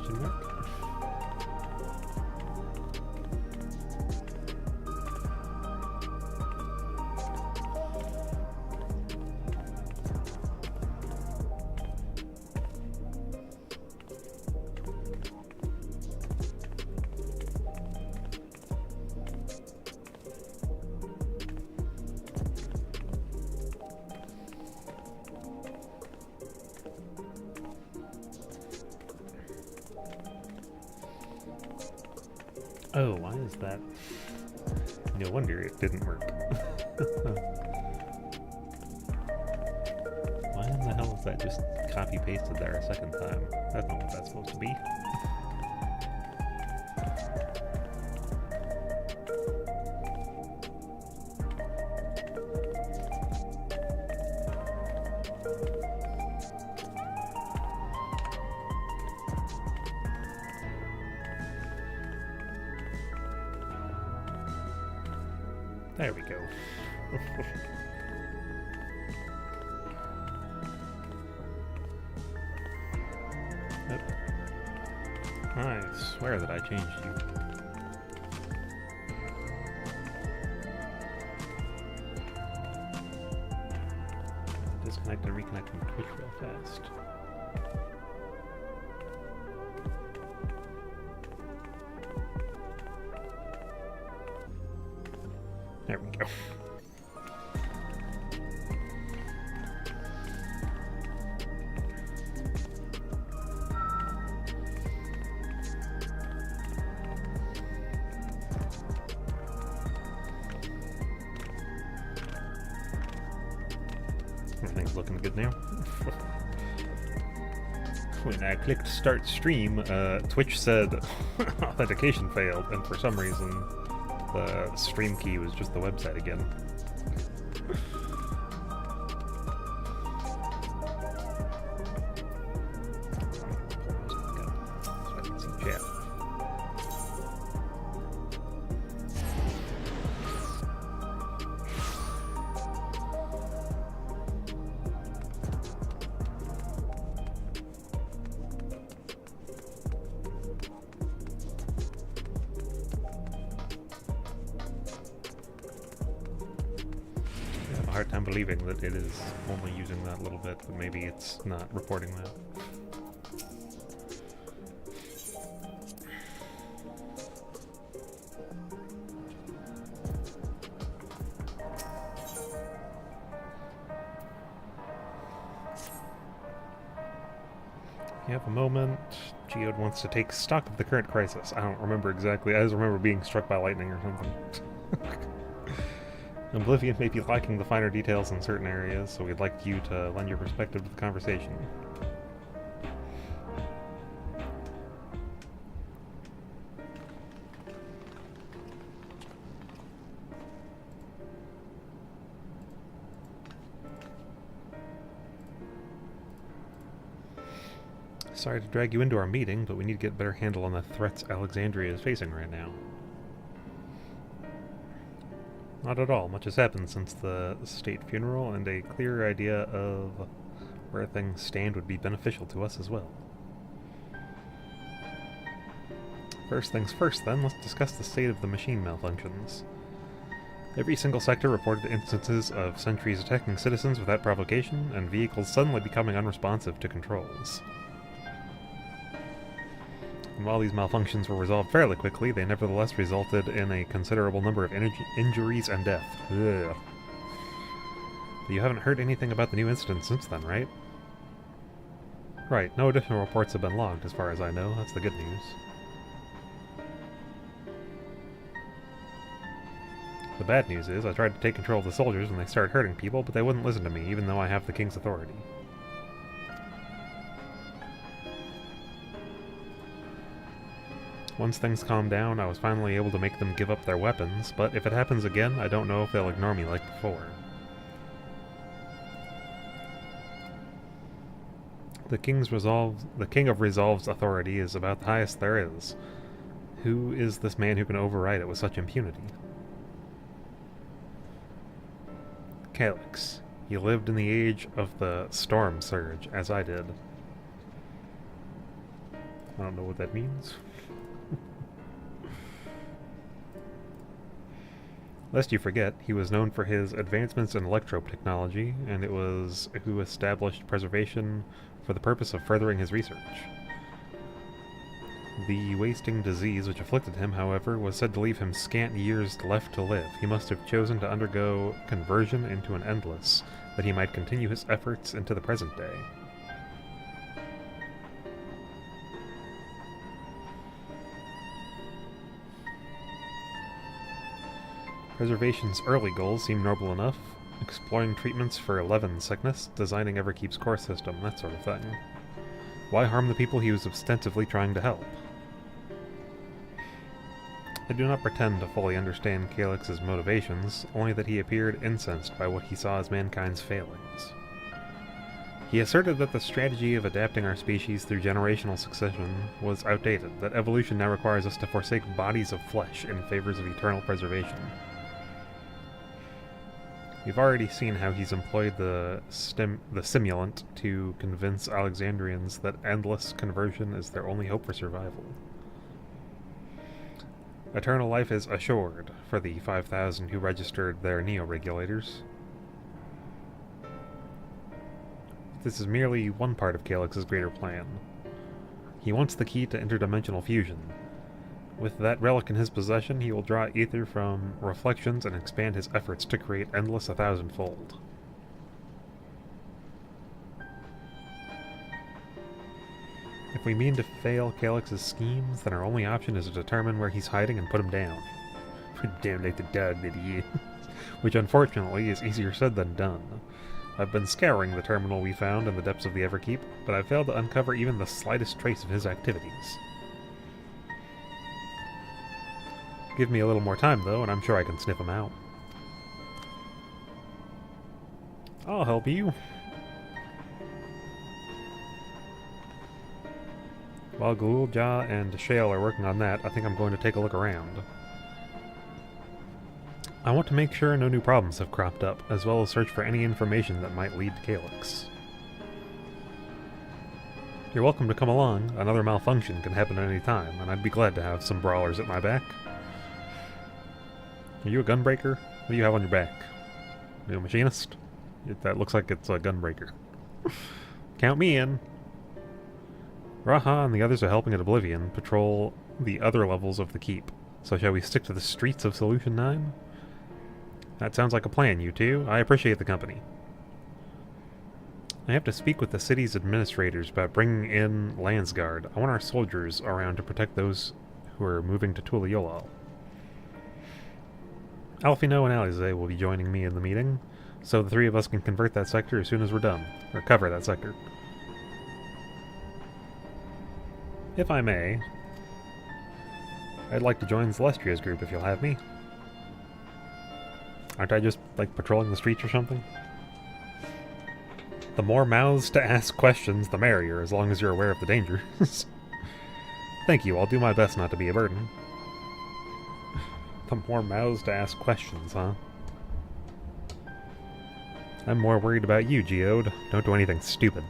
Question mark. Oh, why is that? No wonder it didn't work. Why in the hell is that just copy-pasted there a second time? That's not what that's supposed to be. There we go. I swear that I changed you. Disconnect and reconnect from Twitch real fast. There we go. Everything's looking good now. When I clicked start stream, Twitch said authentication failed, and for some reason the stream key was just the website again. So I can see chat. Hard time believing that it is only using that little bit, but maybe it's not reporting that. You have a moment. Geode wants to take stock of the current crisis. I don't remember exactly. I just remember being struck by lightning or something. Oblivion may be lacking the finer details in certain areas, so we'd like you to lend your perspective to the conversation. Sorry to drag you into our meeting, but we need to get a better handle on the threats Alexandria is facing right now. Not at all. Much has happened since the state funeral, and a clearer idea of where things stand would be beneficial to us as well. First things first, then, let's discuss the state of the machine malfunctions. Every single sector reported instances of sentries attacking citizens without provocation, and vehicles suddenly becoming unresponsive to controls. And while these malfunctions were resolved fairly quickly, they nevertheless resulted in a considerable number of injuries and death. Ugh. But you haven't heard anything about the new incident since then, right? Right, no additional reports have been logged, as far as I know. That's the good news. The bad news is, I tried to take control of the soldiers when they started hurting people, but they wouldn't listen to me, even though I have the king's authority. Once things calmed down, I was finally able to make them give up their weapons, but if it happens again, I don't know if they'll ignore me like before. The King of Resolved's authority is about the highest there is. Who is this man who can override it with such impunity? Calyx. He lived in the age of the Storm Surge, as I did. I don't know what that means. Lest you forget, he was known for his advancements in electrope technology, and it was who established preservation for the purpose of furthering his research. The wasting disease which afflicted him, however, was said to leave him scant years left to live. He must have chosen to undergo conversion into an endless, that he might continue his efforts into the present day. Preservation's early goals seem noble enough. Exploring treatments for Levin sickness, designing Everkeep's core system, that sort of thing. Why harm the people he was ostensibly trying to help? I do not pretend to fully understand Calyx's motivations, only that he appeared incensed by what he saw as mankind's failings. He asserted that the strategy of adapting our species through generational succession was outdated, that evolution now requires us to forsake bodies of flesh in favor of eternal preservation. We've already seen how he's employed the simulant to convince Alexandrians that endless conversion is their only hope for survival. Eternal life is assured for the 5,000 who registered their neo-regulators. This is merely one part of Calyx's greater plan. He wants the key to interdimensional fusion. With that relic in his possession, he will draw ether from reflections and expand his efforts to create endless 1,000-fold. If we mean to fail Calyx's schemes, then our only option is to determine where he's hiding and put him down. Put him down like the dog that he is. Which unfortunately is easier said than done. I've been scouring the terminal we found in the depths of the Everkeep, but I've failed to uncover even the slightest trace of his activities. Give me a little more time, though, and I'm sure I can sniff him out. I'll help you. While Ghoulja and Shale are working on that, I think I'm going to take a look around. I want to make sure no new problems have cropped up, as well as search for any information that might lead to Calyx. You're welcome to come along. Another malfunction can happen at any time, and I'd be glad to have some brawlers at my back. Are you a gunbreaker? What do you have on your back? Are you a machinist? That looks like it's a gunbreaker. Count me in! Raha and the others are helping at Oblivion patrol the other levels of the keep. So shall we stick to the streets of Solution 9? That sounds like a plan, you two. I appreciate the company. I have to speak with the city's administrators about bringing in Landsguard. I want our soldiers around to protect those who are moving to Tuliolal. Alfino and Alize will be joining me in the meeting, so the three of us can convert that sector as soon as we're done. Or cover that sector. If I may, I'd like to join Celestria's group if you'll have me. Aren't I just, like, patrolling the streets or something? The more mouths to ask questions, the merrier, as long as you're aware of the dangers. Thank you, I'll do my best not to be a burden. The more mouths to ask questions, huh? I'm more worried about you, Geode. Don't do anything stupid.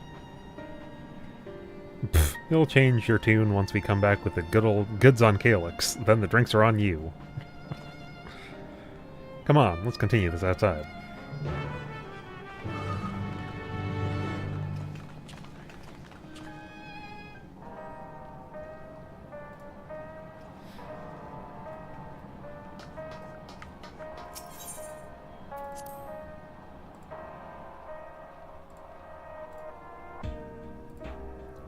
Pfft, you'll change your tune once we come back with the good old goods on Calyx. Then the drinks are on you. Come on, let's continue this outside.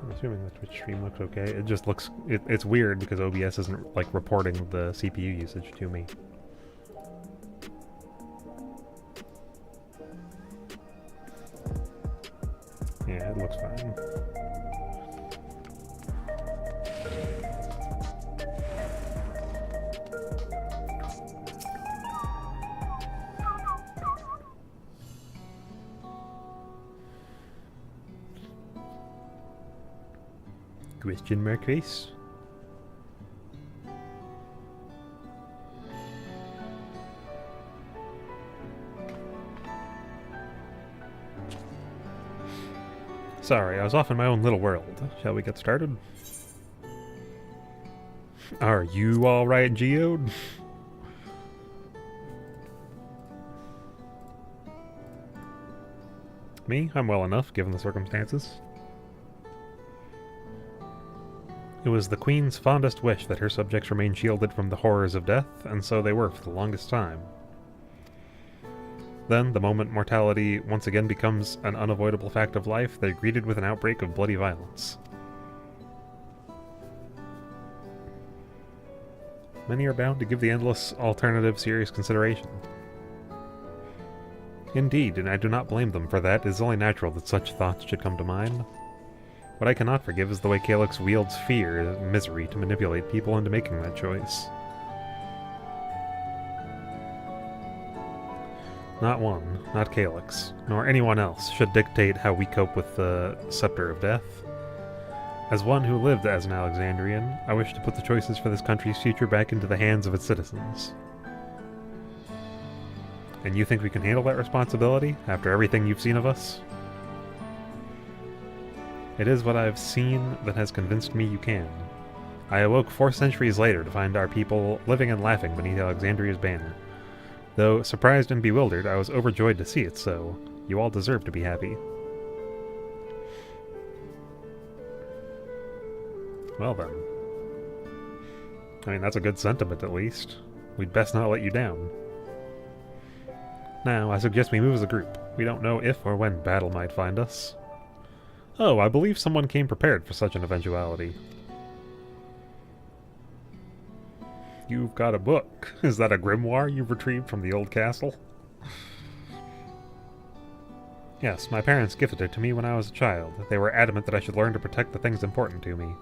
I'm assuming the Twitch stream looks okay. It just looks... It's weird because OBS isn't, like, reporting the CPU usage to me. Yeah, it looks fine. Question mark face? Sorry, I was off in my own little world. Shall we get started? Are you alright, Geode? Me? I'm well enough, given the circumstances. It was the Queen's fondest wish that her subjects remain shielded from the horrors of death, and so they were for the longest time. Then, the moment mortality once again becomes an unavoidable fact of life, they're greeted with an outbreak of bloody violence. Many are bound to give the endless alternative serious consideration. Indeed, and I do not blame them for that. It is only natural that such thoughts should come to mind. What I cannot forgive is the way Calyx wields fear and misery to manipulate people into making that choice. Not one, not Calyx, nor anyone else should dictate how we cope with the Scepter of Death. As one who lived as an Alexandrian, I wish to put the choices for this country's future back into the hands of its citizens. And you think we can handle that responsibility, after everything you've seen of us? It is what I've seen that has convinced me you can. I awoke 4 centuries later to find our people living and laughing beneath Alexandria's banner. Though surprised and bewildered, I was overjoyed to see it so. You all deserve to be happy. Well then. I mean, that's a good sentiment at least. We'd best not let you down. Now, I suggest we move as a group. We don't know if or when battle might find us. Oh, I believe someone came prepared for such an eventuality. You've got a book. Is that a grimoire you've retrieved from the old castle? Yes, my parents gifted it to me when I was a child. They were adamant that I should learn to protect the things important to me.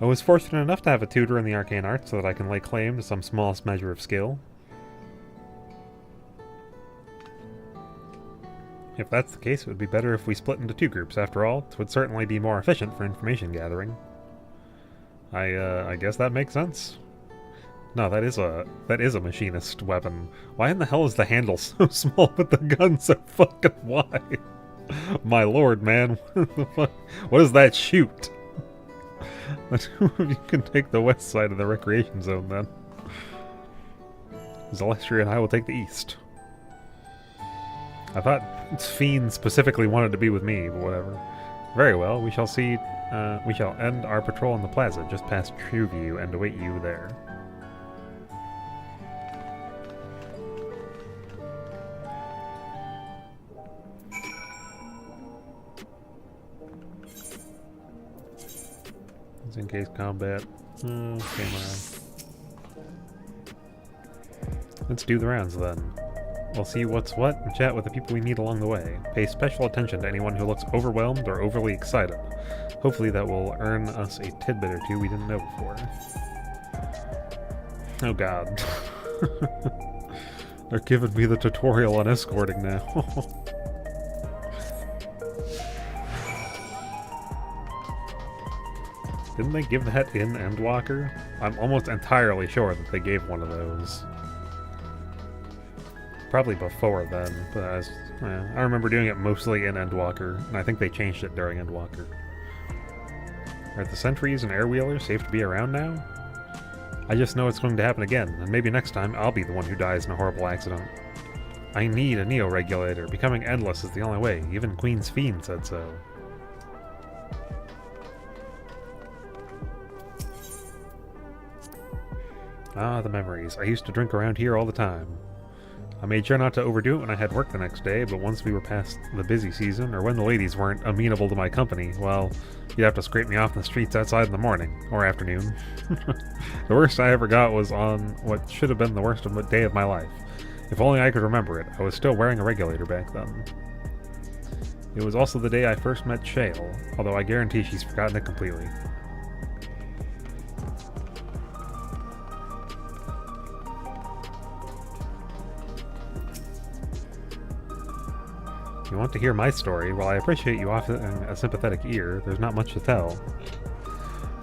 I was fortunate enough to have a tutor in the arcane arts so that I can lay claim to some smallest measure of skill. If that's the case, it would be better if we split into 2 groups. After all, it would certainly be more efficient for information gathering. I guess that makes sense. No, that is a machinist weapon. Why in the hell is the handle so small but the gun so fucking wide? My lord, man. What the fuck? What does that shoot? You can take the west side of the recreation zone, then. Zelestria and I will take the east. I thought Fiend specifically wanted to be with me, but whatever. Very well, we shall see. We shall end our patrol in the plaza just past Trueview and await you there. Just in case combat. Let's do the rounds then. We'll see what's what and chat with the people we meet along the way. Pay special attention to anyone who looks overwhelmed or overly excited. Hopefully that will earn us a tidbit or 2 we didn't know before. Oh god. They're giving me the tutorial on escorting now. Didn't they give that in Endwalker? I'm almost entirely sure that they gave one of those. Probably before then, but I remember doing it mostly in Endwalker, and I think they changed it during Endwalker. Are the sentries and airwheelers safe to be around now? I just know it's going to happen again, and maybe next time I'll be the one who dies in a horrible accident. I need a neo-regulator. Becoming endless is the only way. Even Queen's Fiend said so. Ah, the memories. I used to drink around here all the time. I made sure not to overdo it when I had work the next day, but once we were past the busy season, or when the ladies weren't amenable to my company, well, you'd have to scrape me off in the streets outside in the morning, or afternoon. The worst I ever got was on what should have been the worst day of my life. If only I could remember it. I was still wearing a regulator back then. It was also the day I first met Shale, although I guarantee she's forgotten it completely. You want to hear my story? While I appreciate you offering a sympathetic ear, there's not much to tell.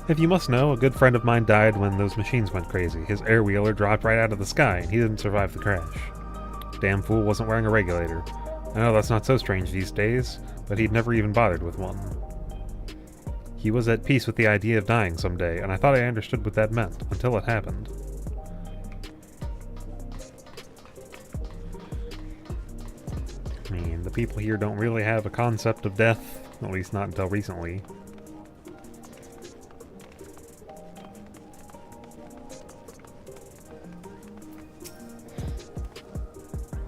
If you must know, a good friend of mine died when those machines went crazy. His airwheeler dropped right out of the sky, and he didn't survive the crash. Damn fool wasn't wearing a regulator. I know that's not so strange these days, but he'd never even bothered with one. He was at peace with the idea of dying someday, and I thought I understood what that meant, until it happened. I mean, the people here don't really have a concept of death, at least not until recently.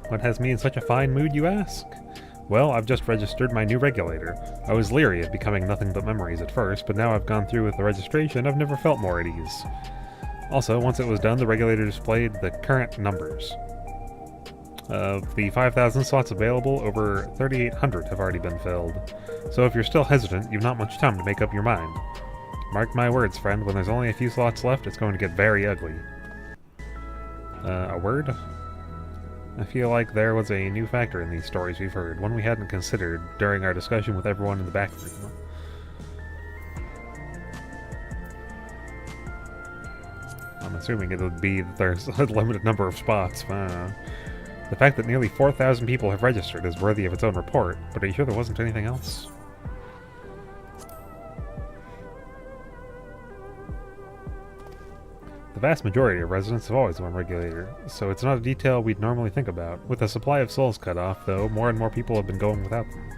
What has me in such a fine mood, you ask? Well, I've just registered my new regulator. I was leery of becoming nothing but memories at first, but now I've gone through with the registration, I've never felt more at ease. Also, once it was done, the regulator displayed the current numbers. Of the 5,000 slots available, over 3,800 have already been filled. So if you're still hesitant, you've not much time to make up your mind. Mark my words, friend, when there's only a few slots left, it's going to get very ugly. A word? I feel like there was a new factor in these stories we've heard, one we hadn't considered during our discussion with everyone in the back room. I'm assuming it would be that there's a limited number of spots. The fact that nearly 4,000 people have registered is worthy of its own report, but are you sure there wasn't anything else? The vast majority of residents have always one regulator, so it's not a detail we'd normally think about. With the supply of souls cut off, though, more and more people have been going without them.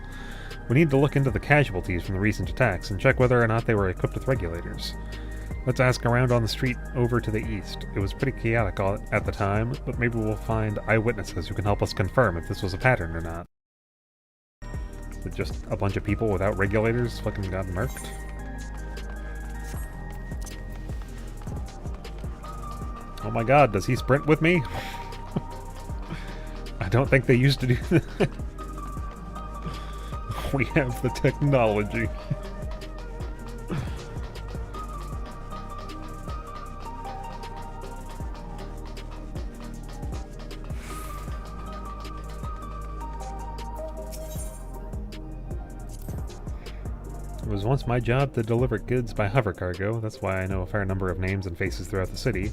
We need to look into the casualties from the recent attacks and check whether or not they were equipped with regulators. Let's ask around on the street over to the east. It was pretty chaotic at the time, but maybe we'll find eyewitnesses who can help us confirm if this was a pattern or not. With just a bunch of people without regulators fucking got murked? Oh my god, does he sprint with me? I don't think they used to do that. We have the technology. It was once my job to deliver goods by hover cargo. That's why I know a fair number of names and faces throughout the city.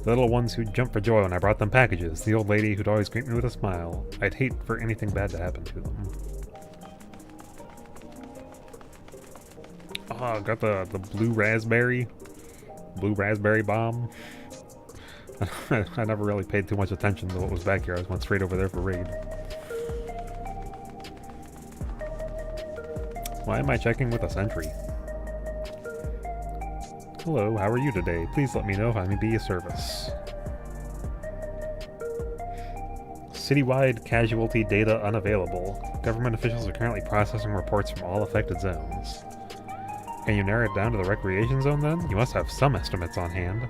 The little ones who'd jump for joy when I brought them packages. The old lady who'd always greet me with a smile. I'd hate for anything bad to happen to them. Oh, got the blue raspberry. Blue raspberry bomb. I never really paid too much attention to what was back here. I just went straight over there for raid. Why am I checking with a sentry? Hello, how are you today? Please let me know if I may be of service. Citywide casualty data unavailable. Government officials are currently processing reports from all affected zones. Can you narrow it down to the recreation zone then? You must have some estimates on hand.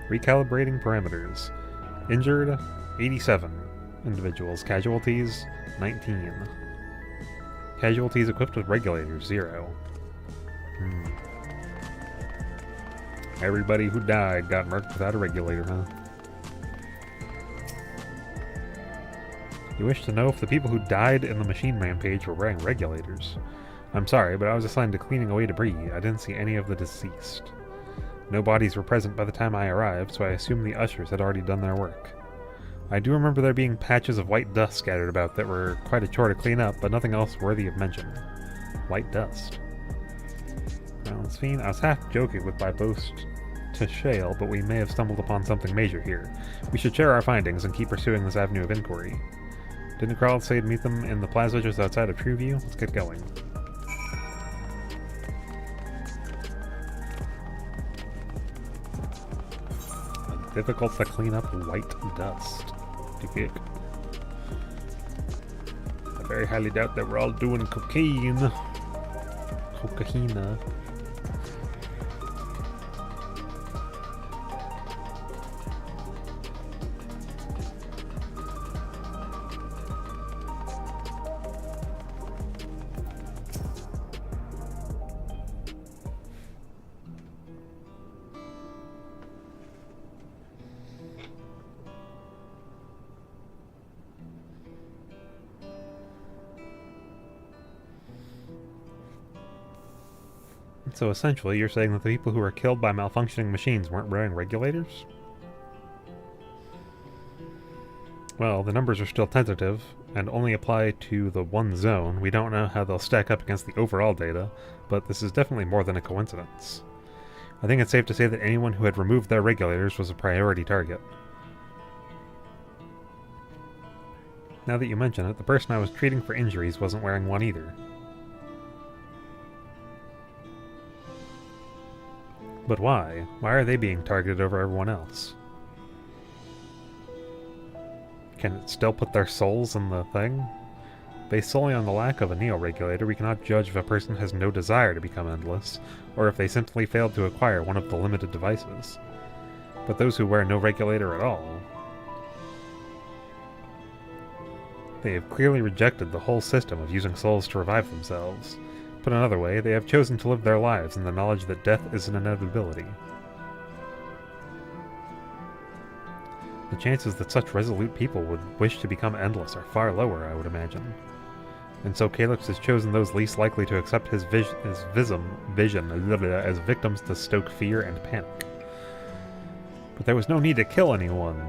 Recalibrating parameters. Injured, 87 individuals. Casualties, 19. Casualties equipped with regulators, 0. Everybody who died got murked without a regulator, huh? You wish to know if the people who died in the machine rampage were wearing regulators. I'm sorry, but I was assigned to cleaning away debris. I didn't see any of the deceased. No bodies were present by the time I arrived, so I assumed the ushers had already done their work. I do remember there being patches of white dust scattered about that were quite a chore to clean up, but nothing else worthy of mention. White dust. Well, it's fine. I was half joking with my boast to Shale, but we may have stumbled upon something major here. We should share our findings and keep pursuing this avenue of inquiry. Didn't Carl say to meet them in the plaza just outside of Trueview? Let's get going. Difficult to clean up white dust. I very highly doubt that we're all doing cocaine. Cocaine. So essentially, you're saying that the people who were killed by malfunctioning machines weren't wearing regulators? Well, the numbers are still tentative, and only apply to the one zone. We don't know how they'll stack up against the overall data, but this is definitely more than a coincidence. I think it's safe to say that anyone who had removed their regulators was a priority target. Now that you mention it, the person I was treating for injuries wasn't wearing one either. But why? Why are they being targeted over everyone else? Can it still put their souls in the thing? Based solely on the lack of a neo-regulator, we cannot judge if a person has no desire to become endless, or if they simply failed to acquire one of the limited devices. But those who wear no regulator at all... they have clearly rejected the whole system of using souls to revive themselves. Put another way, they have chosen to live their lives in the knowledge that death is an inevitability. The chances that such resolute people would wish to become endless are far lower, I would imagine. And so Calyx has chosen those least likely to accept his vision as victims to stoke fear and panic. But there was no need to kill anyone.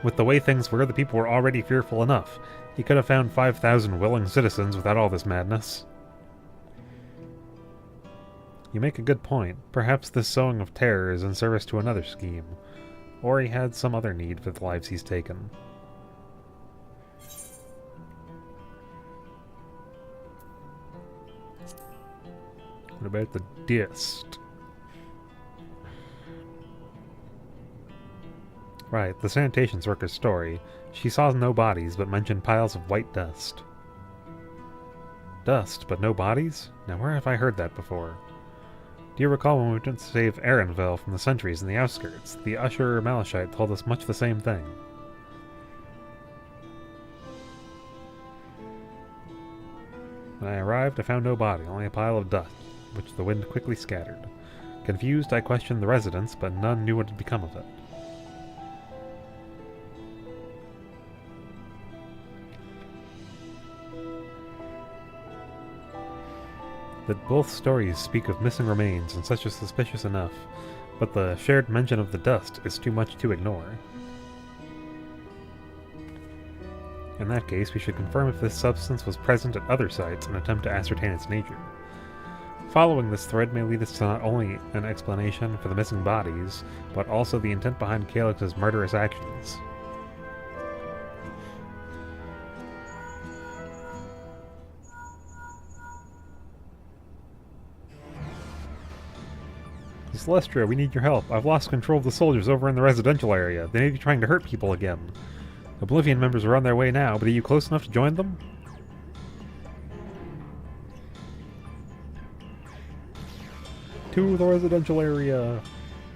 With the way things were, the people were already fearful enough. He could have found 5,000 willing citizens without all this madness. You make a good point. Perhaps this sowing of terror is in service to another scheme. Or he had some other need for the lives he's taken. What about the dist? Right, the sanitation worker's story. She saw no bodies, but mentioned piles of white dust. Dust, but no bodies? Now where have I heard that before? Do you recall when we went to save Erenville from the sentries in the outskirts? The usher Malachite told us much the same thing. When I arrived, I found no body, only a pile of dust, which the wind quickly scattered. Confused, I questioned the residents, but none knew what had become of it. That both stories speak of missing remains, and such is suspicious enough, but the shared mention of the dust is too much to ignore. In that case, we should confirm if this substance was present at other sites and attempt to ascertain its nature. Following this thread may lead us to not only an explanation for the missing bodies, but also the intent behind Calyx's murderous actions. Celestia, we need your help. I've lost control of the soldiers over in the residential area. They may be trying to hurt people again. Oblivion members are on their way now, but are you close enough to join them? To the residential area.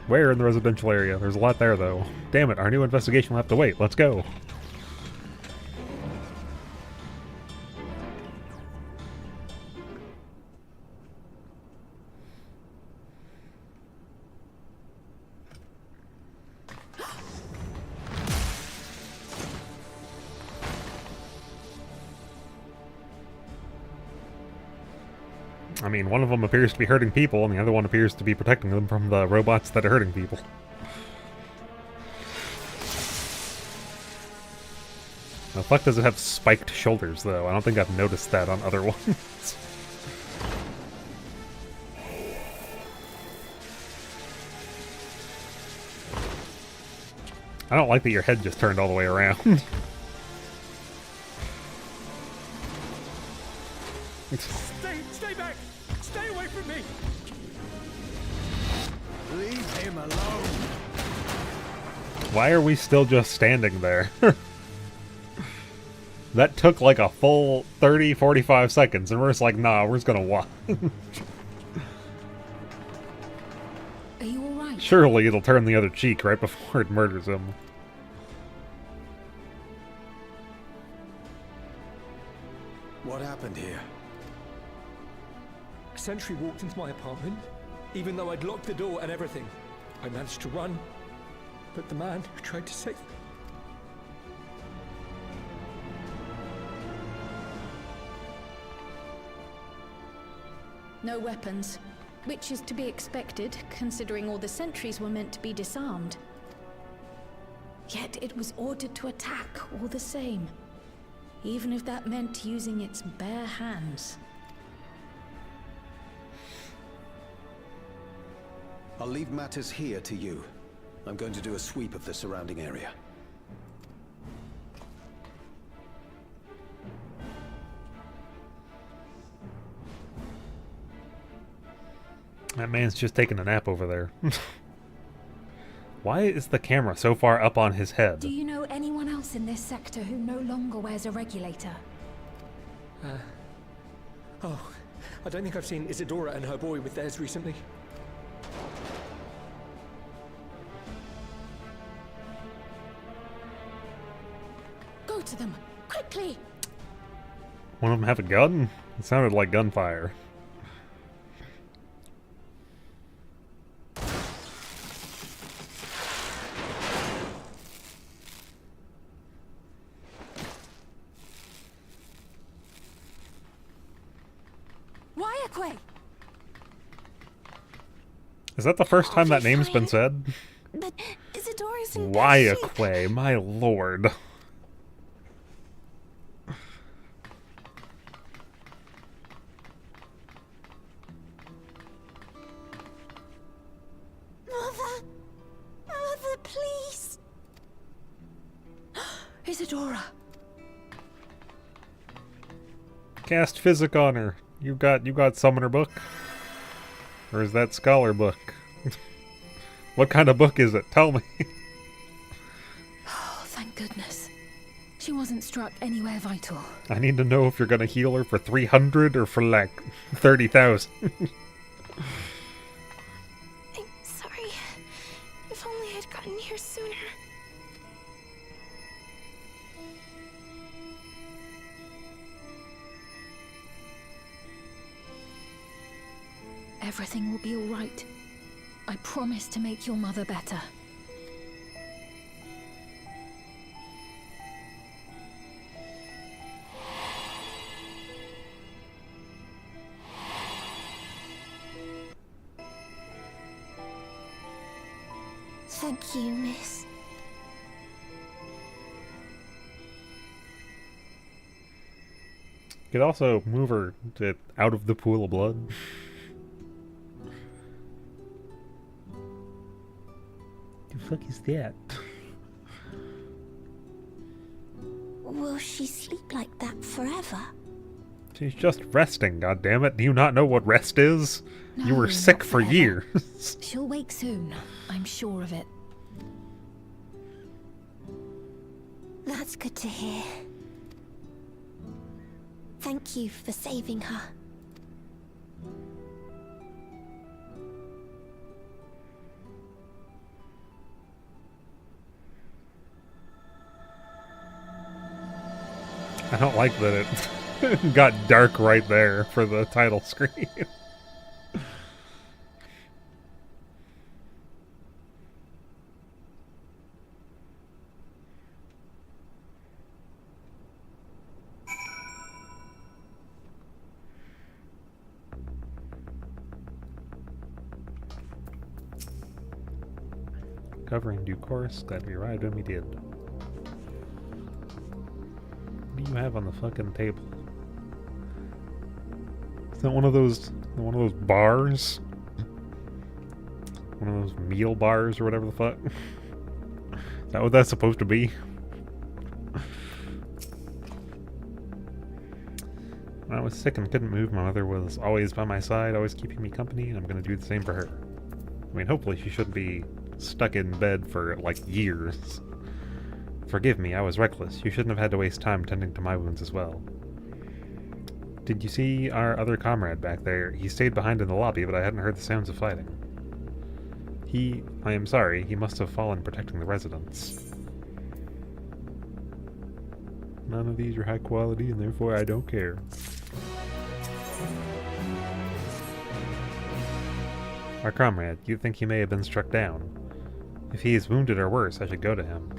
Where in the residential area? There's a lot there, though. Damn it, our new investigation will have to wait. Let's go. I mean, one of them appears to be hurting people, and the other one appears to be protecting them from the robots that are hurting people. The fuck does it have spiked shoulders, though? I don't think I've noticed that on other ones. I don't like that your head just turned all the way around. Stay back! Stay away from me! Leave him alone! Why are we still just standing there? That took like a full 30-45 seconds, and we're just like, nah, we're just gonna watch. Are you alright? Surely it'll turn the other cheek right before it murders him. What happened here? A sentry walked into my apartment, even though I'd locked the door and everything. I managed to run, but the man who tried to save me... No weapons, which is to be expected, considering all the sentries were meant to be disarmed. Yet it was ordered to attack all the same. Even if that meant using its bare hands. I'll leave matters here to you. I'm going to do a sweep of the surrounding area. That man's just taking a nap over there. Why is the camera so far up on his head? Do you know anyone else in this sector who no longer wears a regulator? Oh, I don't think I've seen Isadora and her boy with theirs recently. Go to them, quickly! One of them have a gun? It sounded like gunfire. Is that the first time that name's been said? But Isadora's in Wyaquay, my lord. Mother, please. Isadora. Cast physic on her. You got summoner book? Or is that scholar book? What kind of book is it? Tell me. Oh, thank goodness. She wasn't struck anywhere vital. I need to know if you're gonna heal her for 300 or for like 30,000. I'm sorry. If only I'd gotten here sooner. Everything will be all right. I promise to make your mother better. Thank you, miss. You could also move her out of the pool of blood. The fuck is that? Will she sleep like that forever? She's just resting, goddammit. Do you not know what rest is? No, you were sick not for forever. years. She'll wake soon. I'm sure of it. That's good to hear. Thank you for saving her. I don't like that it got dark right there for the title screen. Covering due course, glad we arrived when we did. What do you have on the fucking table? Is that one of those bars? One of those meal bars or whatever the fuck? Is that what that's supposed to be? When I was sick and couldn't move, my mother was always by my side, always keeping me company, and I'm gonna do the same for her. I mean, hopefully she shouldn't be stuck in bed for, like, years. Forgive me, I was reckless. You shouldn't have had to waste time tending to my wounds as well. Did you see our other comrade back there? He stayed behind in the lobby, but I hadn't heard the sounds of fighting. I am sorry, he must have fallen protecting the residents. None of these are high quality, and therefore I don't care. Our comrade, you think he may have been struck down? If he is wounded or worse, I should go to him.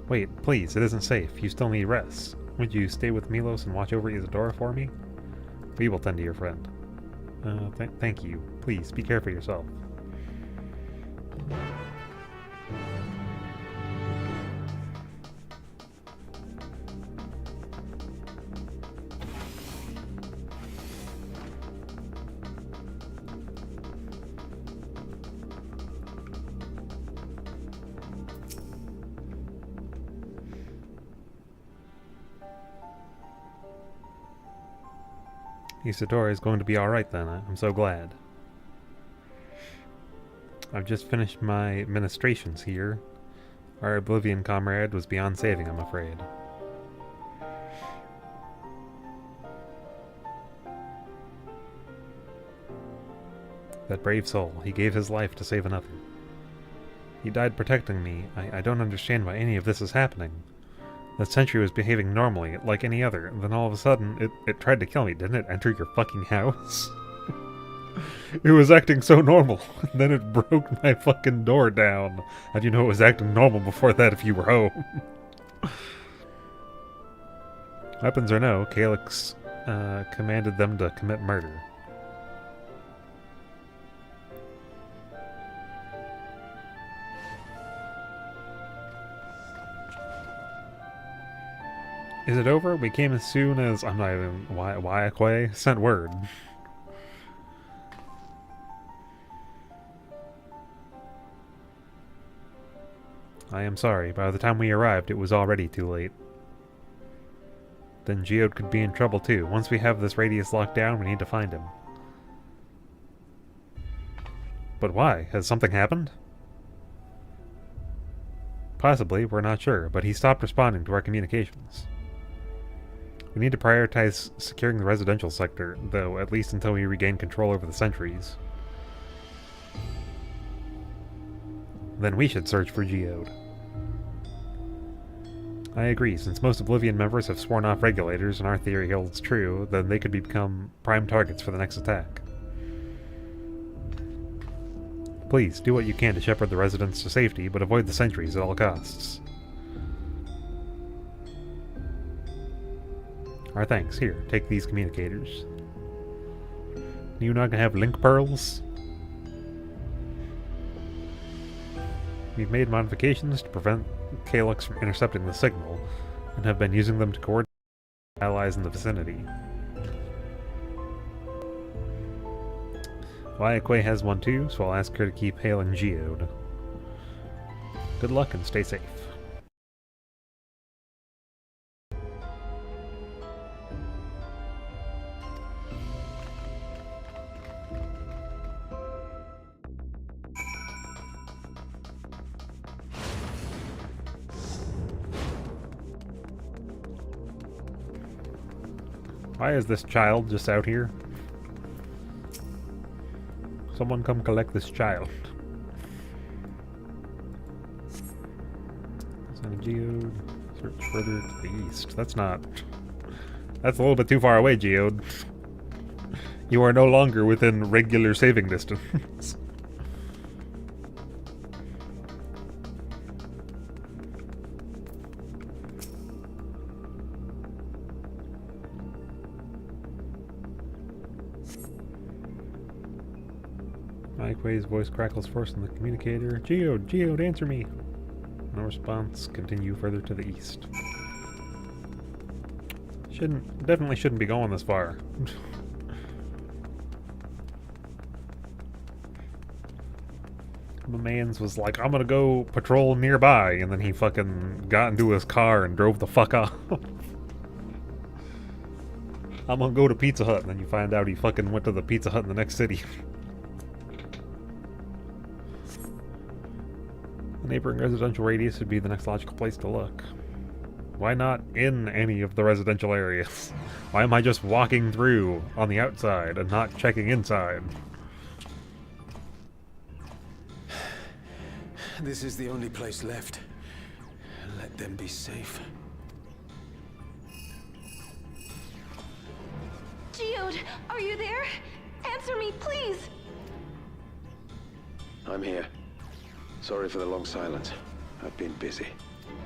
Wait, please, it isn't safe. You still need rest. Would you stay with Milos and watch over Isadora for me? We will tend to your friend. Thank you. Please, be careful yourself. Isadora is going to be alright then. I'm so glad. I've just finished my ministrations here. Our Oblivion comrade was beyond saving, I'm afraid. That brave soul, he gave his life to save another. He died protecting me. I don't understand why any of this is happening. The sentry was behaving normally, like any other, and then all of a sudden, it tried to kill me. Didn't it enter your fucking house? It was acting so normal, and then it broke my fucking door down. How'd you know it was acting normal before that if you were home? Weapons or no, Calyx commanded them to commit murder. Is it over? We came as soon as... I'm not even... Waiakwe sent word. I am sorry. By the time we arrived, it was already too late. Then Geode could be in trouble too. Once we have this radius locked down, we need to find him. But why? Has something happened? Possibly, we're not sure, but he stopped responding to our communications. We need to prioritize securing the residential sector, though, at least until we regain control over the sentries. Then we should search for Geode. I agree, since most Oblivion members have sworn off regulators and our theory holds true, then they could become prime targets for the next attack. Please, do what you can to shepherd the residents to safety, but avoid the sentries at all costs. Our thanks. Here, take these communicators. You not gonna have link pearls? We've made modifications to prevent Calyx from intercepting the signal, and have been using them to coordinate allies in the vicinity. Waiakwe has one too, so I'll ask her to keep hailing Geode. Good luck and stay safe. Why is this child just out here? Someone come collect this child. Send a Geode. Search further to the east. That's not... That's a little bit too far away, Geode. You are no longer within regular saving distance. Waiakwe's voice crackles first in the communicator. Geode! Geode, answer me! No response. Continue further to the east. Definitely shouldn't be going this far. My mans was like, I'm gonna go patrol nearby, and then he fucking got into his car and drove the fuck off. I'm gonna go to Pizza Hut, and then you find out he fucking went to the Pizza Hut in the next city. The neighboring residential radius would be the next logical place to look. Why not in any of the residential areas? Why am I just walking through on the outside and not checking inside? This is the only place left. Let them be safe. Geode, are you there? Answer me, please! I'm here. Sorry for the long silence. I've been busy.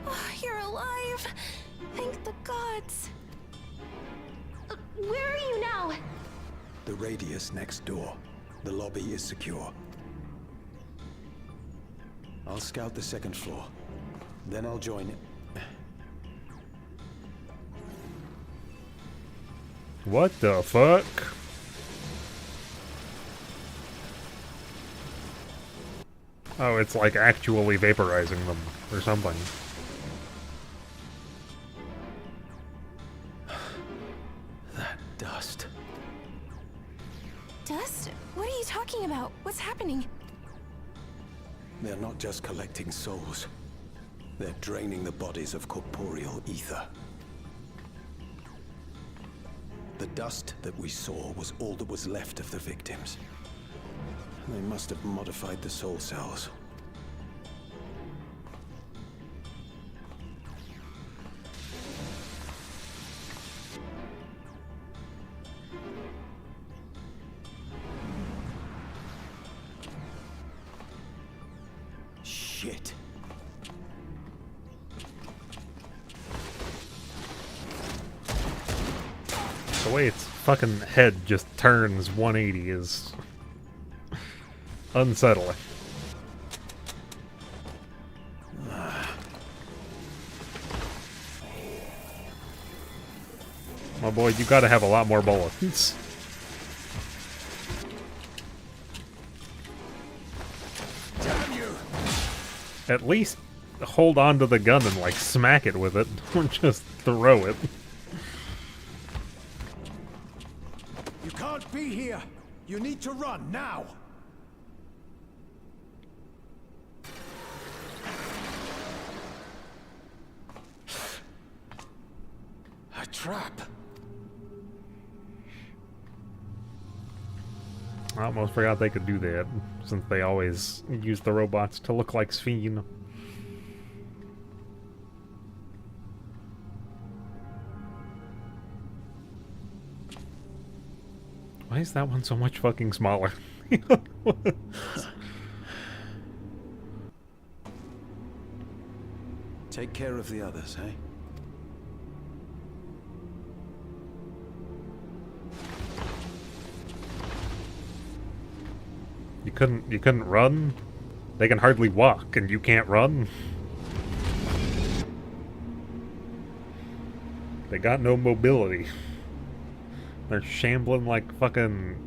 Oh, you're alive! Thank the gods! Where are you now? The radius next door. The lobby is secure. I'll scout the second floor. Then I'll join it. What the fuck? Oh, it's like actually vaporizing them or something. That dust. talking about? What's happening? They're not just collecting souls. They're draining the bodies of corporeal ether. The dust that we saw was all that was left of the victims. They must have modified the soul cells. Shit. The way its fucking head just turns 180 is unsettling. My boy, you gotta have a lot more bullets. Damn you! At least hold on to the gun and, like, smack it with it, or just throw it. You can't be here! You need to run, now! A trap. I almost forgot they could do that, since they always use the robots to look like Sphene. Why is that one so much fucking smaller? Take care of the others, eh? You couldn't run? They can hardly walk, and you can't run? They got no mobility. They're shambling like fucking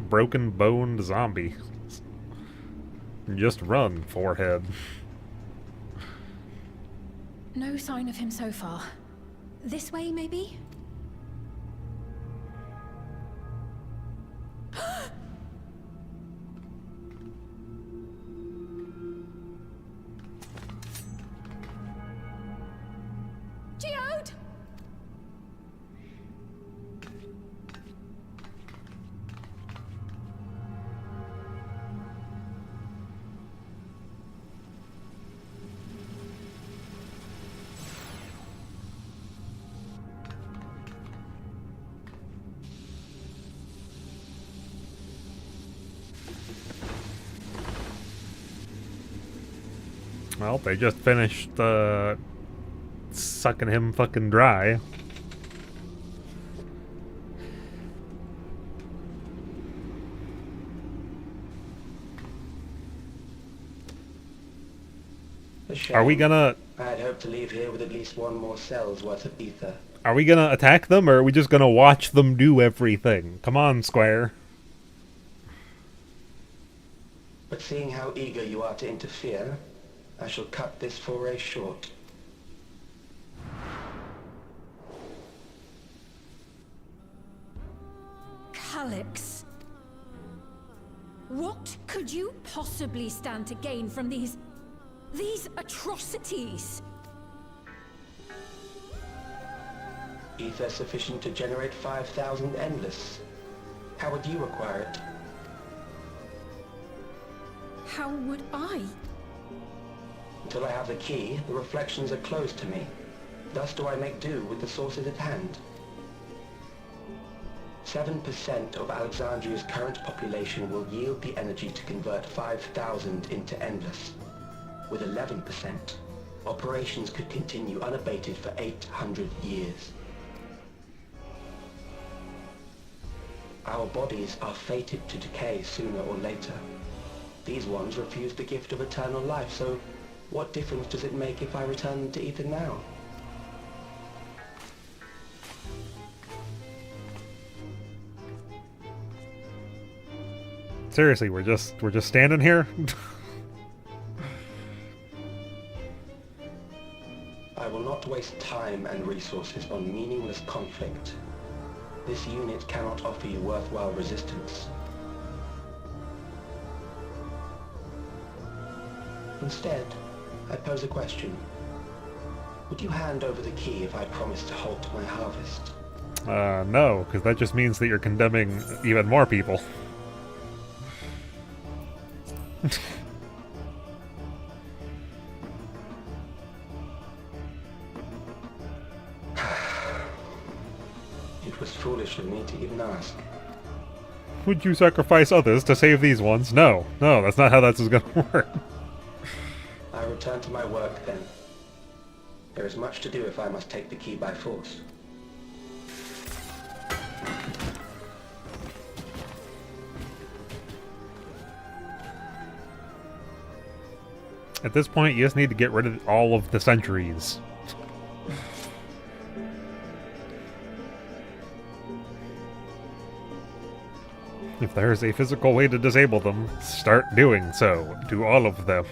broken-boned zombies. Just run, forehead. No sign of him so far. This way, maybe? Geode! Well, they just finished, sucking him fucking dry. Are we gonna... I'd hoped to leave here with at least one more cell's worth of ether. Are we gonna attack them, or are we just gonna watch them do everything? Come on, Square. But seeing how eager you are to interfere, I shall cut this foray short. Calyx. What could you possibly stand to gain from these atrocities? Ether sufficient to generate 5,000 endless. How would you acquire it? How would I? Until I have the key, the reflections are closed to me. Thus do I make do with the sources at hand. 7% of Alexandria's current population will yield the energy to convert 5,000 into endless. With 11%, operations could continue unabated for 800 years. Our bodies are fated to decay sooner or later. These ones refuse the gift of eternal life, so what difference does it make if I return them to ether now? Seriously, we're just standing here? I will not waste time and resources on meaningless conflict. This unit cannot offer you worthwhile resistance. Instead, I pose a question. Would you hand over the key if I promised to halt my harvest? No, because that just means that you're condemning even more people. It was foolish of me to even ask. Would you sacrifice others to save these ones? No. No, that's not how that's going to work. I return to my work then. There is much to do if I must take the key by force. At this point, you just need to get rid of all of the sentries. If there's a physical way to disable them, start doing so. Do all of them.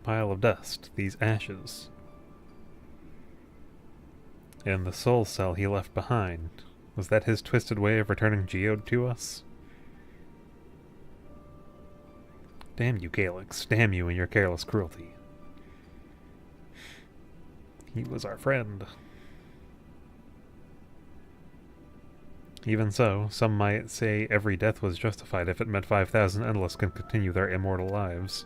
Pile of dust, these ashes. And the soul cell he left behind. Was that his twisted way of returning Geode to us? Damn you, Calyx. Damn you and your careless cruelty. He was our friend. Even so, some might say every death was justified if it meant 5,000 Endless can continue their immortal lives.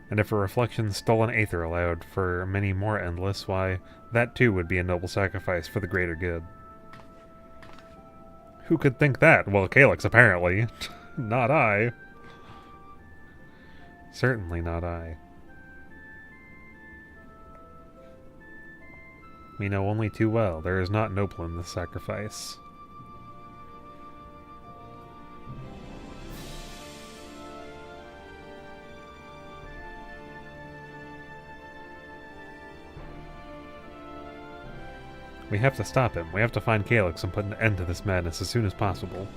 And if a reflection's stolen aether allowed for many more Endless, why, that too would be a noble sacrifice for the greater good. Who could think that? Well, Calyx, apparently. Not I. Certainly not I. We know only too well there is not noble in this sacrifice. We have to stop him. We have to find Calyx and put an end to this madness as soon as possible.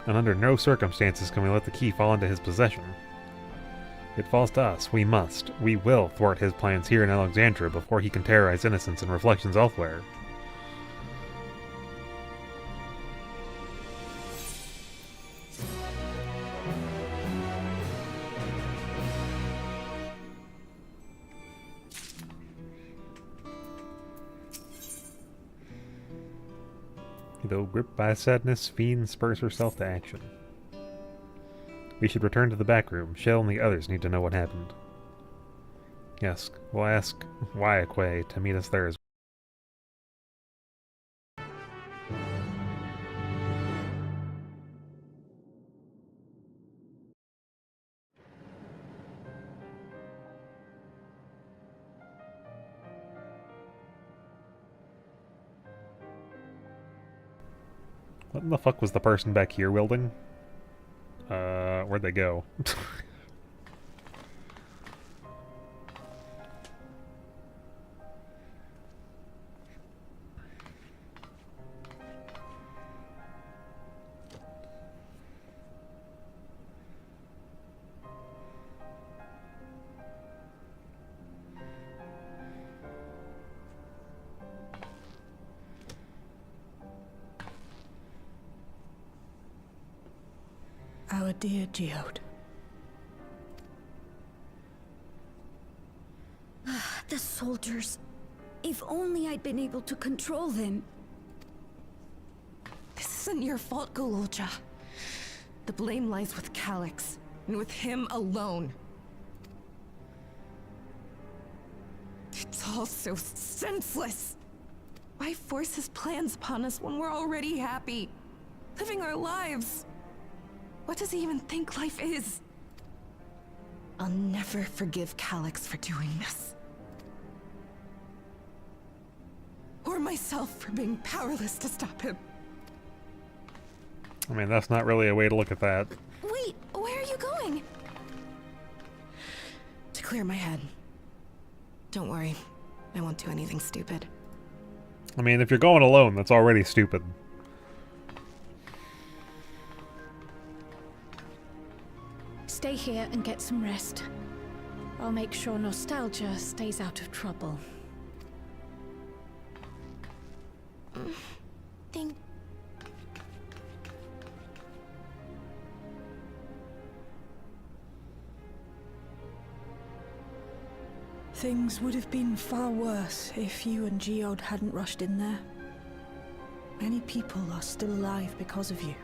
And under no circumstances can we let the key fall into his possession. It falls to us. We must. We will thwart his plans here in Alexandria before he can terrorize innocents and reflections elsewhere. Though gripped by sadness, Fiend spurs herself to action. We should return to the back room. Shell and the others need to know what happened. Yes, we'll ask Wyaquay to meet us there as What in the fuck was the person back here wielding? Where'd they go? Our dear Geode. The soldiers. If only I'd been able to control them. This isn't your fault, Gololja. The blame lies with Calyx, and with him alone. It's all so senseless. Why force his plans upon us when we're already happy? Living our lives. What does he even think life is? I'll never forgive Calyx for doing this. Or myself for being powerless to stop him. I mean, that's not really a way to look at that. Wait! clear my head. Don't worry. I won't do anything stupid. I mean, if you're going alone, that's already stupid. Stay here and get some rest. I'll make sure nostalgia stays out of trouble. Think. Things would have been far worse if you and Geode hadn't rushed in there. Many people are still alive because of you.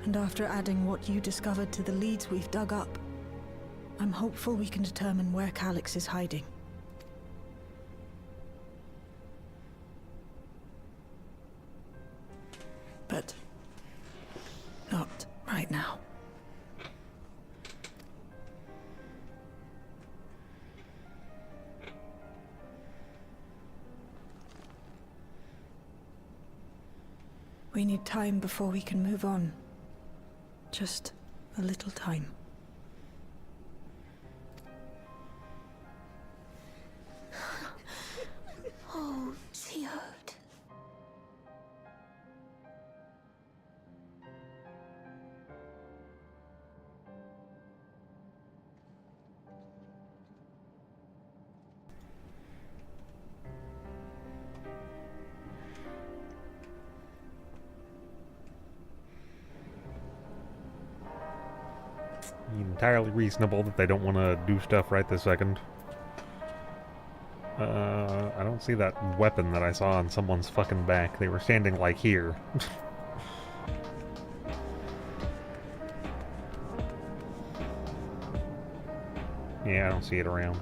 And after adding what you discovered to the leads we've dug up, I'm hopeful we can determine where Calyx is hiding. But not right now. We need time before we can move on. Just a little time. Oh, Geode. Entirely reasonable that they don't want to do stuff right this second. I don't see that weapon that I saw on someone's fucking back. They were standing, like, here. Yeah, I don't see it around.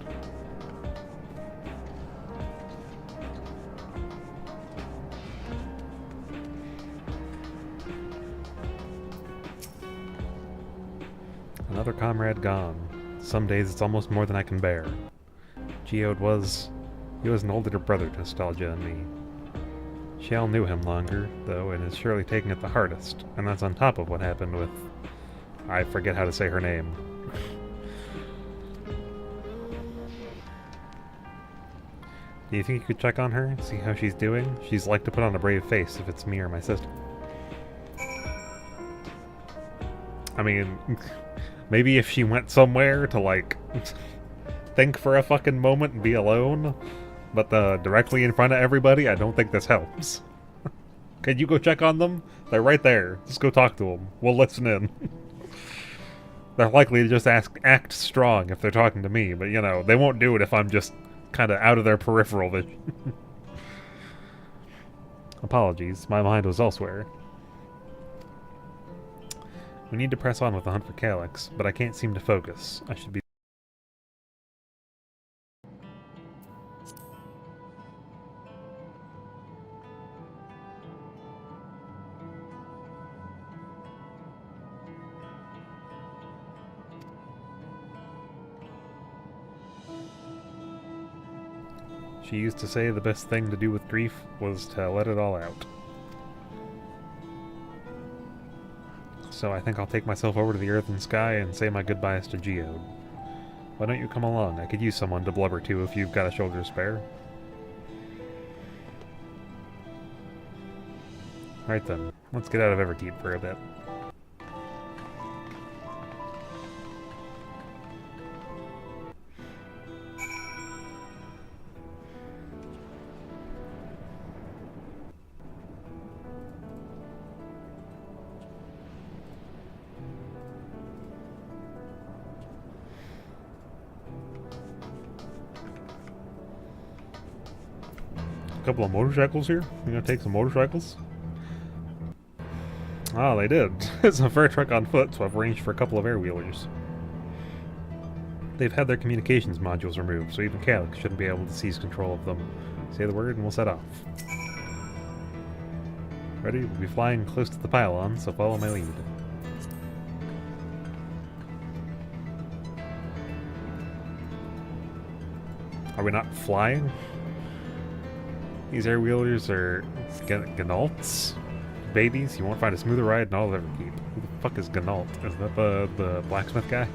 Another comrade gone. Some days it's almost more than I can bear. Geode was... he was an older brother to Nostalgia and me. Shell knew him longer, though, and is surely taking it the hardest, and that's on top of what happened with... I forget how to say her name. Do you think you could check on her, see how she's doing? She's like to put on a brave face if it's me or my sister. I mean... maybe if she went somewhere to, like, think for a fucking moment and be alone, but directly in front of everybody, I don't think this helps. Can you go check on them? They're right there. Just go talk to them. We'll listen in. They're likely to just act strong if they're talking to me, but, you know, they won't do it if I'm just kind of out of their peripheral vision. Apologies, my mind was elsewhere. We need to press on with the hunt for Calyx, but I can't seem to focus. I should be... She used to say the best thing to do with grief was to let it all out. So I think I'll take myself over to the earth and sky and say my goodbyes to Geode. Why don't you come along? I could use someone to blubber to if you've got a shoulder to spare. Alright then, let's get out of Everkeep for a bit. Couple of motorcycles here? You gonna take some motorcycles? Ah, they did. It's a fire truck on foot, so I've arranged for a couple of air-wheelers. They've had their communications modules removed, so even Calyx shouldn't be able to seize control of them. Say the word and we'll set off. Ready? We'll be flying close to the pylon, so follow my lead. Are we not flying? These air-wheelers are Gnaults? Babies? You won't find a smoother ride in all of Everkeep. Who the fuck is Gnault? Is that the blacksmith guy?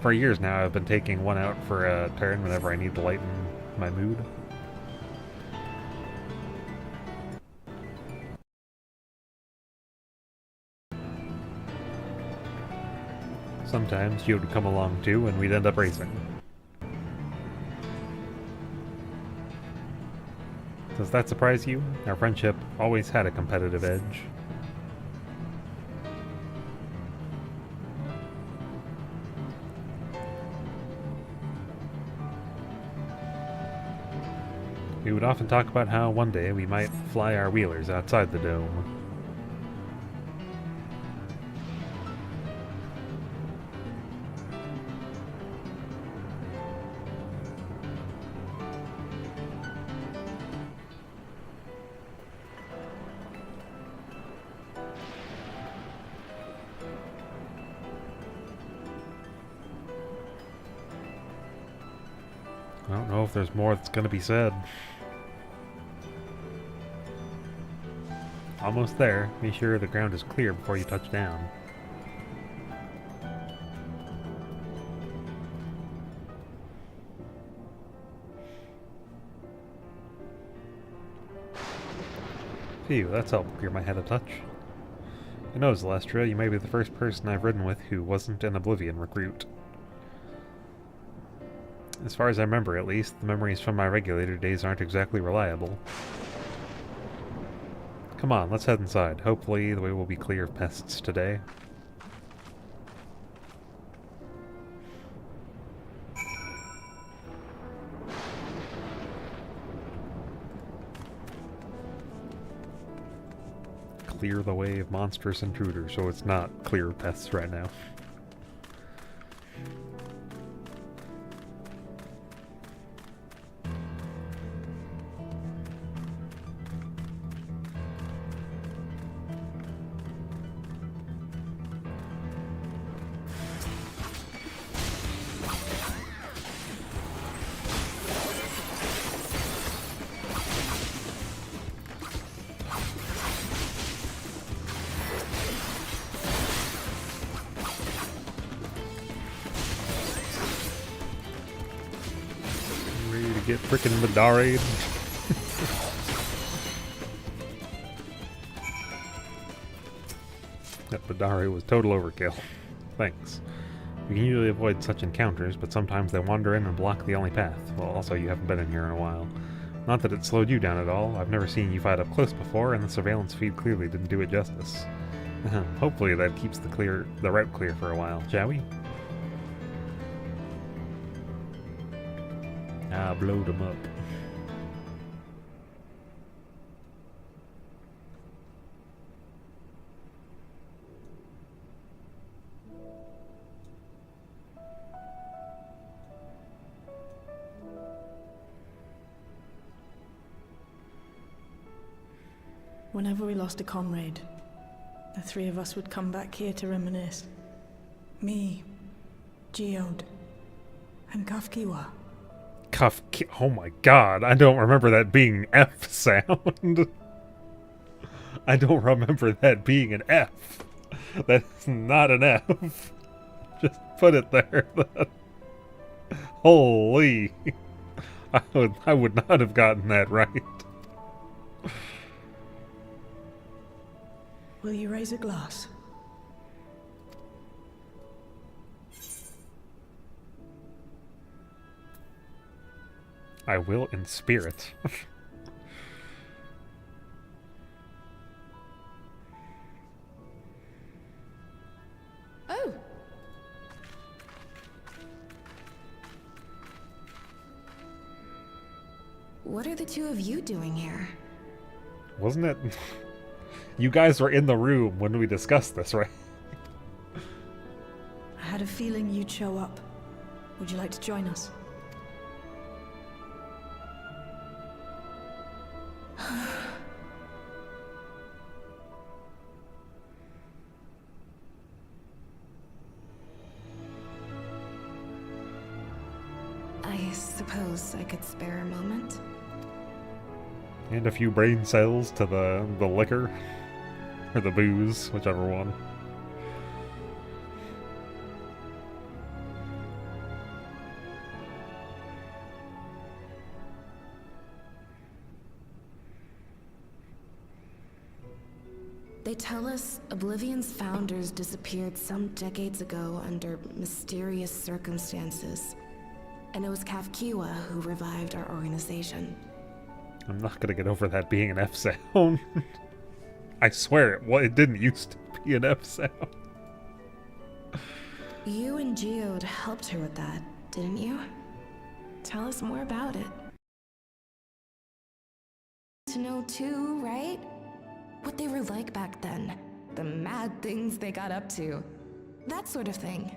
For years now, I've been taking one out for a turn whenever I need to lighten my mood. Sometimes she would come along too, and we'd end up racing. Does that surprise you? Our friendship always had a competitive edge. We would often talk about how one day we might fly our wheelers outside the dome. I don't know if there's more that's gonna be said. Almost there. Be sure the ground is clear before you touch down. Phew, that's helped clear my head a touch. You know, Celestra, you may be the first person I've ridden with who wasn't an Oblivion recruit. As far as I remember, at least, the memories from my regulator days aren't exactly reliable. Come on, let's head inside. Hopefully the way will be clear of pests today. Clear the way of monstrous intruders, so it's not clear of pests right now. Get frickin' Madari'd. That Madari was total overkill. Thanks. We can usually avoid such encounters, but sometimes they wander in and block the only path. Well, also, you haven't been in here in a while. Not that it slowed you down at all. I've never seen you fight up close before, and the surveillance feed clearly didn't do it justice. Hopefully that keeps the route clear for a while, shall we? I blowed them up. Whenever we lost a comrade, the three of us would come back here to reminisce. Me, Geode, and Kafkiwa. Oh my god, I don't remember that being an F sound. I don't remember that being an F. That's not an F. Just put it there. Holy. I would not have gotten that right. Will you raise a glass? I will in spirit. Oh! What are the two of you doing here? Wasn't it? You guys were in the room when we discussed this, right? I had a feeling you'd show up. Would you like to join us? I suppose I could spare a moment. And a few brain cells to the liquor. Or the booze, whichever one. They tell us Oblivion's founders disappeared some decades ago under mysterious circumstances. And it was Kafkiwa who revived our organization. I'm not gonna get over that being an F sound. I swear it didn't used to be an F sound. You and Geode helped her with that, didn't you? Tell us more about it. To know too, right? What they were like back then. The mad things they got up to. That sort of thing.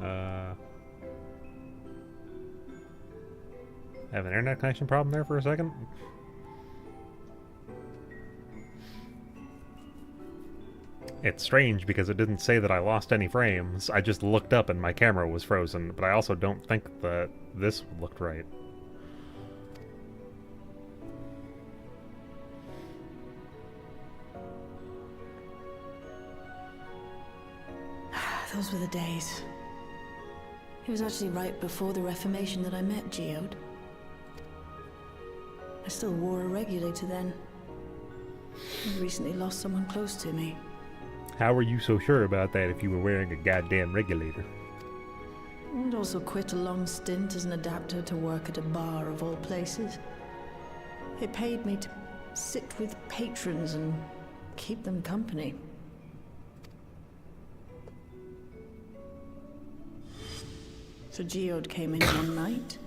I have an internet connection problem there for a second. It's strange because it didn't say that I lost any frames. I just looked up and my camera was frozen, but I also don't think that this looked right. Those were the days. It was actually right before the Reformation that I met Geode. I still wore a regulator then. I recently lost someone close to me. How were you so sure about that if you were wearing a goddamn regulator? And also quit a long stint as an adapter to work at a bar of all places. It paid me to sit with patrons and keep them company. So Geode came in one night.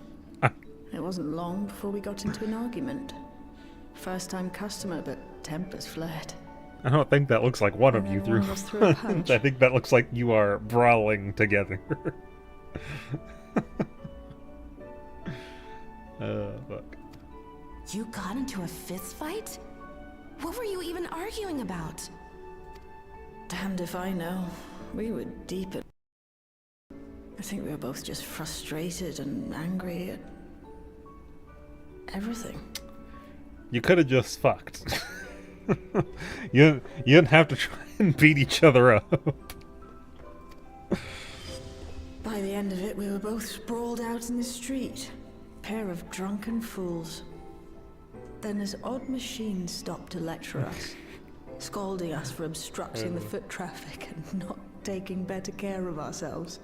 It wasn't long before we got into an argument. First-time customer, but tempers flared. I don't think that looks like one of you threw. A punch. I think that looks like you are brawling together. Fuck. You got into a fist fight? What were you even arguing about? Damned if I know. We were deep in... I think we were both just frustrated and angry at... everything. You could have just fucked. you didn't have to try and beat each other up. By the end of it, we were both sprawled out in the street. Pair of drunken fools. Then this odd machine stopped to lecture us, scolding us for obstructing the foot traffic and not taking better care of ourselves.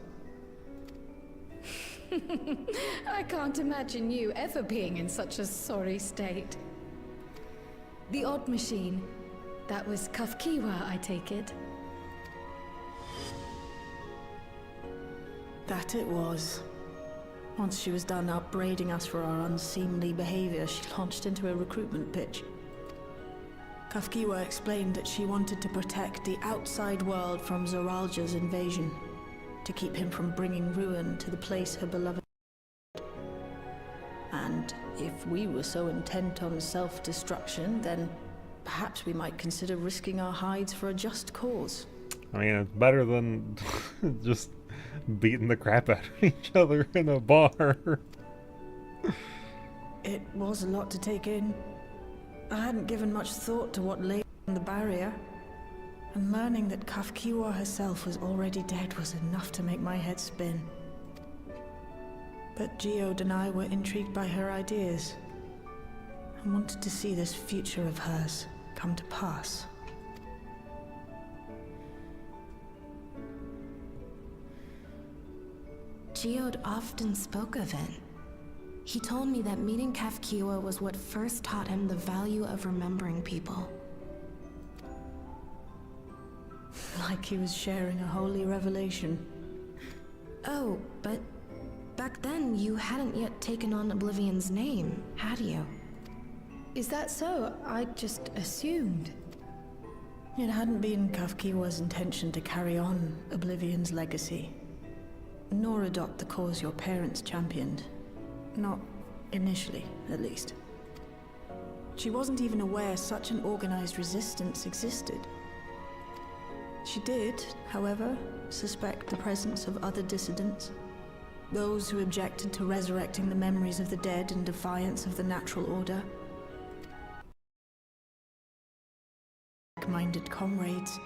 I can't imagine you ever being in such a sorry state. The odd machine. That was Kafkiwa, I take it. That it was. Once she was done upbraiding us for our unseemly behavior, she launched into a recruitment pitch. Kafkiwa explained that she wanted to protect the outside world from Zoralja's invasion, to keep him from bringing ruin to the place her beloved. And if we were so intent on self-destruction, then perhaps we might consider risking our hides for a just cause. I mean, it's better than just beating the crap out of each other in a bar. It was a lot to take in. I hadn't given much thought to what lay on the barrier. And learning that Kafkiwa herself was already dead was enough to make my head spin. But Geode and I were intrigued by her ideas, and wanted to see this future of hers come to pass. Geode often spoke of it. He told me that meeting Kafkiwa was what first taught him the value of remembering people. Like he was sharing a holy revelation. Oh, but back then you hadn't yet taken on Oblivion's name, had you? Is that so? I just assumed. It hadn't been Kafkiwa's intention to carry on Oblivion's legacy, nor adopt the cause your parents championed. Not initially, at least. She wasn't even aware such an organized resistance existed. She did, however, suspect the presence of other dissidents. Those who objected to resurrecting the memories of the dead in defiance of the natural order. Like-minded comrades,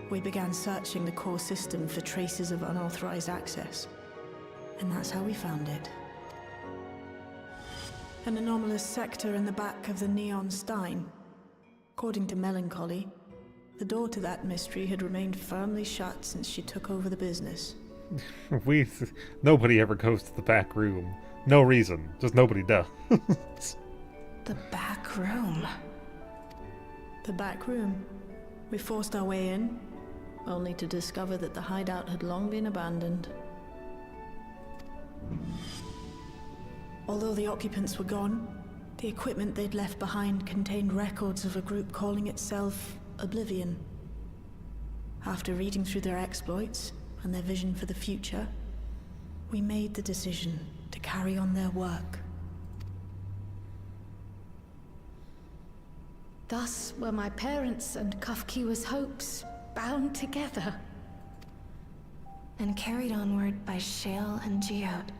we began searching the core system for traces of unauthorized access. And that's how we found it. An anomalous sector in the back of the Neon Stein. According to Melancholy, the door to that mystery had remained firmly shut since she took over the business. Nobody ever goes to the back room. No reason. Just nobody does. The back room. The back room. We forced our way in, only to discover that the hideout had long been abandoned. Although the occupants were gone, the equipment they'd left behind contained records of a group calling itself Oblivion. After reading through their exploits and their vision for the future, we made the decision to carry on their work. Thus were my parents' and Kafkiwa's hopes bound together. And carried onward by Shale and Geode.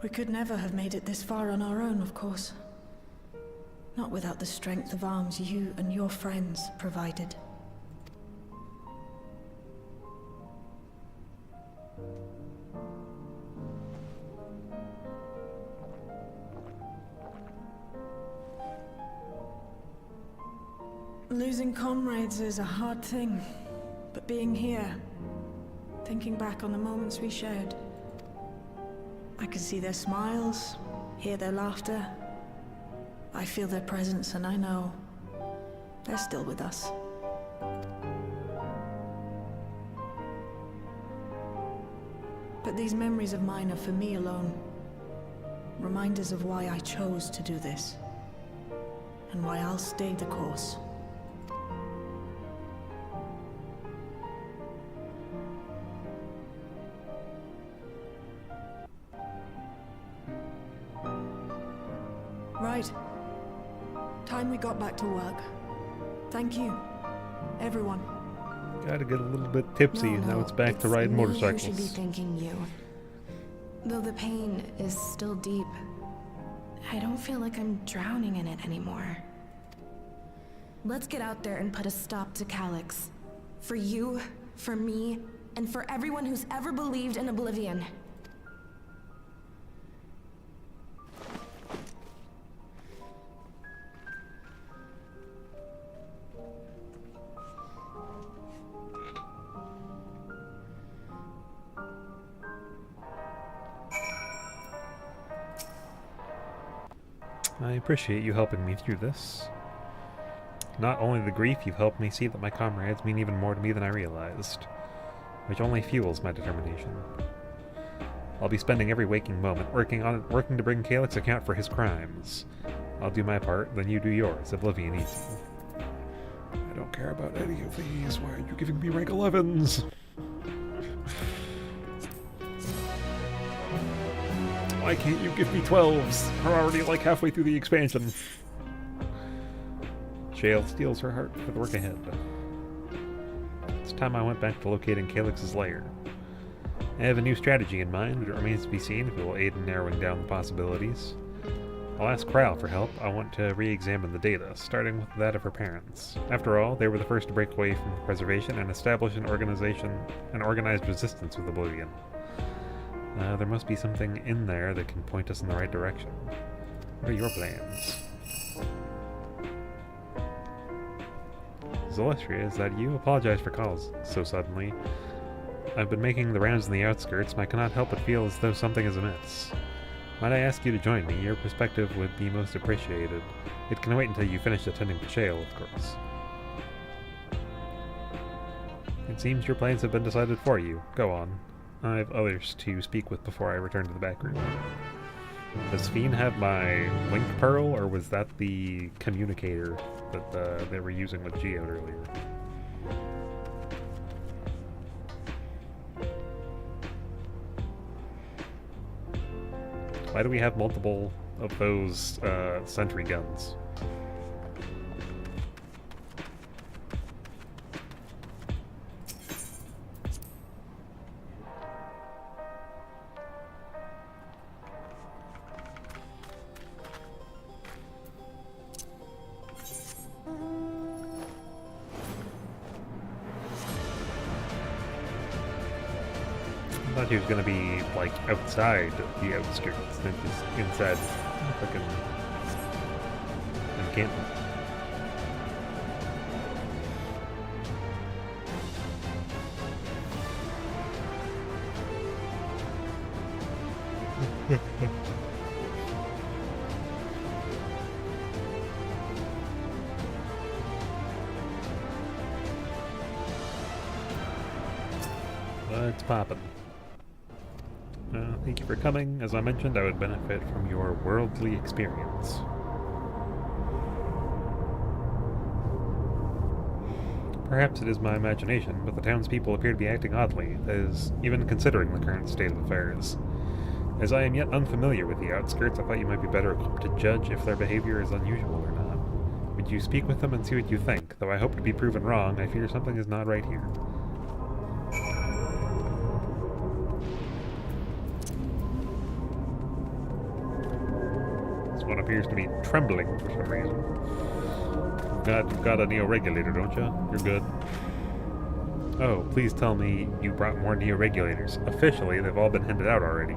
We could never have made it this far on our own, of course. Not without the strength of arms you and your friends provided. Losing comrades is a hard thing, but being here, thinking back on the moments we shared, I can see their smiles, hear their laughter. I feel their presence, and I know they're still with us. But these memories of mine are for me alone. Reminders of why I chose to do this, and why I'll stay the course. Right. Time we got back to work. Thank you, everyone. Gotta get a little bit tipsy, and now it's back to riding me motorcycles. Who should be thanking you. Though the pain is still deep, I don't feel like I'm drowning in it anymore. Let's get out there and put a stop to Calyx. For you, for me, and for everyone who's ever believed in Oblivion. I appreciate you helping me through this. Not only the grief, you've helped me see that my comrades mean even more to me than I realized, which only fuels my determination. I'll be spending every waking moment working to bring Calyx account for his crimes. I'll do my part, then you do yours. Oblivion eats you. I don't care about any of these. Why are you giving me rank 11s? Why can't you give me 12s? We're already like halfway through the expansion. Shale steals her heart for the work ahead. It's time I went back to locating Calyx's lair. I have a new strategy in mind, but it remains to be seen if it will aid in narrowing down the possibilities. I'll ask Kral for help. I want to re-examine the data, starting with that of her parents. After all, they were the first to break away from preservation and establish an organized resistance with Oblivion. There must be something in there that can point us in the right direction. What are your plans? Zelestria, is that you? Apologize for calls so suddenly. I've been making the rounds in the outskirts, and I cannot help but feel as though something is amiss. Might I ask you to join me? Your perspective would be most appreciated. It can wait until you finish attending to Shale, of course. It seems your plans have been decided for you. Go on. I have others to speak with before I return to the back room. Does Fiend have my link pearl, or was that the communicator that they were using with Geode earlier? Why do we have multiple of those sentry guns? he was gonna be, like, outside the outskirts, then just inside fucking encampment. What's poppin'? Thank you for coming. As I mentioned, I would benefit from your worldly experience. Perhaps it is my imagination, but the townspeople appear to be acting oddly, that is, even considering the current state of affairs. As I am yet unfamiliar with the outskirts, I thought you might be better equipped to judge if their behavior is unusual or not. Would you speak with them and see what you think? Though I hope to be proven wrong, I fear something is not right here. This one appears to be trembling for some reason. You've got a neo-regulator, don't you? You're good. Oh, please tell me you brought more neo-regulators. Officially, they've all been handed out already,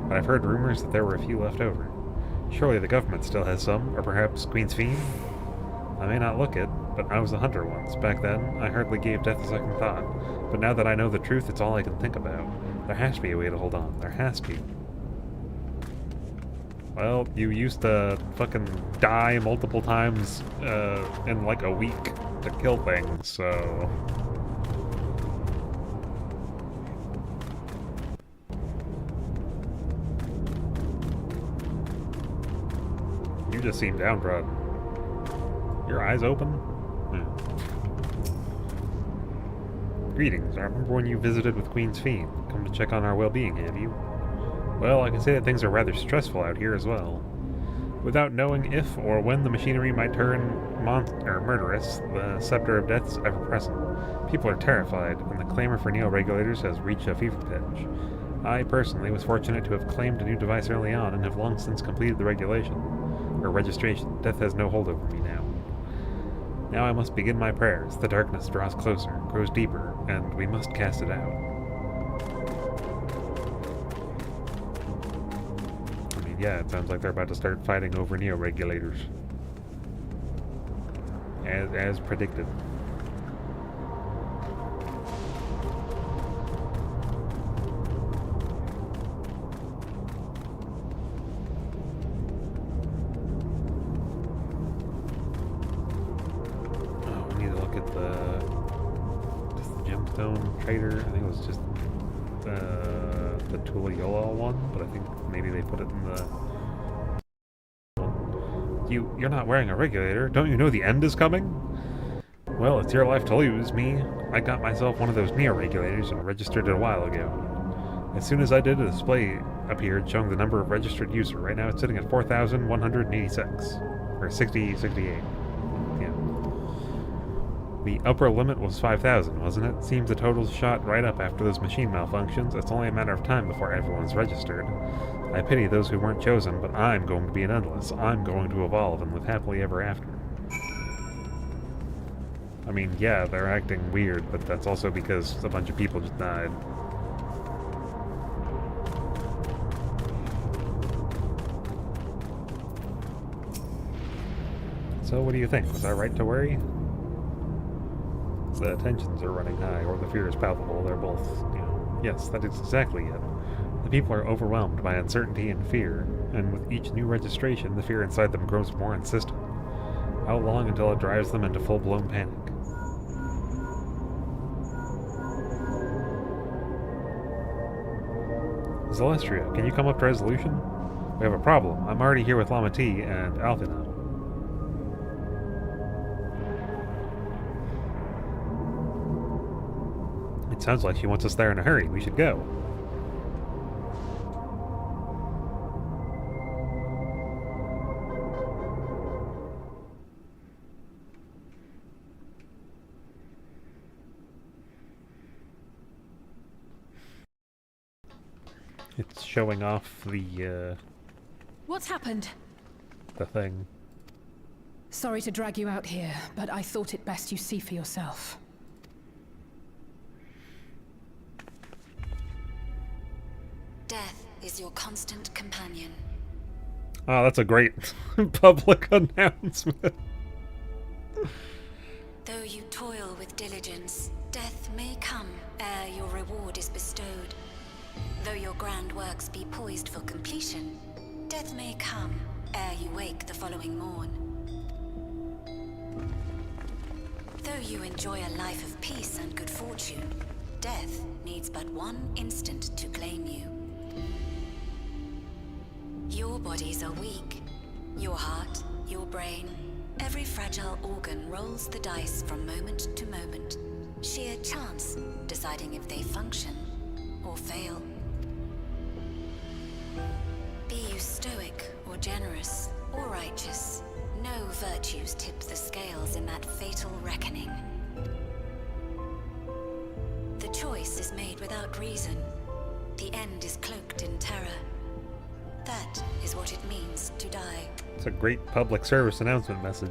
but I've heard rumors that there were a few left over. Surely the government still has some, or perhaps Queen's Fiend? I may not look it, but I was a hunter once. Back then, I hardly gave death a second thought. But now that I know the truth, it's all I can think about. There has to be a way to hold on. There has to. Well, you used to fucking die multiple times in like a week to kill things, so... You just seem downtrodden. Your eyes open? Greetings, I remember when you visited with Queen's Fiend. Come to check on our well-being, have you? Well, I can say that things are rather stressful out here as well. Without knowing if or when the machinery might turn murderous, the scepter of death is ever present. People are terrified, and the clamor for neo-regulators has reached a fever pitch. I, personally, was fortunate to have claimed a new device early on and have long since completed the registration. Death has no hold over me now. Now I must begin my prayers. The darkness draws closer, grows deeper, and we must cast it out. I mean, yeah, it sounds like they're about to start fighting over neo-regulators. As predicted. Trader. I think it was just the Tuliyola one, but I think maybe they put it in the one. You're not wearing a regulator. Don't you know the end is coming? Well, it's your life to lose, me. I got myself one of those neo-regulators and registered it a while ago. As soon as I did, a display appeared showing the number of registered users. Right now it's sitting at 4,186. Or 68. Yeah. The upper limit was 5,000, wasn't it? Seems the totals shot right up after those machine malfunctions. It's only a matter of time before everyone's registered. I pity those who weren't chosen, but I'm going to be an endless. I'm going to evolve and live happily ever after. I mean, yeah, they're acting weird, but that's also because a bunch of people just died. So what do you think? Was I right to worry? The tensions are running high, or the fear is palpable. They're both, yes, that is exactly it. The people are overwhelmed by uncertainty and fear, and with each new registration, the fear inside them grows more insistent. How long until it drives them into full-blown panic? Celestria, can you come up to resolution? We have a problem. I'm already here with Lama T and Alphina. It sounds like she wants us there in a hurry. We should go. It's showing off the, What's happened? the thing. Sorry to drag you out here, but I thought it best you see for yourself. is your constant companion. Oh, that's a great public announcement. Though you toil with diligence, death may come ere your reward is bestowed. Though your grand works be poised for completion, death may come ere you wake the following morn. Though you enjoy a life of peace and good fortune, death needs but one instant to claim you. Your bodies are weak. Your heart, your brain, every fragile organ rolls the dice from moment to moment. Sheer chance deciding if they function or fail. Be you stoic or generous or righteous, no virtues tip the scales in that fatal reckoning. The choice is made without reason. The end is cloaked in terror. That is what it means to die. It's a great public service announcement message.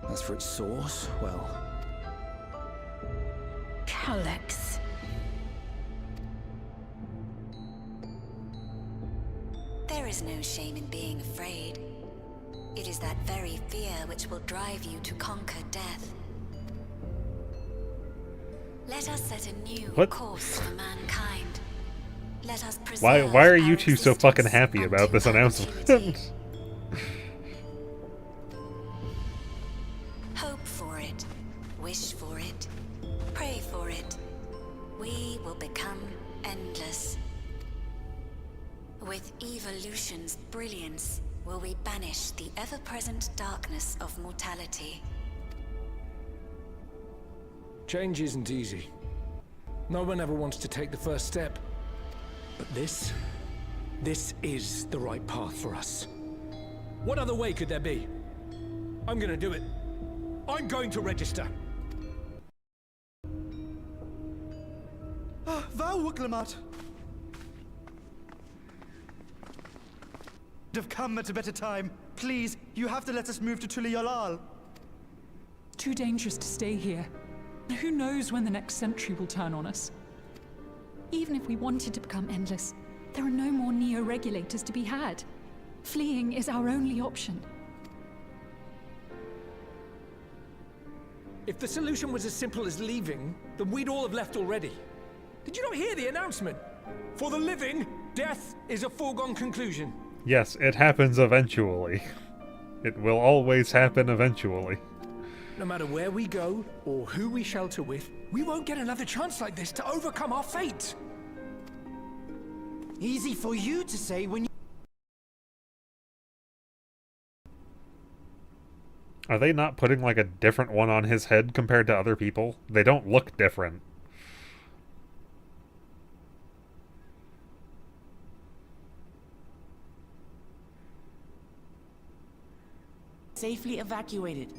As for its source, well... Alex. There is no shame in being afraid. It is that very fear which will drive you to conquer death. Let us set a new course for mankind. Let us preserve Why are you our two so fucking existence happy about unto this announcement? perpetuity. Hope for it, wish for it, pray for it. We will become endless. With evolution's brilliance, will we banish the ever-present darkness of mortality. Change isn't easy. No one ever wants to take the first step. But this is the right path for us. What other way could there be? I'm gonna do it. I'm going to register. Wow, Wuklemat! Have come at a better time. Please, you have to let us move to Tuliyalal. Too dangerous to stay here. Who knows when the next century will turn on us? Even if we wanted to become endless, there are no more neo-regulators to be had. Fleeing is our only option. If the solution was as simple as leaving, then we'd all have left already. Did you not hear the announcement? For the living, death is a foregone conclusion. Yes, it happens eventually. It will always happen eventually. No matter where we go, or who we shelter with, we won't get another chance like this to overcome our fate. Easy for you to say when you... Are they not putting like a different one on his head compared to other people? They don't look different. Safely evacuated.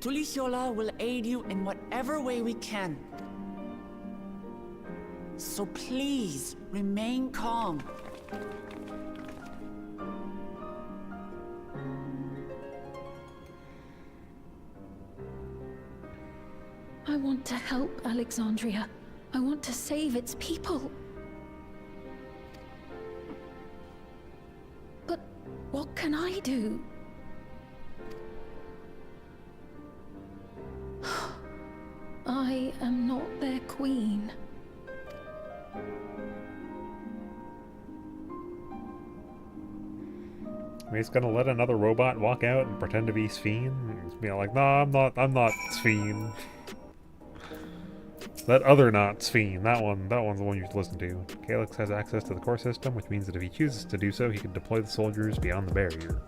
Tulisyola will aid you in whatever way we can. So please, remain calm. I want to help Alexandria. I want to save its people. But what can I do? I am not their queen. He's gonna let another robot walk out and pretend to be Sphene? He's being like, no, I'm not Sphene. That other not Sphene, that one's the one you should listen to. Calyx has access to the core system, which means that if he chooses to do so, he can deploy the soldiers beyond the barrier.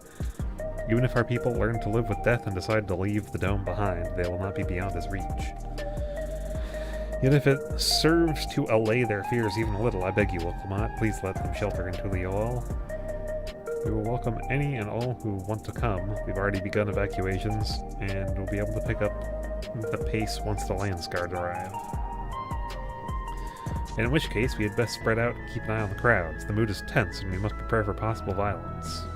Even if our people learn to live with death and decide to leave the dome behind, they will not be beyond his reach. Yet if it serves to allay their fears even a little, I beg you, Wilclamot, please let them shelter into the Yoel. We will welcome any and all who want to come. We've already begun evacuations, and we'll be able to pick up the pace once the Lance Guard arrive. In which case, we had best spread out and keep an eye on the crowds. The mood is tense, and we must prepare for possible violence.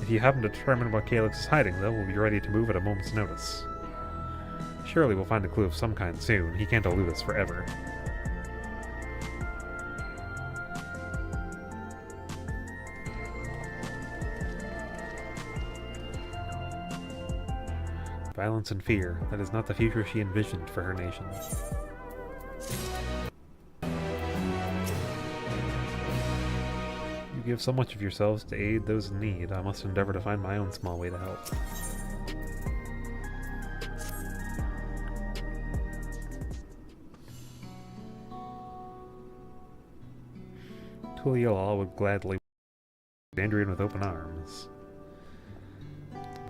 If you happen to determine where Calyx is hiding, though, we'll be ready to move at a moment's notice. Surely we'll find a clue of some kind soon. He can't elude us forever. Violence and fear. That is not the future she envisioned for her nation. You give so much of yourselves to aid those in need. I must endeavor to find my own small way to help. Tuliolal would gladly Alexandrian with open arms.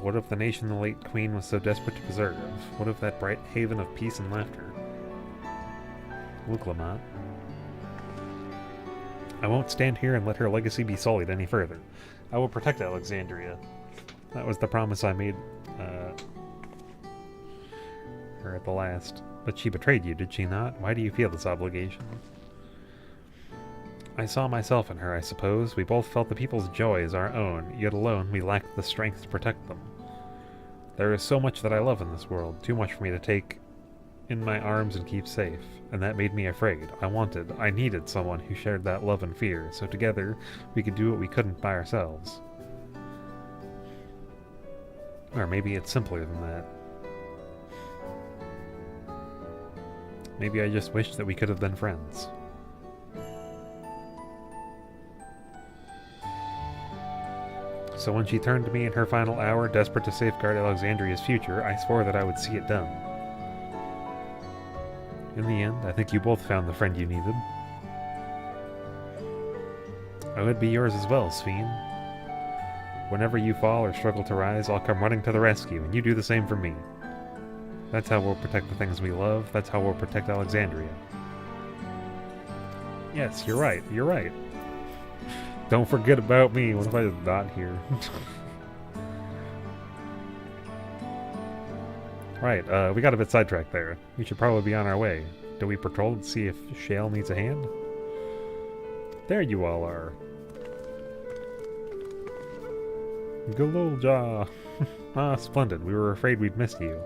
What if the nation the late queen was so desperate to preserve? What if that bright haven of peace and laughter? Look, Lamont. I won't stand here and let her legacy be sullied any further. I will protect Alexandria. That was the promise I made her at the last. But she betrayed you, did she not? Why do you feel this obligation? I saw myself in her, I suppose. We both felt the people's joy as our own, yet alone we lacked the strength to protect them. There is so much that I love in this world, too much for me to take in my arms and keep safe, and that made me afraid. I needed someone who shared that love and fear, so together we could do what we couldn't by ourselves. Or maybe it's simpler than that. Maybe I just wished that we could have been friends. So when she turned to me in her final hour, desperate to safeguard Alexandria's future, I swore that I would see it done. In the end, I think you both found the friend you needed. I would be yours as well, Sphene. Whenever you fall or struggle to rise, I'll come running to the rescue, and you do the same for me. That's how we'll protect the things we love. That's how we'll protect Alexandria. Yes, you're right. You're right. Don't forget about me. What if I just not here? Right, we got a bit sidetracked there. We should probably be on our way. Do we patrol to see if Shale needs a hand? There you all are. Galulja! Ah, splendid. We were afraid we'd missed you.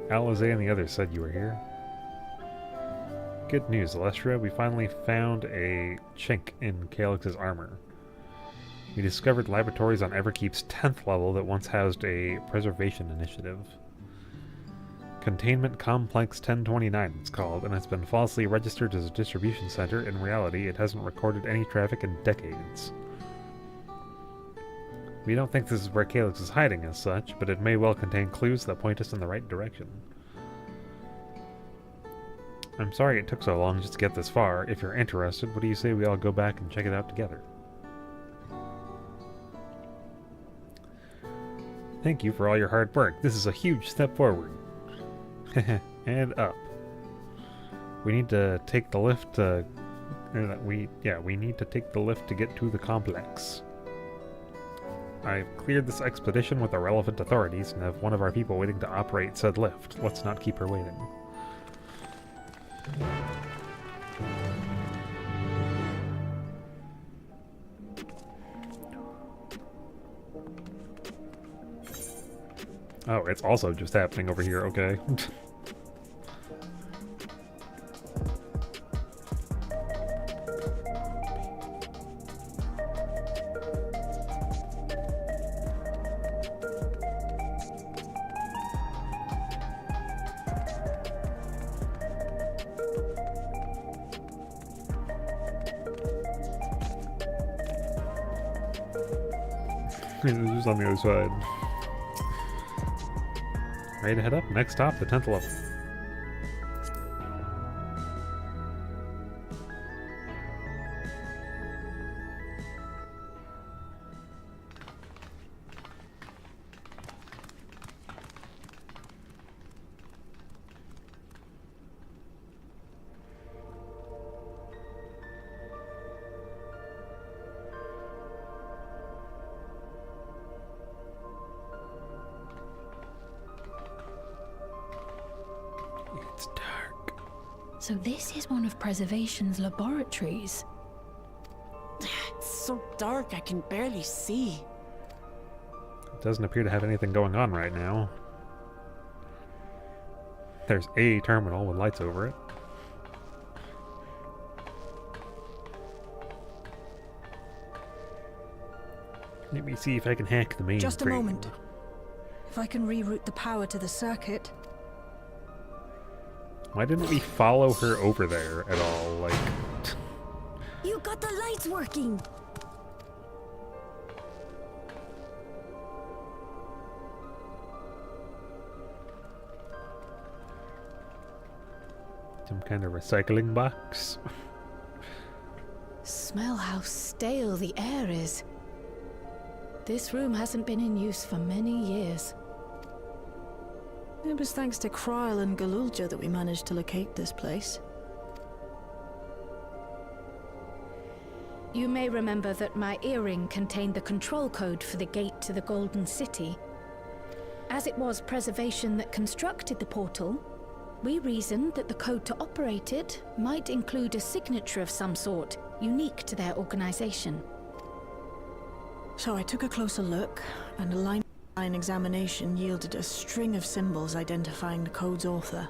Alizé and the others said you were here. Good news, Alestra. We finally found a chink in Calyx's armor. We discovered laboratories on Everkeep's 10th level that once housed a preservation initiative. Containment Complex 1029 it's called, and it's been falsely registered as a distribution center. In reality, it hasn't recorded any traffic in decades. We don't think this is where Calyx is hiding as such, but it may well contain clues that point us in the right direction. I'm sorry it took so long just to get this far. If you're interested, what do you say we all go back and check it out together? Thank you for all your hard work. This is a huge step forward. And up. We need to take the lift to... we need to take the lift to get to the complex. I've cleared this expedition with the relevant authorities and have one of our people waiting to operate said lift. Let's not keep her waiting. Oh, it's also just happening over here, okay. This is on the other side. Ready to head up? Next stop, the 10th level. So this is one of Preservation's laboratories. It's so dark I can barely see. It doesn't appear to have anything going on right now. There's a terminal with lights over it. Let me see if I can hack the mainframe. Just a moment. If I can reroute the power to the circuit. Why didn't we follow her over there at all? Like, You got the lights working! some kind of recycling box? Smell how stale the air is. This room hasn't been in use for many years. It was thanks to Kryl and Galulja that we managed to locate this place. You may remember that my earring contained the control code for the gate to the Golden City. As it was Preservation that constructed the portal, we reasoned that the code to operate it might include a signature of some sort, unique to their organization. So I took a closer look, and a line examination yielded a string of symbols identifying the code's author.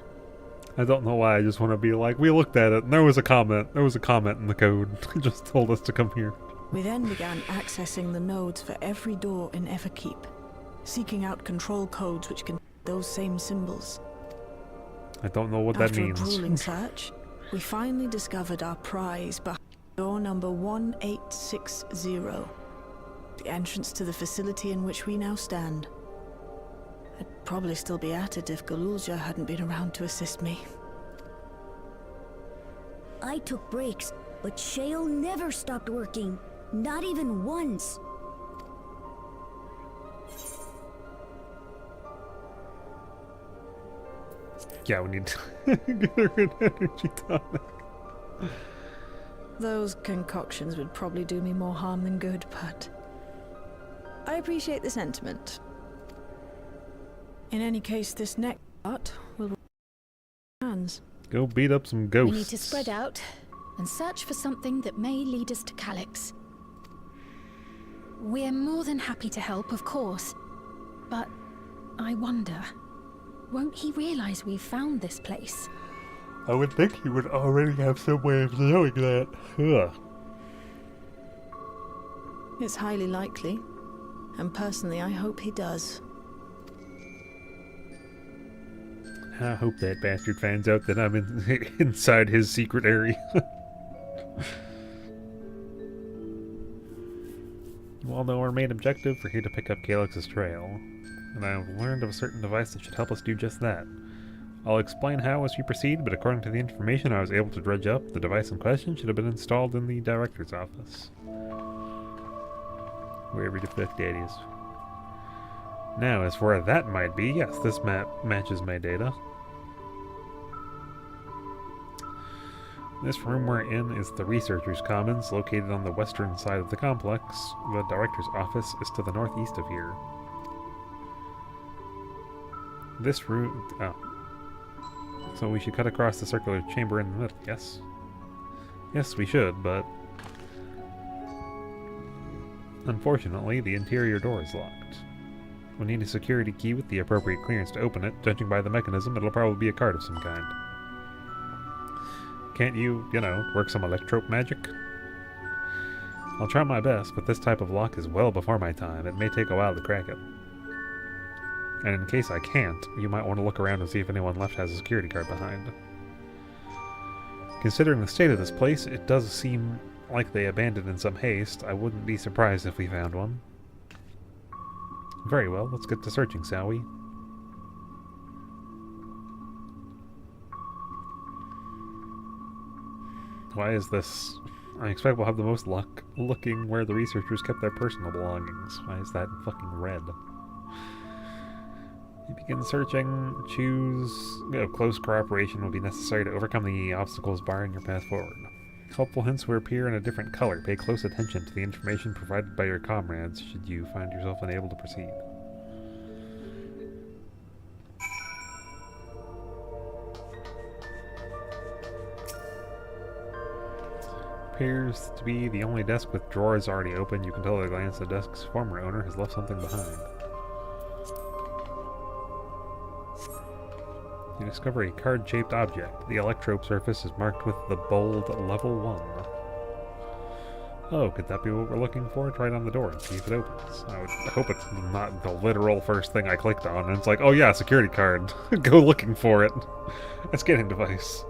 I don't know why, I just want to be like, we looked at it, and there was a comment in the code. It just told us to come here. We then began accessing the nodes for every door in Everkeep, seeking out control codes which contain those same symbols. I don't know what that means. After a grueling search, we finally discovered our prize behind door number 1860, the entrance to the facility in which we now stand. I'd probably still be at it if Galulja hadn't been around to assist me. I took breaks, but Shale never stopped working. Not even once. Yeah, we need to get her an energy tonic. Those concoctions would probably do me more harm than good, but I appreciate the sentiment. In any case, this next part will be hands. Go beat up some ghosts. We need to spread out and search for something that may lead us to Calyx. We're more than happy to help, of course. But I wonder, won't he realize we've found this place? I would think he would already have some way of knowing that. Ugh. It's highly likely, and personally I hope he does. I hope that bastard finds out that I'm inside his secret area. You all know our main objective. We're here to pick up Calyx's trail, and I've learned of a certain device that should help us do just that. I'll explain how as we proceed, but according to the information I was able to dredge up, the device in question should have been installed in the director's office. Wherever the fuck that is. Now, as for where that might be, yes, this map matches my data. This room we're in is the Researchers' Commons, located on the western side of the complex. The director's office is to the northeast of here. This room... oh. So we should cut across the circular chamber in the middle, yes? Yes, we should, but... unfortunately, the interior door is locked. We'll need a security key with the appropriate clearance to open it. Judging by the mechanism, it'll probably be a card of some kind. Can't you, work some electrope magic? I'll try my best, but this type of lock is well before my time. It may take a while to crack it. And in case I can't, you might want to look around and see if anyone left has a security card behind. Considering the state of this place, it does seem like they abandoned in some haste. I wouldn't be surprised if we found one. Very well, let's get to searching, shall we? Why is this? I expect we'll have the most luck looking where the researchers kept their personal belongings. Why is that fucking red? You begin searching. Choose... close cooperation will be necessary to overcome the obstacles barring your path forward. Helpful hints will appear in a different color. Pay close attention to the information provided by your comrades should you find yourself unable to proceed. Appears to be the only desk with drawers already open. You can tell at a glance the desk's former owner has left something behind. You discover a card-shaped object. The electrode surface is marked with the bold level 1. Oh, could that be what we're looking for? Try it on the door and see if it opens. I would hope it's not the literal first thing I clicked on, and it's like, oh yeah, security card. Go looking for it. A scanning device.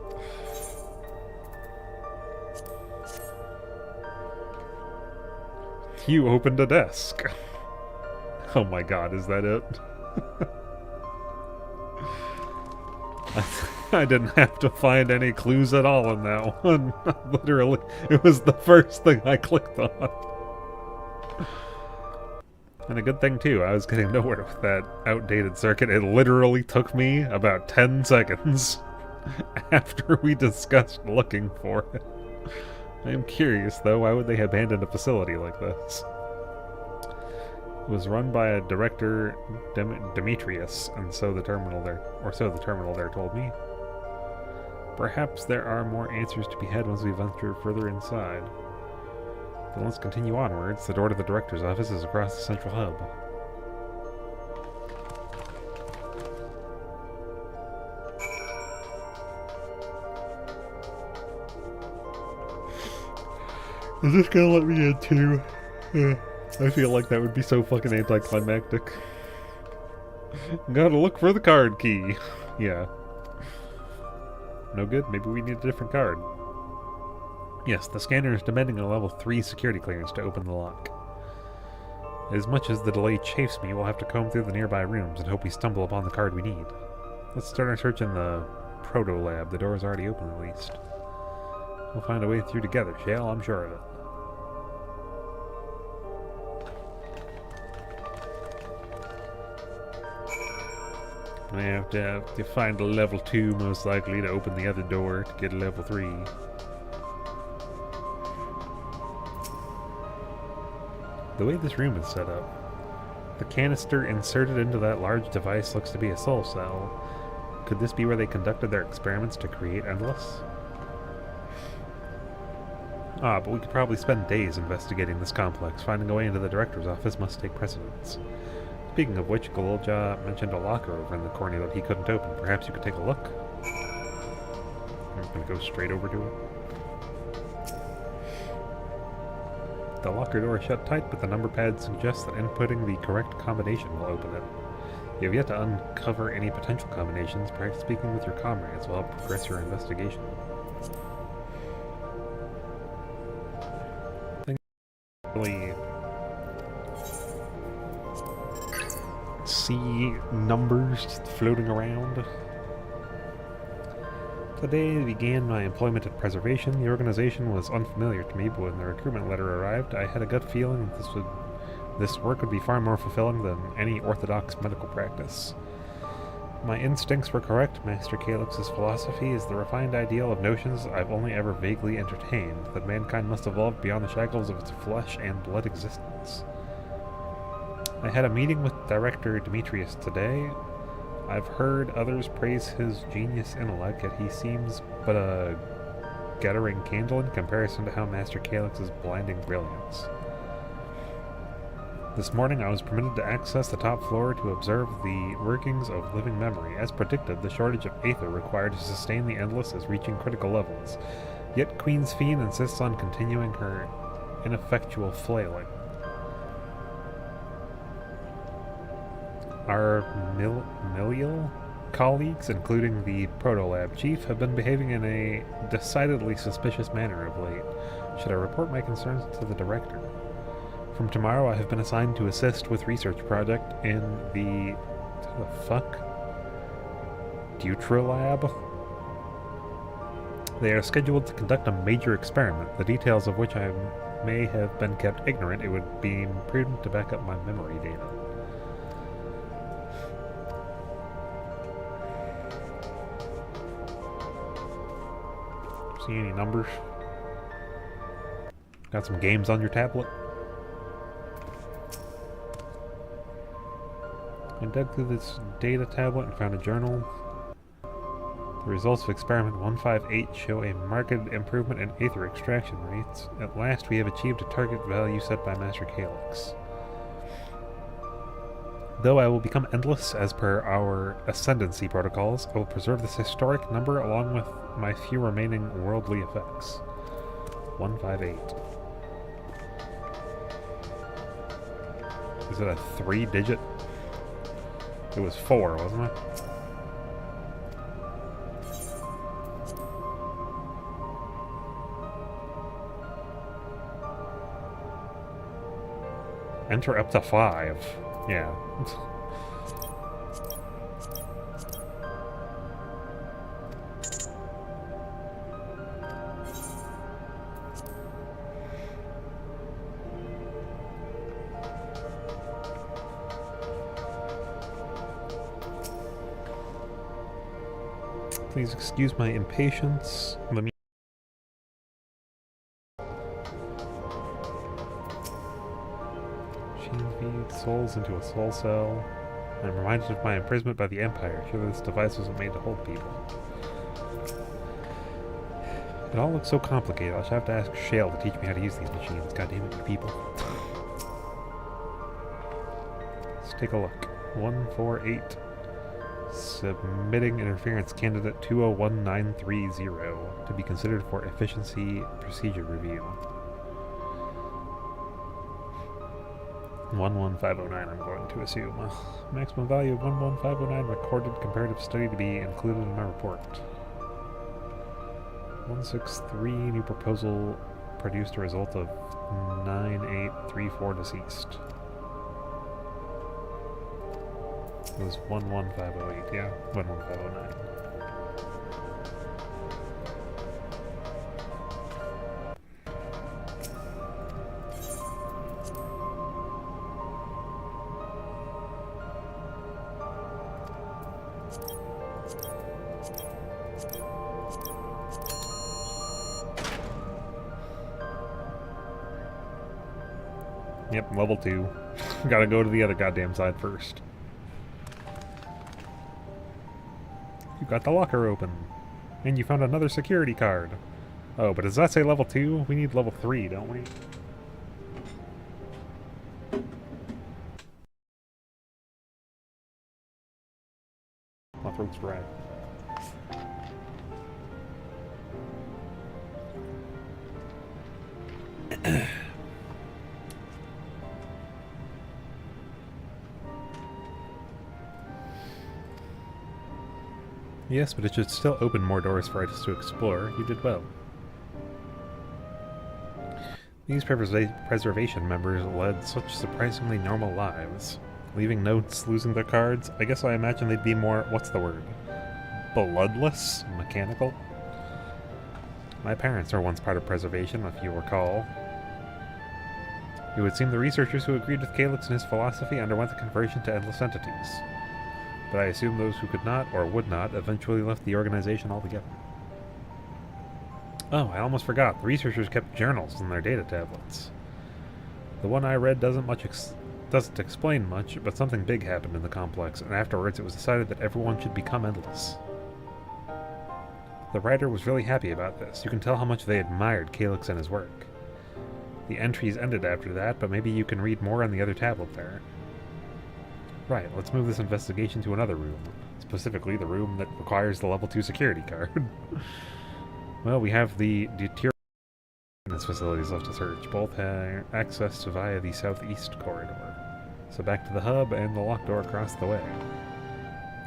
You opened a desk. Oh my god, is that it? I didn't have to find any clues at all in that one. Literally, it was the first thing I clicked on. And a good thing too, I was getting nowhere with that outdated circuit. It literally took me about 10 seconds after we discussed looking for it. I am curious though, why would they abandon a facility like this? It was run by a director, Demetrius, and so the terminal there told me. Perhaps there are more answers to be had once we venture further inside. Then let's continue onwards. The door to the director's office is across the central hub. Is this gonna let me in too? I feel like that would be so fucking anticlimactic. Gotta look for the card key. Yeah. No good? Maybe we need a different card. Yes, the scanner is demanding a level 3 security clearance to open the lock. As much as the delay chafes me, we'll have to comb through the nearby rooms and hope we stumble upon the card we need. Let's start our search in the proto-lab. The door is already open, at least. We'll find a way through together, Shale, I'm sure of it. I have to find a level 2, most likely, to open the other door to get a level 3. The way this room is set up, the canister inserted into that large device looks to be a soul cell. Could this be where they conducted their experiments to create Endless? Ah, but we could probably spend days investigating this complex. Finding a way into the director's office must take precedence. Speaking of which, Gololja mentioned a locker over in the corner that he couldn't open. Perhaps you could take a look? I'm gonna go straight over to it. The locker door is shut tight, but the number pad suggests that inputting the correct combination will open it. You have yet to uncover any potential combinations. Perhaps speaking with your comrades will help progress your investigation. Really see numbers just floating around. Today I began my employment at Preservation. The organization was unfamiliar to me, but when the recruitment letter arrived, I had a gut feeling that this work would be far more fulfilling than any orthodox medical practice. My instincts were correct. Master Calyx's philosophy is the refined ideal of notions I've only ever vaguely entertained, that mankind must evolve beyond the shackles of its flesh and blood existence. I had a meeting with Director Demetrius today. I've heard others praise his genius intellect, yet he seems but a guttering candle in comparison to how Master Calyx's blinding brilliance. This morning I was permitted to access the top floor to observe the workings of living memory. As predicted, the shortage of aether required to sustain the Endless is reaching critical levels, yet Queen's Fiend insists on continuing her ineffectual flailing. Our Milial colleagues, including the Proto-Lab chief, have been behaving in a decidedly suspicious manner of late. Should I report my concerns to the director? From tomorrow, I have been assigned to assist with research project in the Deutra Lab. They are scheduled to conduct a major experiment, the details of which I may have been kept ignorant. It would be prudent to back up my memory data. See any numbers? Got some games on your tablet? I dug through this data tablet and found a journal. The results of experiment 158 show a marked improvement in aether extraction rates. At last we have achieved a target value set by Master Calyx. Though I will become endless as per our ascendancy protocols, I will preserve this historic number along with my few remaining worldly effects. 158. Is it a 3-digit? It was 4, wasn't it? Enter up to 5. Yeah. Please excuse my impatience. Let me... Machine feed souls into a soul cell. I'm reminded of my imprisonment by the Empire. Surely this device wasn't made to hold people. It all looks so complicated. I'll have to ask Shale to teach me how to use these machines. God damn it, you people. Let's take a look. 148. Submitting interference candidate 201930 to be considered for efficiency procedure review. 11509 I'm going to assume. Maximum value of 11509 recorded comparative study to be included in my report. 163 new proposal produced a result of 9834 deceased. It was 11508, yeah, 11509. Yep, level 2. Gotta go to the other goddamn side first. You got the locker open. And you found another security card. Oh, but does that say level 2? We need level 3, don't we? My throat's dry. Yes, but it should still open more doors for us to explore. You did well. These preservation members led such surprisingly normal lives. Leaving notes, losing their cards. I guess I imagine they'd be more, what's the word? Bloodless? Mechanical? My parents were once part of preservation, if you recall. It would seem the researchers who agreed with Calyx and his philosophy underwent the conversion to endless entities. But I assume those who could not, or would not, eventually left the organization altogether. Oh, I almost forgot. The researchers kept journals in their data tablets. The one I read doesn't explain much, but something big happened in the complex, and afterwards it was decided that everyone should become endless. The writer was really happy about this. You can tell how much they admired Calyx and his work. The entries ended after that, but maybe you can read more on the other tablet there. Right, let's move this investigation to another room. Specifically, the room that requires the level 2 security card. Well, we have the deterioration facilities left to search. Both have access to via the southeast corridor. So back to the hub and the locked door across the way.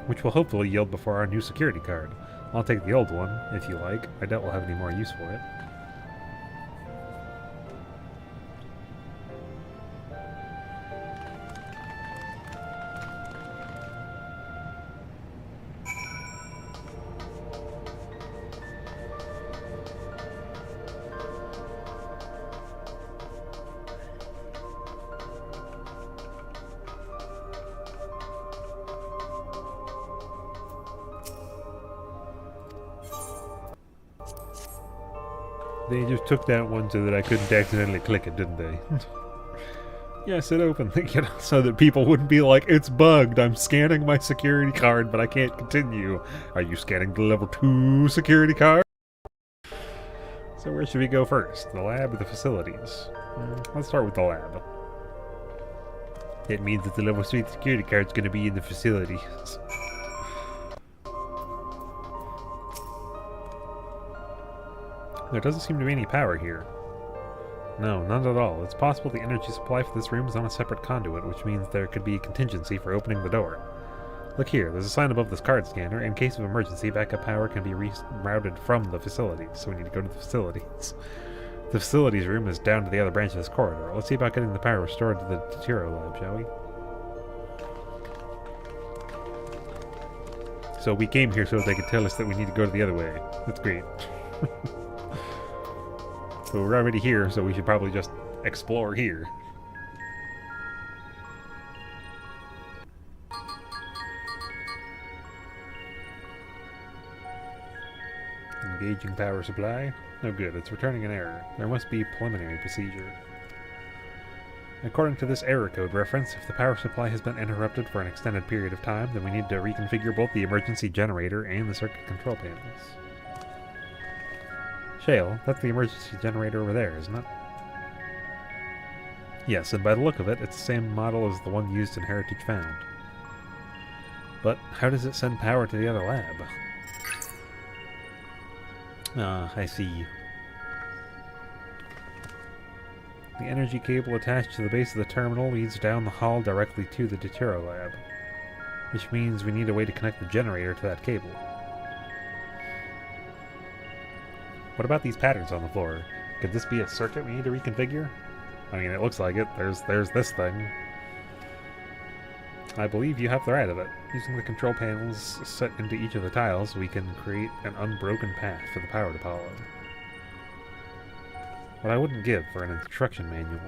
Which will hopefully yield before our new security card. I'll take the old one, if you like. I doubt we'll have any more use for it. They just took that one so that I couldn't accidentally click it, didn't they? Yes, it opened, so that people wouldn't be like, it's bugged, I'm scanning my security card, but I can't continue. Are you scanning the level 2 security card? So where should we go first? The lab or the facilities? Let's start with the lab. It means that the level 3 security card's gonna be in the facility. There doesn't seem to be any power here. No, none at all. It's possible the energy supply for this room is on a separate conduit, which means there could be a contingency for opening the door. Look here, there's a sign above this card scanner. In case of emergency, backup power can be rerouted from the facility, so we need to go to the facilities. The facilities room is down to the other branch of this corridor. Let's see about getting the power restored to the Tiro lab, shall we? So we came here so they could tell us that we need to go to the other way. That's great. So we're already here, so we should probably just explore here. Engaging power supply. No good, it's returning an error. There must be preliminary procedure. According to this error code reference, if the power supply has been interrupted for an extended period of time, then we need to reconfigure both the emergency generator and the circuit control panels. Shale, that's the emergency generator over there, isn't it? Yes, and by the look of it, it's the same model as the one used in Heritage Found. But how does it send power to the other lab? Ah, I see. The energy cable attached to the base of the terminal leads down the hall directly to the Deutero lab, which means we need a way to connect the generator to that cable. What about these patterns on the floor? Could this be a circuit we need to reconfigure? I mean, it looks like it. There's this thing. I believe you have the right of it. Using the control panels set into each of the tiles, we can create an unbroken path for the power to follow. What I wouldn't give for an instruction manual.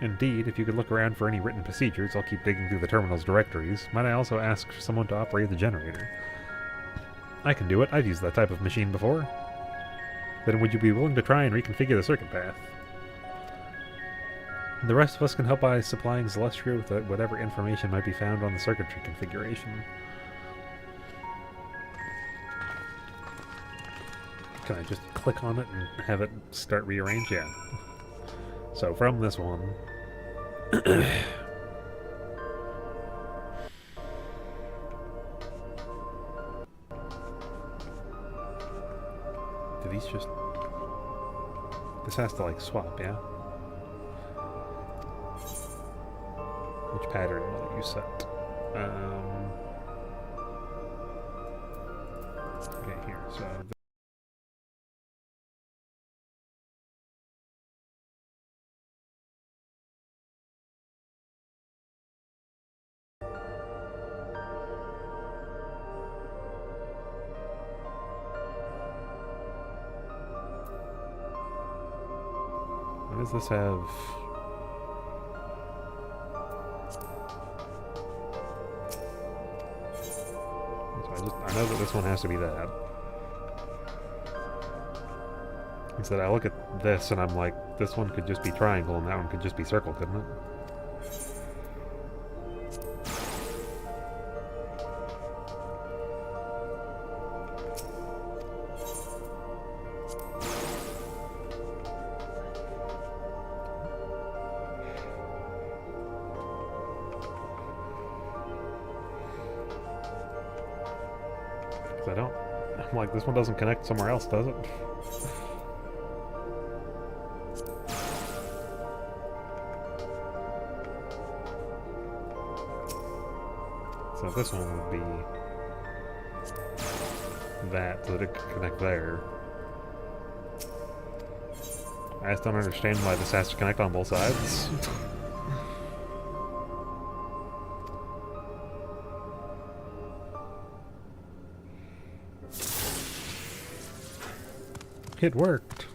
Indeed, if you could look around for any written procedures, I'll keep digging through the terminal's directories. Might I also ask someone to operate the generator? I can do it. I've used that type of machine before. Then would you be willing to try and reconfigure the circuit path? The rest of us can help by supplying Celestia with whatever information might be found on the circuitry configuration. Can I just click on it and have it start rearrange? Yeah. So from this one... Do these just... This has to, like, swap, yeah? Which pattern will you set? Okay, here, so... What does this have? So I know that this one has to be that. Instead, I look at this and I'm like, this one could just be triangle and that one could just be circle, couldn't it? I'm like, this one doesn't connect somewhere else, does it? So this one would be that, so that it could connect there. I just don't understand why this has to connect on both sides. It worked.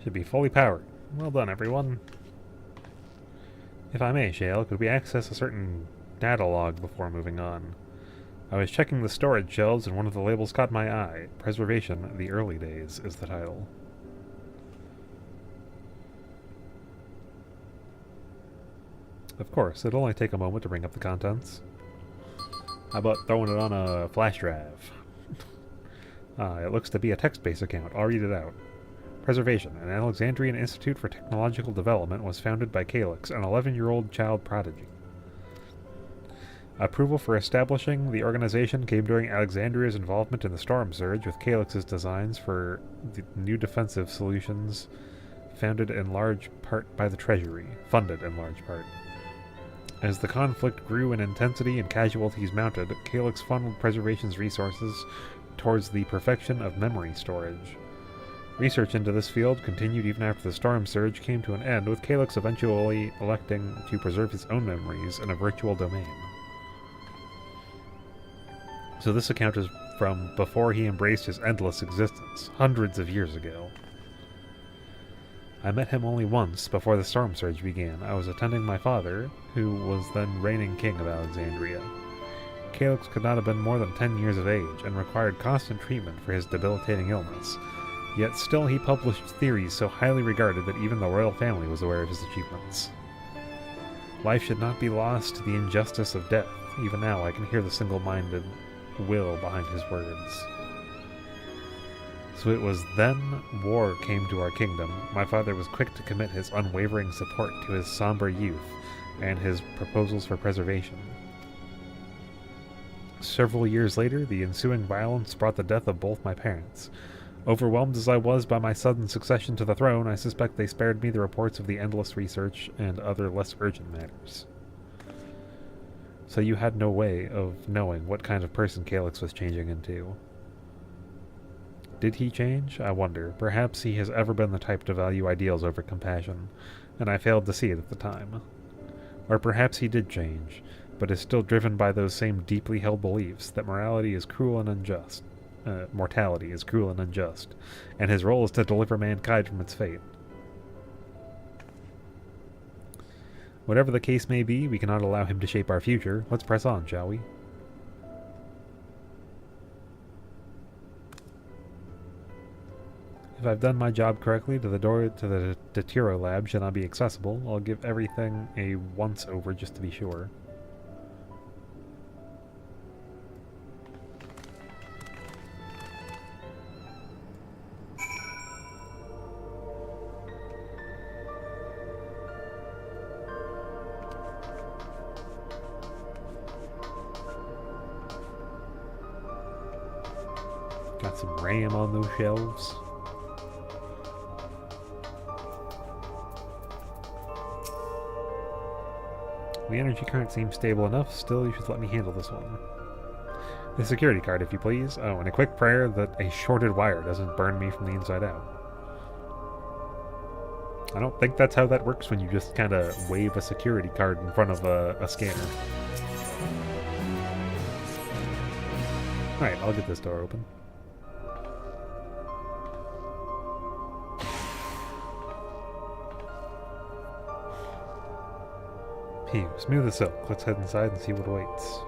Should be fully powered. Well done, everyone. If I may, Shale, could we access a certain data log before moving on? I was checking the storage shelves and one of the labels caught my eye. Preservation, the Early Days is the title. Of course, it'll only take a moment to bring up the contents. How about throwing it on a flash drive? It looks to be a text-based account. I'll read it out. Preservation, an Alexandrian Institute for Technological Development, was founded by Calyx, an 11-year-old child prodigy. Approval for establishing the organization came during Alexandria's involvement in the Storm Surge, with Calyx's designs for the new defensive solutions funded in large part by the Treasury. As the conflict grew in intensity and casualties mounted, Calyx funneled Preservation's resources towards the perfection of memory storage. Research into this field continued even after the Storm Surge came to an end, with Calyx eventually electing to preserve his own memories in a virtual domain. So this account is from before he embraced his endless existence, hundreds of years ago. I met him only once before the Storm Surge began. I was attending my father, who was then reigning king of Alexandria. Calyx could not have been more than 10 years of age, and required constant treatment for his debilitating illness. Yet still he published theories so highly regarded that even the royal family was aware of his achievements. Life should not be lost to the injustice of death. Even now I can hear the single-minded will behind his words. So it was then war came to our kingdom. My father was quick to commit his unwavering support to his somber youth and his proposals for preservation. Several years later, the ensuing violence brought the death of both my parents. Overwhelmed as I was by my sudden succession to the throne, I suspect they spared me the reports of the endless research and other less urgent matters. So you had no way of knowing what kind of person Calyx was changing into. Did he change? I wonder. Perhaps he has ever been the type to value ideals over compassion, and I failed to see it at the time. Or perhaps he did change, but is still driven by those same deeply held beliefs that mortality is cruel and unjust, and his role is to deliver mankind from its fate. Whatever the case may be, we cannot allow him to shape our future. Let's press on, shall we? If I've done my job correctly, the door to the Detiro lab should not be accessible. I'll give everything a once-over just to be sure. Got some RAM on those shelves. The energy current seems stable enough. Still, you should let me handle this one. The security card, if you please. Oh, and a quick prayer that a shorted wire doesn't burn me from the inside out. I don't think that's how that works when you just kind of wave a security card in front of a scanner. Alright, I'll get this door open. Phew, smooth as silk. Let's head inside and see what awaits.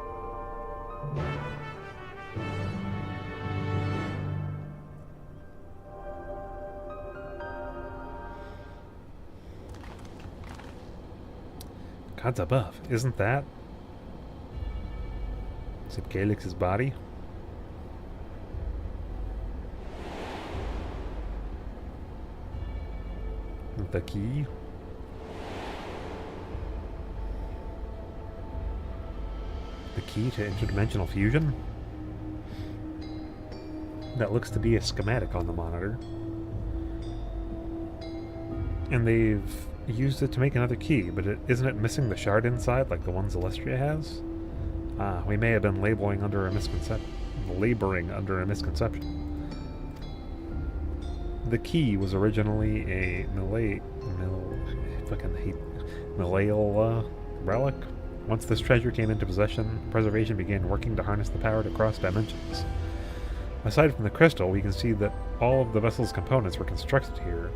Gods above, isn't that? Is it Calyx's body? The key? The key to interdimensional fusion? That looks to be a schematic on the monitor. And they've used it to make another key, but isn't it missing the shard inside like the one Celestria has? Ah, we may have been laboring under a misconception. The key was originally a Malleal relic. Once this treasure came into possession, Preservation began working to harness the power to cross dimensions. Aside from the crystal, we can see that all of the vessel's components were constructed here.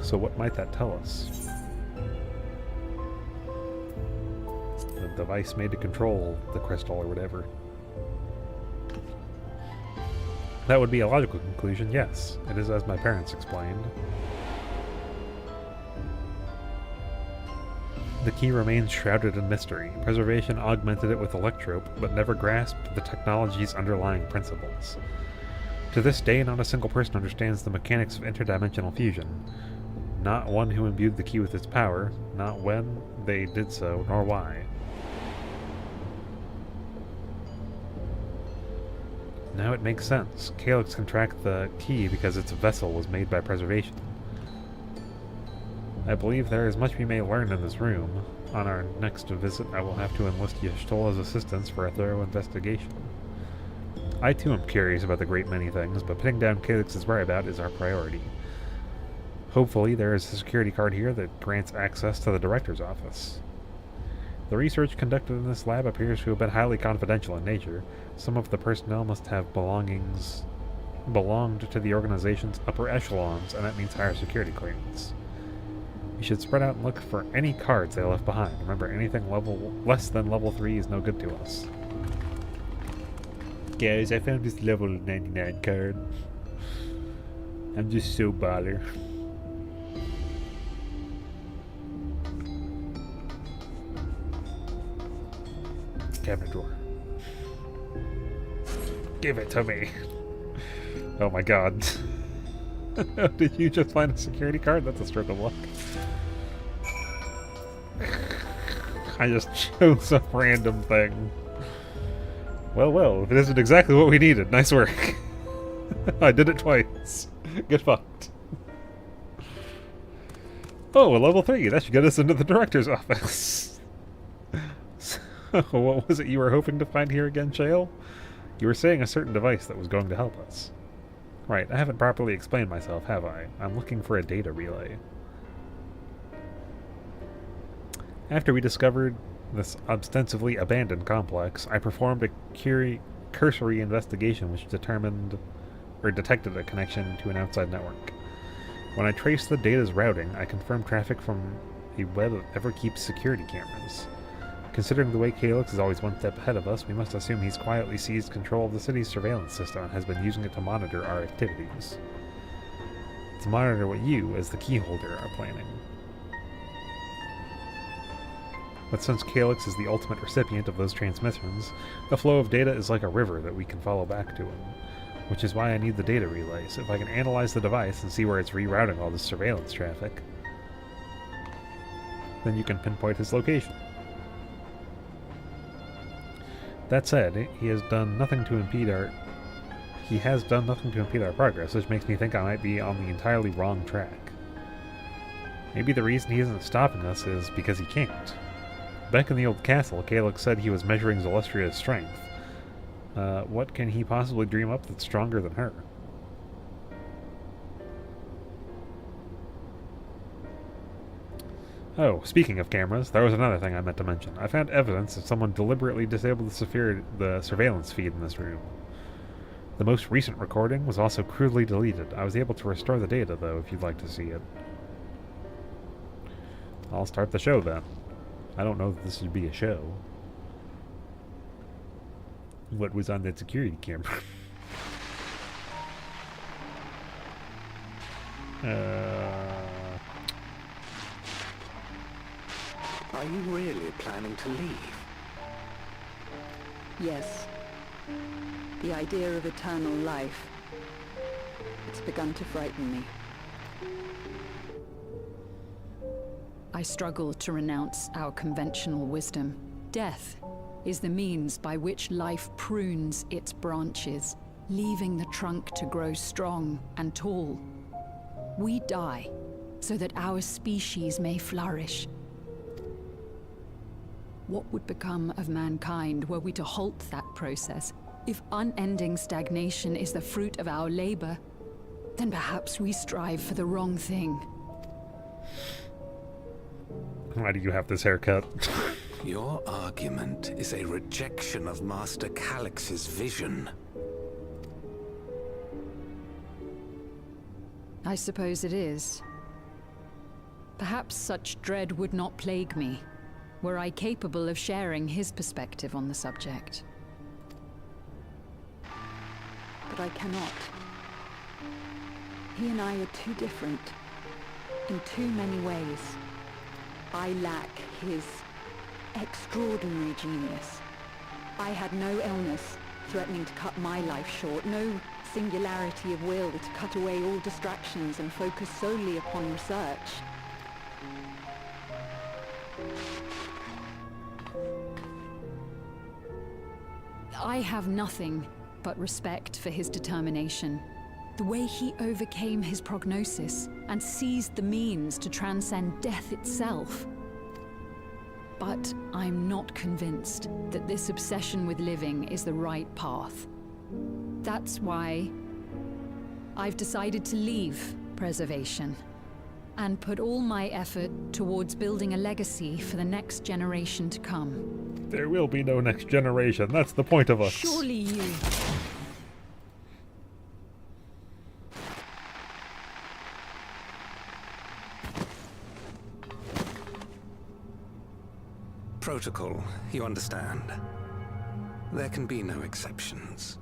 So what might that tell us? The device made to control the crystal or whatever. That would be a logical conclusion, yes. It is as my parents explained. The key remains shrouded in mystery. Preservation augmented it with electrope, but never grasped the technology's underlying principles. To this day, not a single person understands the mechanics of interdimensional fusion. Not one who imbued the key with its power, not when they did so, nor why. Now it makes sense. Calyx can track the key because its vessel was made by preservation. I believe there is much we may learn in this room. On our next visit, I will have to enlist Y'shtola's assistance for a thorough investigation. I too am curious about the great many things, but pinning down Calyx's whereabouts is our priority. Hopefully there is a security card here that grants access to the director's office. The research conducted in this lab appears to have been highly confidential in nature. Some of the personnel must have belonged to the organization's upper echelons, and that means higher security clearance. We should spread out and look for any cards they left behind. Remember, anything less than level 3 is no good to us. Guys, I found this level 99 card. I'm just so baller. Cabinet drawer. Give it to me. Oh my god. Did you just find a security card? That's a stroke of luck. I just chose a random thing. Well, if it isn't exactly what we needed, nice work. I did it twice. Get fucked. Oh, a level 3. That should get us into the director's office. So, what was it you were hoping to find here again, Shale? You were saying a certain device that was going to help us. Right, I haven't properly explained myself, have I? I'm looking for a data relay. After we discovered this ostensibly abandoned complex, I performed a cursory investigation which detected a connection to an outside network. When I traced the data's routing, I confirmed traffic from a web of Everkeep's security cameras. Considering the way Calyx is always one step ahead of us, we must assume he's quietly seized control of the city's surveillance system and has been using it to monitor our activities. To monitor what you, as the keyholder, are planning. But since Calyx is the ultimate recipient of those transmissions, the flow of data is like a river that we can follow back to him. Which is why I need the data relay, so if I can analyze the device and see where it's rerouting all this surveillance traffic, then you can pinpoint his location. That said, he has done nothing to impede our progress, which makes me think I might be on the entirely wrong track. Maybe the reason he isn't stopping us is because he can't. Back in the old castle, Calyx said he was measuring Zelestria's strength. What can he possibly dream up that's stronger than her? Oh, speaking of cameras, there was another thing I meant to mention. I found evidence that someone deliberately disabled the surveillance feed in this room. The most recent recording was also crudely deleted. I was able to restore the data, though, if you'd like to see it. I'll start the show, then. I don't know that this should be a show. What was on that security camera? Are you really planning to leave? Yes. The idea of eternal life. It's begun to frighten me. I struggle to renounce our conventional wisdom. Death is the means by which life prunes its branches, leaving the trunk to grow strong and tall. We die so that our species may flourish. What would become of mankind were we to halt that process? If unending stagnation is the fruit of our labor, then perhaps we strive for the wrong thing. Why do you have this haircut? Your argument is a rejection of Master Calyx's vision. I suppose it is. Perhaps such dread would not plague me, were I capable of sharing his perspective on the subject. But I cannot. He and I are too different, in too many ways. I lack his extraordinary genius. I had no illness threatening to cut my life short, no singularity of will to cut away all distractions and focus solely upon research. I have nothing but respect for his determination. The way he overcame his prognosis and seized the means to transcend death itself. But I'm not convinced that this obsession with living is the right path. That's why I've decided to leave preservation and put all my effort towards building a legacy for the next generation to come. There will be no next generation. That's the point of us. Surely you... Protocol, you understand. There can be no exceptions.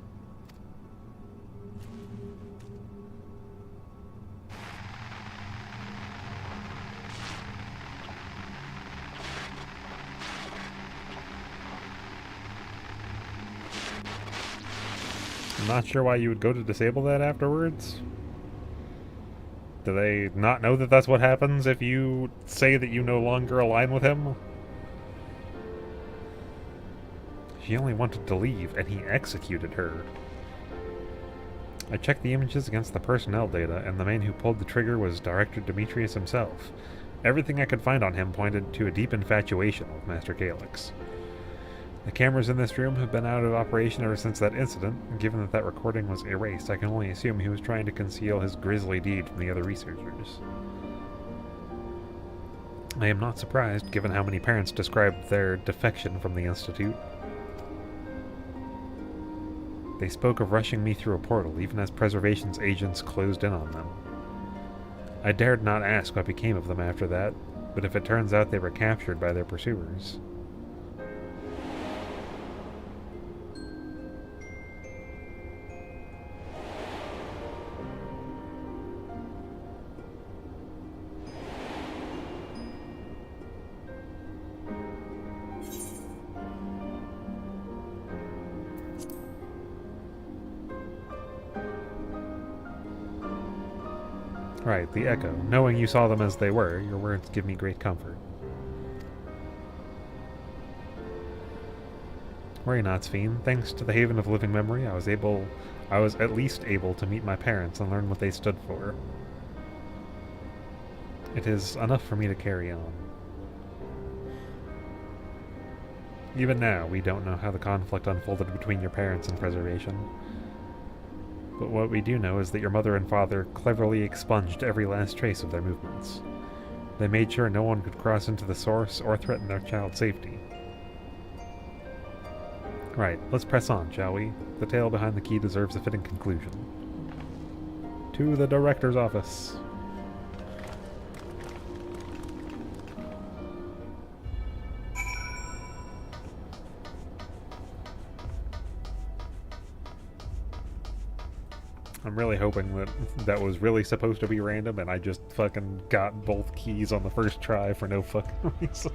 I'm not sure why you would go to disable that afterwards. Do they not know that that's what happens if you say that you no longer align with him? She only wanted to leave, and he executed her. I checked the images against the personnel data, and the man who pulled the trigger was Director Demetrius himself. Everything I could find on him pointed to a deep infatuation with Master Calyx. The cameras in this room have been out of operation ever since that incident, and given that that recording was erased, I can only assume he was trying to conceal his grisly deed from the other researchers. I am not surprised, given how many parents described their defection from the Institute. They spoke of rushing me through a portal, even as Preservation's agents closed in on them. I dared not ask what became of them after that, but if it turns out they were captured by their pursuers... Right, the Echo. Knowing you saw them as they were, your words give me great comfort. Worry not, Sphene. Thanks to the Haven of Living Memory, I was at least able to meet my parents and learn what they stood for. It is enough for me to carry on. Even now, we don't know how the conflict unfolded between your parents and Preservation. But what we do know is that your mother and father cleverly expunged every last trace of their movements. They made sure no one could cross into the source or threaten their child's safety. Right, let's press on, shall we? The tale behind the key deserves a fitting conclusion. To the director's office. I'm really hoping that that was really supposed to be random and I just fucking got both keys on the first try for no fucking reason.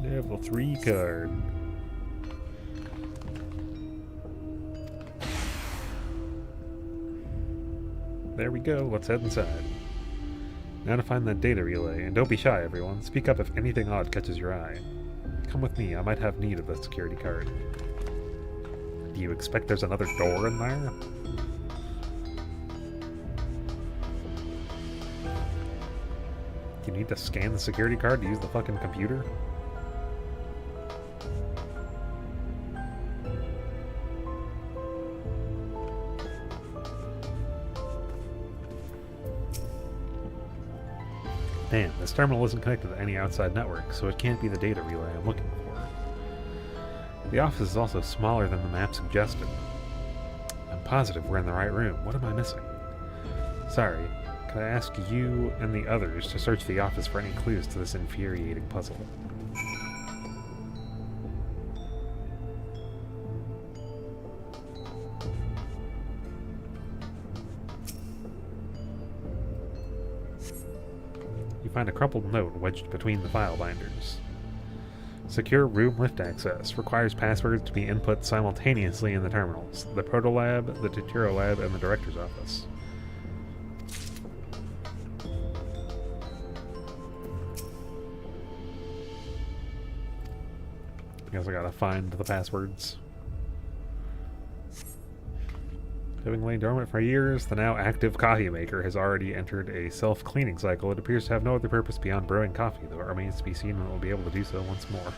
Level 3 card. There we go, let's head inside. Now to find that data relay, and don't be shy everyone, speak up if anything odd catches your eye. Come with me, I might have need of the security card. Do you expect there's another door in there? Do you need to scan the security card to use the fucking computer? Damn, this terminal isn't connected to any outside network, so it can't be the data relay I'm looking for. The office is also smaller than the map suggested. I'm positive we're in the right room. What am I missing? Sorry, could I ask you and the others to search the office for any clues to this infuriating puzzle? Find a crumpled note wedged between the file binders. Secure room lift access. Requires passwords to be input simultaneously in the terminals. The Proto Lab, the Deutero Lab, and the Director's Office. I guess I gotta find the passwords. Having lain dormant for years, the now active coffee maker has already entered a self-cleaning cycle. It appears to have no other purpose beyond brewing coffee, though it remains to be seen when it will be able to do so once more.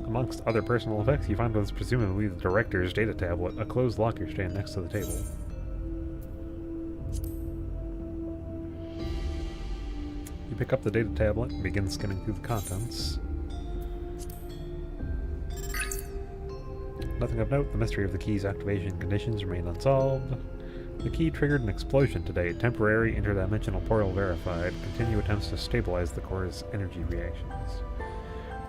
Amongst other personal effects, you find what is presumably the Director's data tablet, a closed locker stand next to the table. You pick up the data tablet and begin skimming through the contents. Nothing of note, the mystery of the key's activation conditions remain unsolved. The key triggered an explosion today. Temporary interdimensional portal verified. Continue attempts to stabilize the core's energy reactions.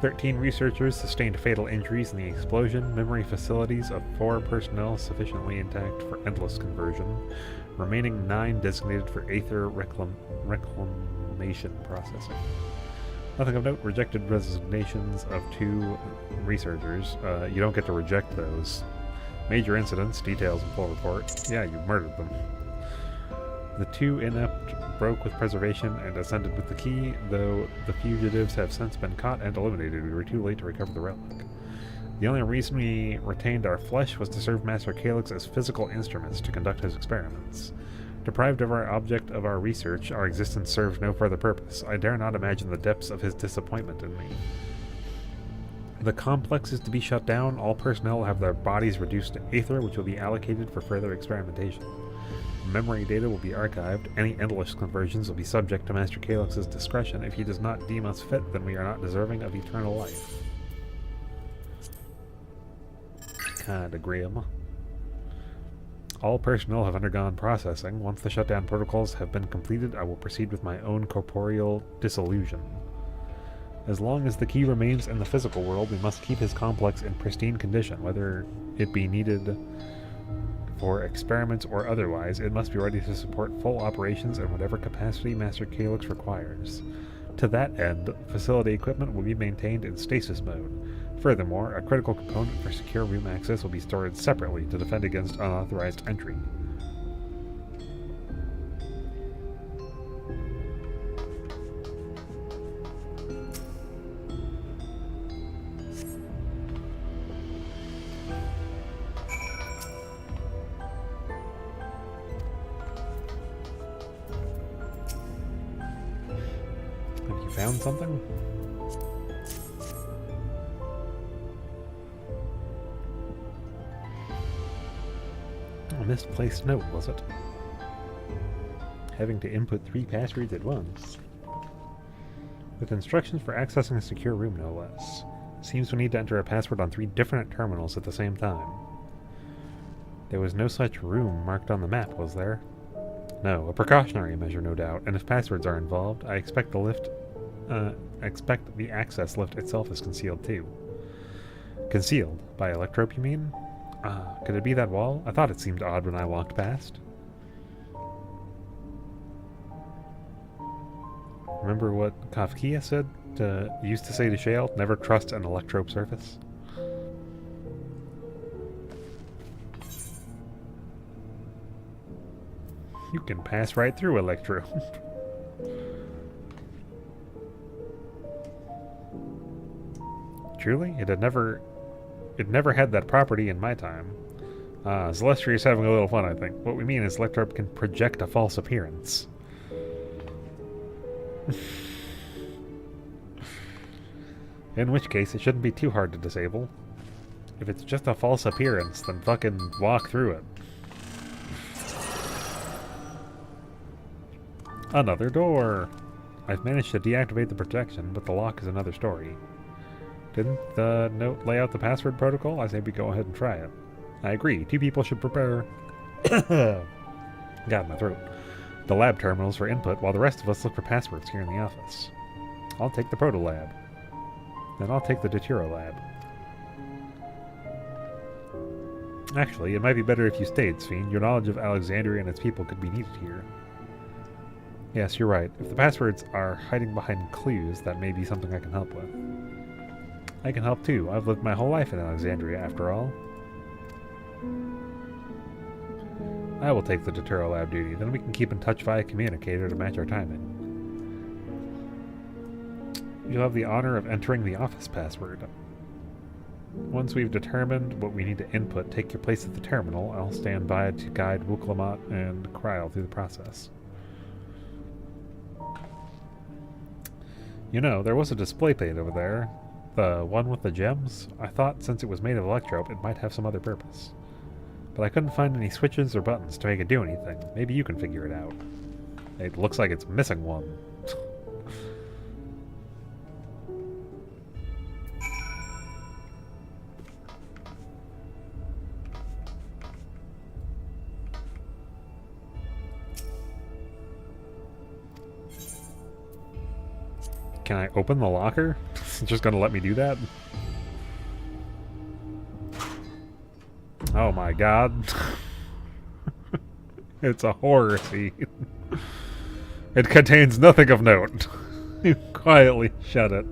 13 researchers sustained fatal injuries in the explosion. Memory facilities of 4 personnel sufficiently intact for endless conversion. Remaining 9 designated for Aether reclamation processing. Nothing of note, rejected resignations of 2 researchers. You don't get to reject those. Major incidents, details in full report. Yeah, you murdered them. The 2 inept broke with preservation and ascended with the key, though the fugitives have since been caught and eliminated. We were too late to recover the relic. The only reason we retained our flesh was to serve Master Calyx as physical instruments to conduct his experiments. Deprived of our object of our research, our existence serves no further purpose. I dare not imagine the depths of his disappointment in me. The complex is to be shut down. All personnel will have their bodies reduced to Aether, which will be allocated for further experimentation. Memory data will be archived. Any endless conversions will be subject to Master Calyx's discretion. If he does not deem us fit, then we are not deserving of eternal life. Kinda grim. All personnel have undergone processing. Once the shutdown protocols have been completed, I will proceed with my own corporeal dissolution. As long as the key remains in the physical world, we must keep his complex in pristine condition, whether it be needed for experiments or otherwise. It must be ready to support full operations in whatever capacity Master Calyx requires. To that end, facility equipment will be maintained in stasis mode. Furthermore, a critical component for secure room access will be stored separately to defend against unauthorized entry. Have you found something? A misplaced note, was it? Having to input 3 passwords at once. With instructions for accessing a secure room, no less. Seems we need to enter a password on 3 different terminals at the same time. There was no such room marked on the map, was there? No, a precautionary measure, no doubt, and if passwords are involved, I expect the access lift itself is concealed too. Concealed? By electrope, you mean? Could it be that wall? I thought it seemed odd when I walked past. Remember what Kafkia said? Used to say to Shale, never trust an electrope surface? You can pass right through electrope. Truly? It never had that property in my time. Celestria is having a little fun, I think. What we mean is electrope can project a false appearance. In which case, it shouldn't be too hard to disable. If it's just a false appearance, then fucking walk through it. Another door! I've managed to deactivate the protection, but the lock is another story. Didn't the note lay out the password protocol? I say we go ahead and try it. I agree. 2 people should prepare... Got in my throat. The lab terminals for input, while the rest of us look for passwords here in the office. I'll take the Proto Lab. Then I'll take the Deutero Lab. Actually, it might be better if you stayed, Sphene. Your knowledge of Alexandria and its people could be needed here. Yes, you're right. If the passwords are hiding behind clues, that may be something I can help with. I can help too. I've lived my whole life in Alexandria, after all. I will take the Deterra lab duty, then we can keep in touch via communicator to match our timing. You'll have the honor of entering the office password. Once we've determined what we need to input, take your place at the terminal. I'll stand by to guide Wuklamat and Kryl through the process. You know, there was a display plate over there. The one with the gems. I thought since it was made of electrope, it might have some other purpose. But I couldn't find any switches or buttons to make it do anything. Maybe you can figure it out. It looks like it's missing one. Can I open the locker? It's just gonna let me do that? Oh my god. It's a horror scene. It contains nothing of note. You quietly shut it.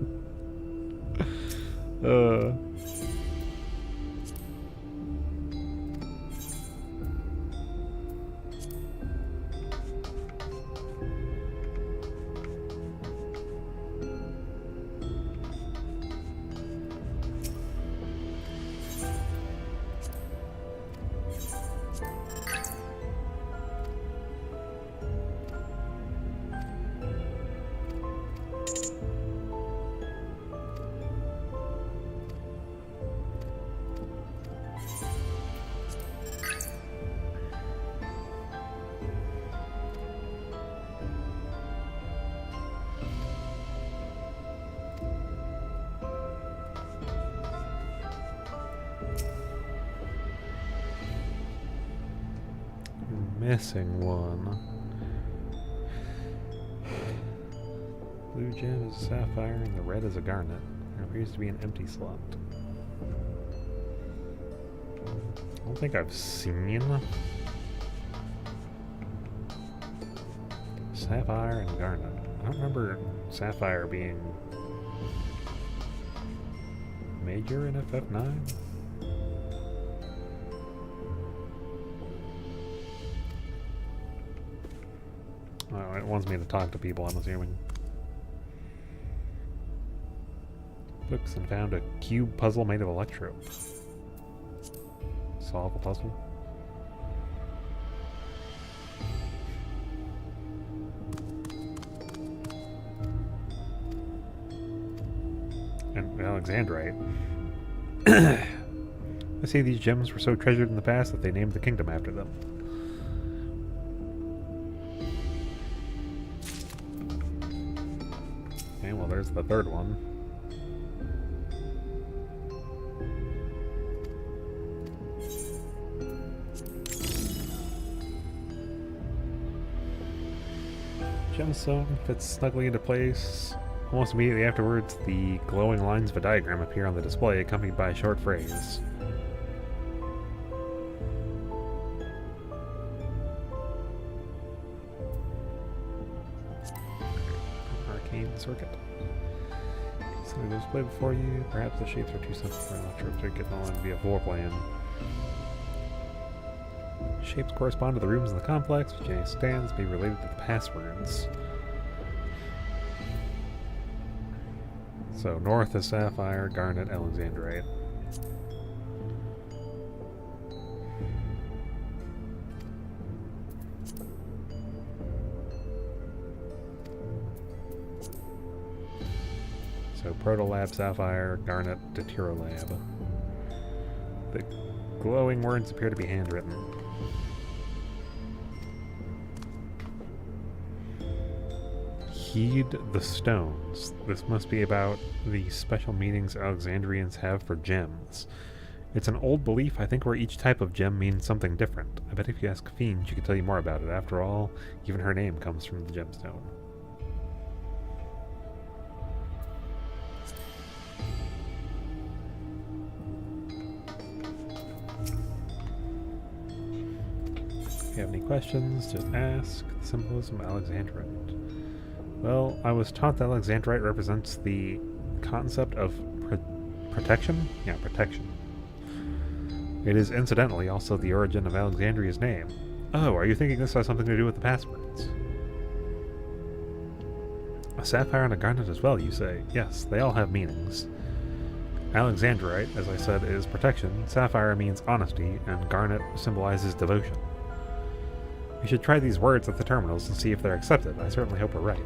Missing one. Blue gem is a sapphire and the red is a garnet. There appears to be an empty slot. I don't think I've seen sapphire and garnet. I don't remember sapphire being major in FF9. Oh, it wants me to talk to people, I'm assuming. Looks and found a cube puzzle made of electrope. Solve a puzzle. And Alexandrite. I see these gems were so treasured in the past that they named the kingdom after them. Okay, well there's the third one. Gemstone fits snugly into place. Almost immediately afterwards, the glowing lines of a diagram appear on the display, accompanied by a short phrase. Arcane circuit. So the display before you. Perhaps the shapes are too simple for an electrope to get on via floor plan. Shapes correspond to the rooms in the complex, which any stands be related to the passwords. So north is sapphire, garnet, alexandrite. So Protolab, sapphire, garnet, Deuterolab. The glowing words appear to be handwritten. Heed the stones. This must be about the special meanings Alexandrians have for gems. It's an old belief, I think, where each type of gem means something different. I bet if you ask Fiend, she could tell you more about it. After all, even her name comes from the gemstone. you have any questions, just ask. The symbolism Alexandrite. Well, I was taught that Alexandrite represents the concept of protection? Yeah, protection. It is incidentally also the origin of Alexandria's name. Oh, are you thinking this has something to do with the passwords? A sapphire and a garnet as well, you say? Yes, they all have meanings. Alexandrite, as I said, is protection, sapphire means honesty, and garnet symbolizes devotion. We should try these words at the terminals and see if they're accepted. I certainly hope we're right.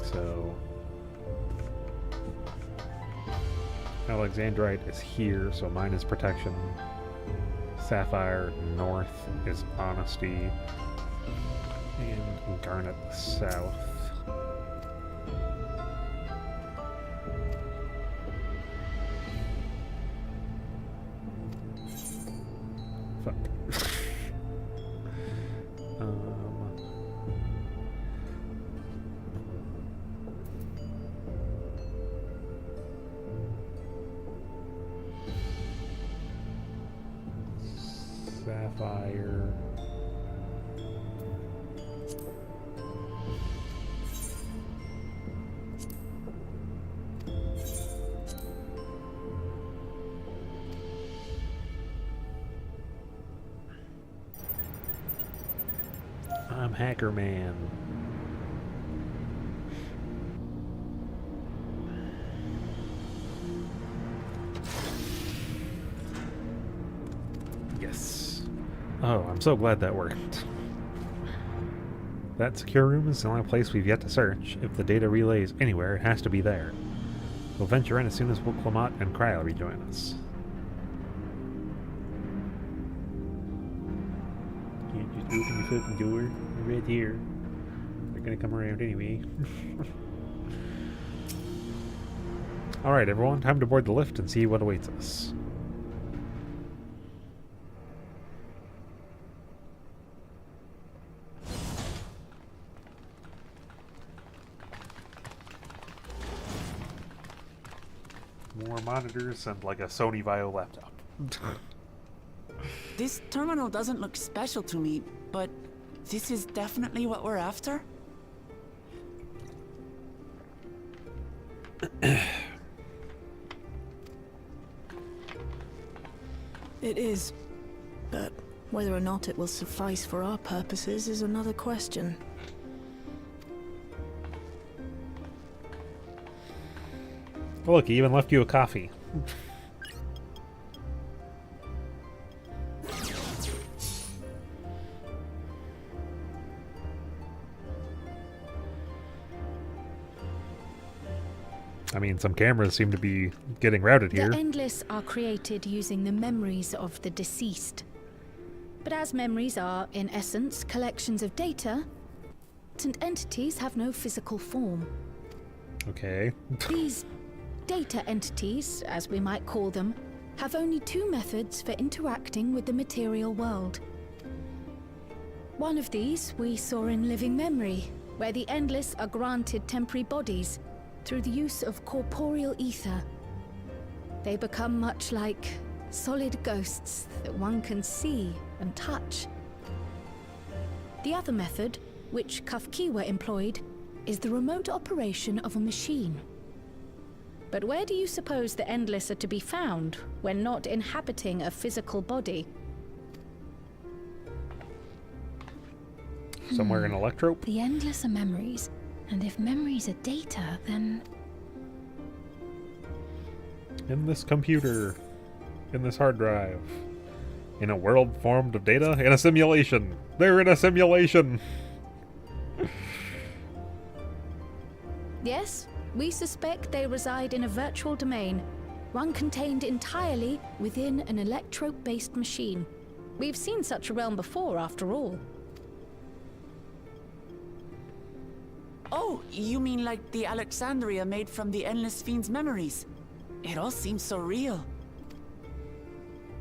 So... Alexandrite is here, so mine is protection. Sapphire north is honesty. And garnet south. Fuck. Sapphire. I'm Hacker Man. Yes. Oh, I'm so glad that worked. That secure room is the only place we've yet to search. If the data relay is anywhere, it has to be there. We'll venture in as soon as Clamont and Cryo rejoin us. Can't just open the fucking door. We're right here. They're gonna come around anyway. Alright, everyone, time to board the lift and see what awaits us. More monitors and like a Sony Vaio laptop. This terminal doesn't look special to me, but this is definitely what we're after? It is, but whether or not it will suffice for our purposes is another question. Look, he even left you a coffee. I mean, some cameras seem to be getting routed here. The Endless are created using the memories of the deceased. But as memories are, in essence, collections of data, and entities have no physical form. Okay. These data entities, as we might call them, have only two methods for interacting with the material world. One of these we saw in Living Memory, where the Endless are granted temporary bodies through the use of corporeal ether. They become much like solid ghosts that one can see and touch. The other method, which Kafkiwa employed, is the remote operation of a machine. But where do you suppose the Endless are to be found when not inhabiting a physical body? Somewhere in Electrope? The Endless are memories, and if memories are data, then... In this computer. In this hard drive. In a world formed of data? In a simulation! They're in a simulation! Yes, we suspect they reside in a virtual domain, one contained entirely within an electrope-based machine. We've seen such a realm before, after all. Oh, you mean like the Alexandria made from the Endless Fiend's memories? It all seems so real.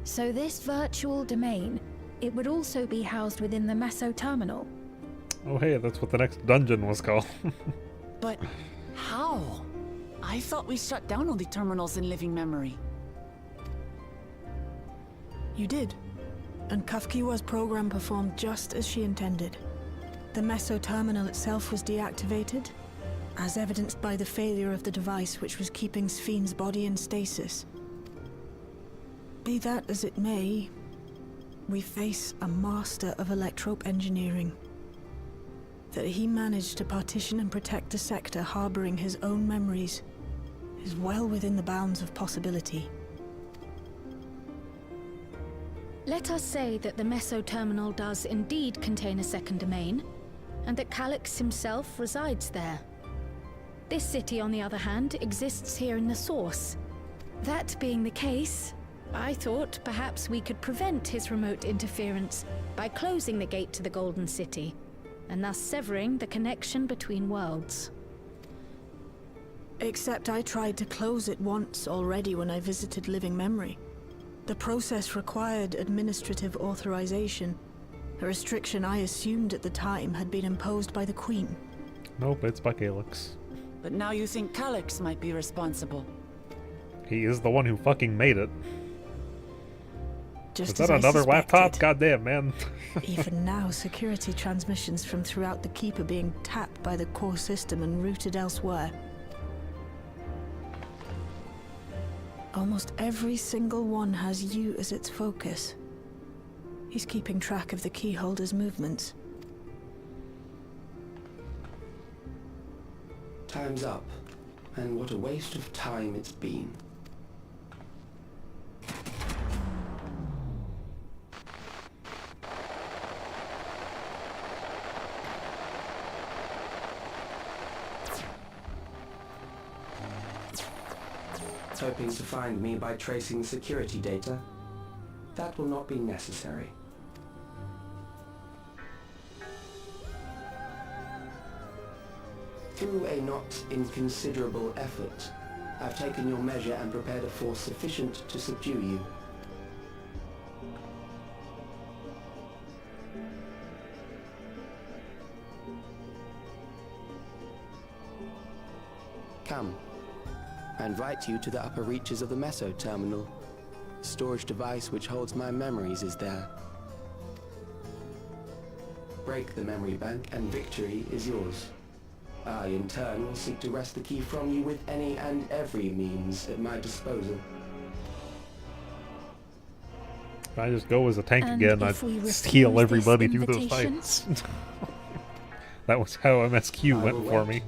So this virtual domain, it would also be housed within the Meso terminal? Oh hey, that's what the next dungeon was called. But how? I thought we shut down all the terminals in Living Memory. You did. And Kafkiwa's program performed just as she intended. The meso terminal itself was deactivated, as evidenced by the failure of the device which was keeping Sphne's body in stasis. Be that as it may, we face a master of electrope engineering. That he managed to partition and protect a sector harboring his own memories is well within the bounds of possibility. Let us say that the meso terminal does indeed contain a second domain, and that Calyx himself resides there. This city, on the other hand, exists here in the source. That being the case, I thought perhaps we could prevent his remote interference by closing the gate to the Golden City, and thus severing the connection between worlds. Except I tried to close it once already when I visited Living Memory. The process required administrative authorization, a restriction I assumed at the time had been imposed by the Queen. Nope, it's by Calyx. But now you think Calyx might be responsible. He is the one who fucking made it. Just is that as another I suspected. laptop? Goddamn, man. Even now, security transmissions from throughout the keep are being tapped by the core system and routed elsewhere. Almost every single one has you as its focus. He's keeping track of the keyholder's movements. Time's up, and what a waste of time it's been. Hoping to find me by tracing security data? That will not be necessary. Through a not inconsiderable effort, I've taken your measure and prepared a force sufficient to subdue you. Come. I invite you to the upper reaches of the meso terminal. The storage device which holds my memories is there. Break the memory bank and victory is yours. I, in turn, will seek to wrest the key from you with any and every means at my disposal. If I just go as a tank And again, if I'd we steal refuse everybody this through those invitation? fights. That was how MSQ went for me.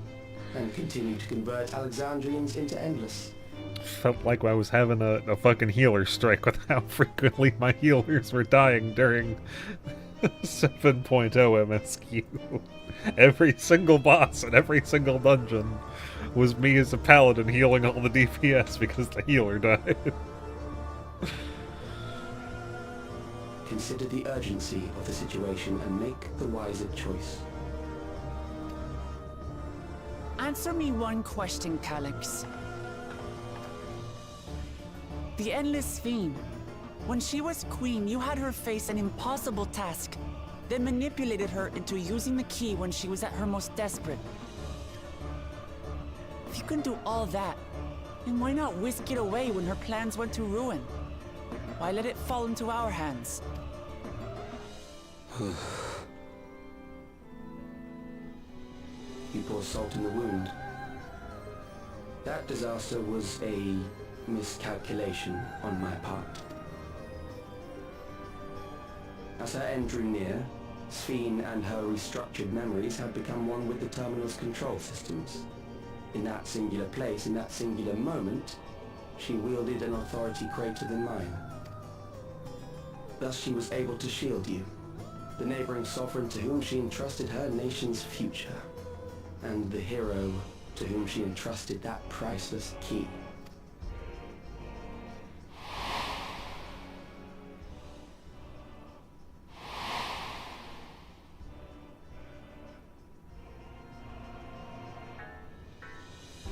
And continue to convert Alexandrians into endless. Felt like I was having a fucking healer strike with how frequently my healers were dying during 7.0 MSQ. Every single boss and every single dungeon was me as a paladin healing all the DPS because the healer died. Consider the urgency of the situation and make the wiser choice. Answer me one question, Calyx. The Endless Fiend. When she was queen, you had her face an impossible task, then manipulated her into using the key when she was at her most desperate. If you can do all that, then why not whisk it away when her plans went to ruin? Why let it fall into our hands? You pour salt in the wound. That disaster was a miscalculation on my part. As her end drew near, Sphene and her restructured memories had become one with the terminal's control systems. In that singular place, in that singular moment, she wielded an authority greater than mine. Thus she was able to shield you, the neighboring sovereign to whom she entrusted her nation's future, and the hero to whom she entrusted that priceless key.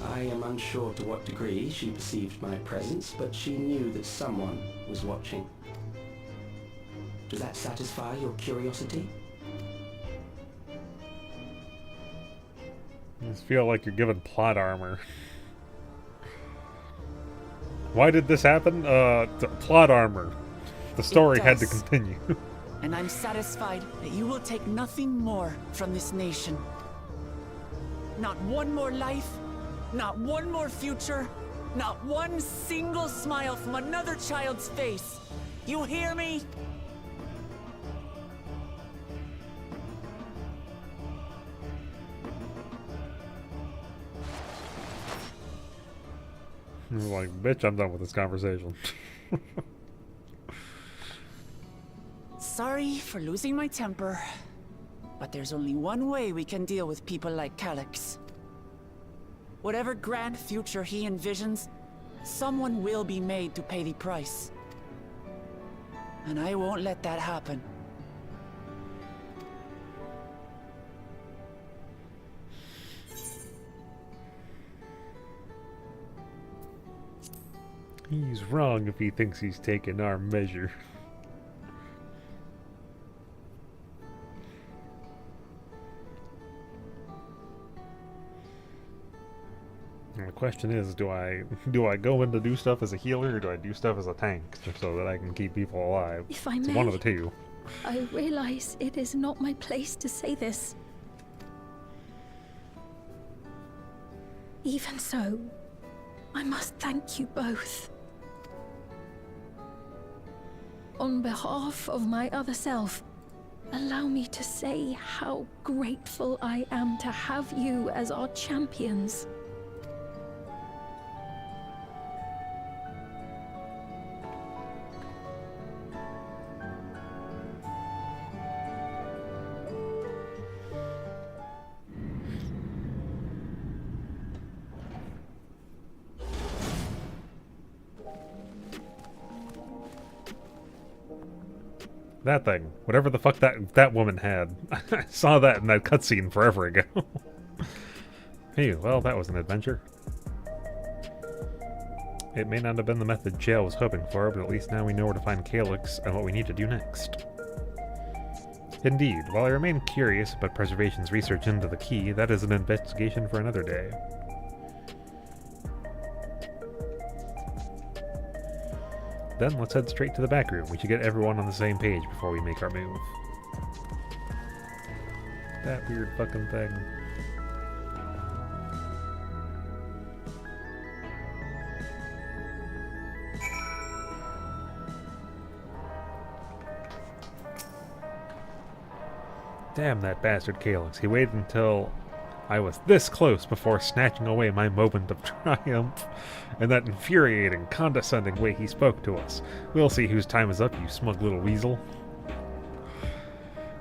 I am unsure to what degree she perceived my presence, but she knew that someone was watching. Does that satisfy your curiosity? I just feel like you're given plot armor. Why did this happen? Plot armor. The story had to does. continue. And I'm satisfied that you will take nothing more from this nation. Not one more life, not one more future, not one single smile from another child's face. You hear me? Like, bitch, I'm done with this conversation. Sorry for losing my temper, but there's only one way we can deal with people like Calyx. Whatever grand future he envisions, someone will be made to pay the price. And I won't let that happen. He's wrong if he thinks he's taking our measure. And the question is, do I go in to do stuff as a healer, or do I do stuff as a tank, just so that I can keep people alive? If I It's may, one of the two. I realize it is not my place to say this. Even so, I must thank you both. On behalf of my other self, allow me to say how grateful I am to have you as our champions. That thing. Whatever the fuck that woman had. I saw that in that cutscene forever ago. Hey, well, that was an adventure. It may not have been the method Jael was hoping for, but at least now we know where to find Calyx and what we need to do next. Indeed, while I remain curious about Preservation's research into the key, that is an investigation for another day. Then let's head straight to the back room. We should get everyone on the same page before we make our move. That weird fucking thing. Damn that bastard Calyx. He waited until I was this close before snatching away my moment of triumph. In that infuriating, condescending way he spoke to us. We'll see whose time is up, you smug little weasel.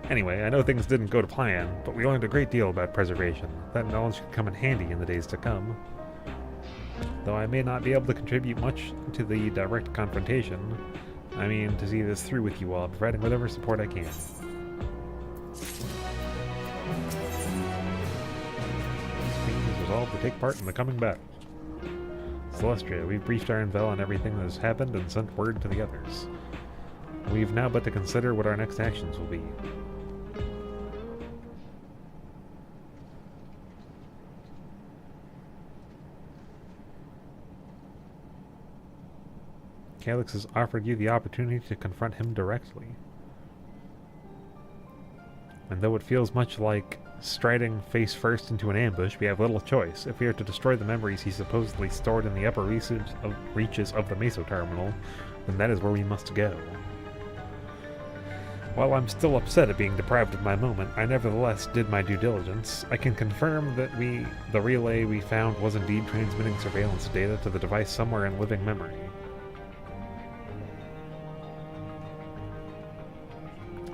Anyway, I know things didn't go to plan, but we learned a great deal about preservation. That knowledge could come in handy in the days to come. Though I may not be able to contribute much to the direct confrontation, I mean to see this through with you all, providing whatever support I can. Resolved to take part in the coming battle. Celestia, we've briefed our intel on everything that has happened and sent word to the others. We've now but to consider what our next actions will be. Calyx has offered you the opportunity to confront him directly. And though it feels much like striding face first into an ambush, we have little choice. If we are to destroy the memories he supposedly stored in the upper reaches of the Meso Terminal, then that is where we must go. While I'm still upset at being deprived of my moment, I nevertheless did my due diligence. I can confirm that the relay we found was indeed transmitting surveillance data to the device somewhere in living memory.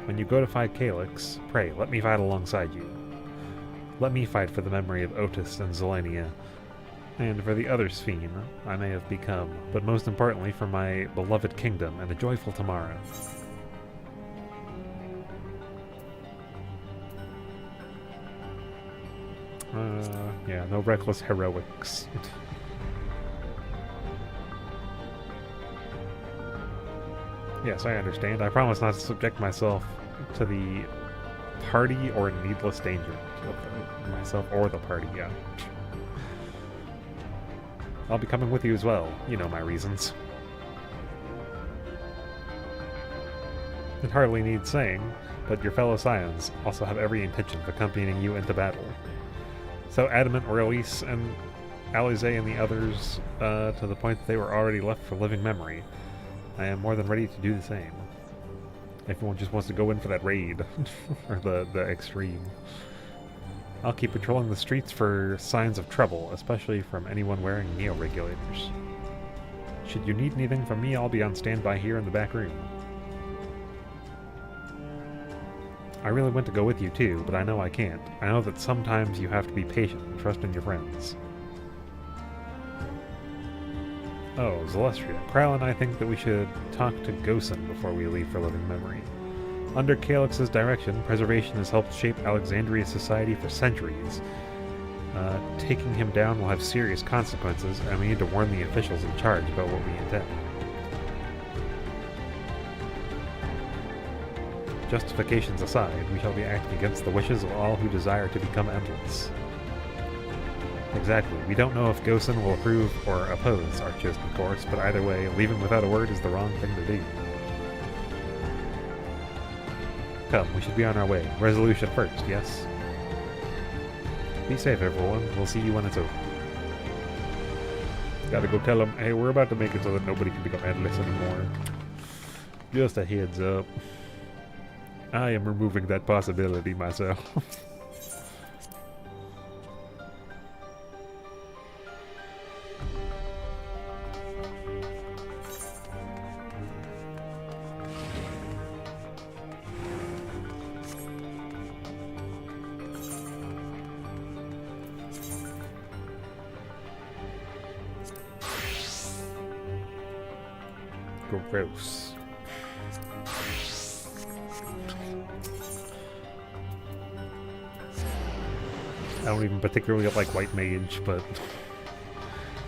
When you go to fight Calyx, pray, let me fight alongside you. Let me fight for the memory of Otis and Zelenia, and for the other Sphene I may have become, but most importantly for my beloved kingdom and a joyful tomorrow. Yeah, no reckless heroics. Yes, I understand. I promise not to subject myself to the party or needless danger. Myself or the party, yeah. I'll be coming with you as well. You know my reasons. It hardly needs saying, but your fellow Scions also have every intention of accompanying you into battle. So adamant were Elise and Alize and the others, to the point that they were already left for living memory. I am more than ready to do the same. Everyone just wants to go in for that raid, or the extreme. I'll keep patrolling the streets for signs of trouble, especially from anyone wearing neo-regulators. Should you need anything from me, I'll be on standby here in the back room. I really want to go with you too, but I know I can't. I know that sometimes you have to be patient and trust in your friends. Oh, Celestria. Kral and I think that we should talk to Gosen before we leave for living memory. Under Calix's direction, preservation has helped shape Alexandria's society for centuries. Taking him down will have serious consequences, and we need to warn the officials in charge about what we intend. Justifications aside, we shall be acting against the wishes of all who desire to become endless. Exactly. We don't know if Gosen will approve or oppose our chosen course, but either way, leaving without a word is the wrong thing to do. Come, we should be on our way. Resolution first, yes? Be safe, everyone. We'll see you when it's over. Gotta go tell them, hey, we're about to make it so that nobody can become endless anymore. Just a heads up. I am removing that possibility myself. Gross. I don't even particularly like White Mage, but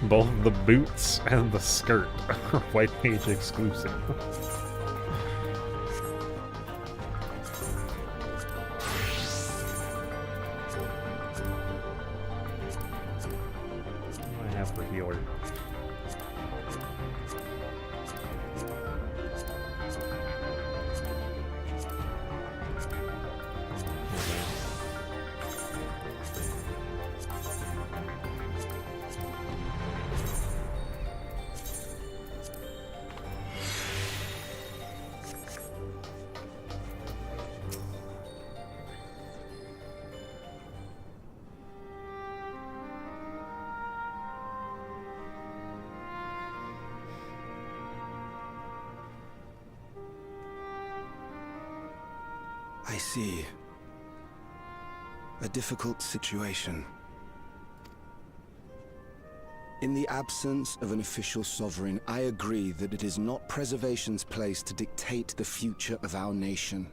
both the boots and the skirt are White Mage exclusive. What do I have for healer? I see. A difficult situation. In the absence of an official sovereign, I agree that it is not Preservation's place to dictate the future of our nation.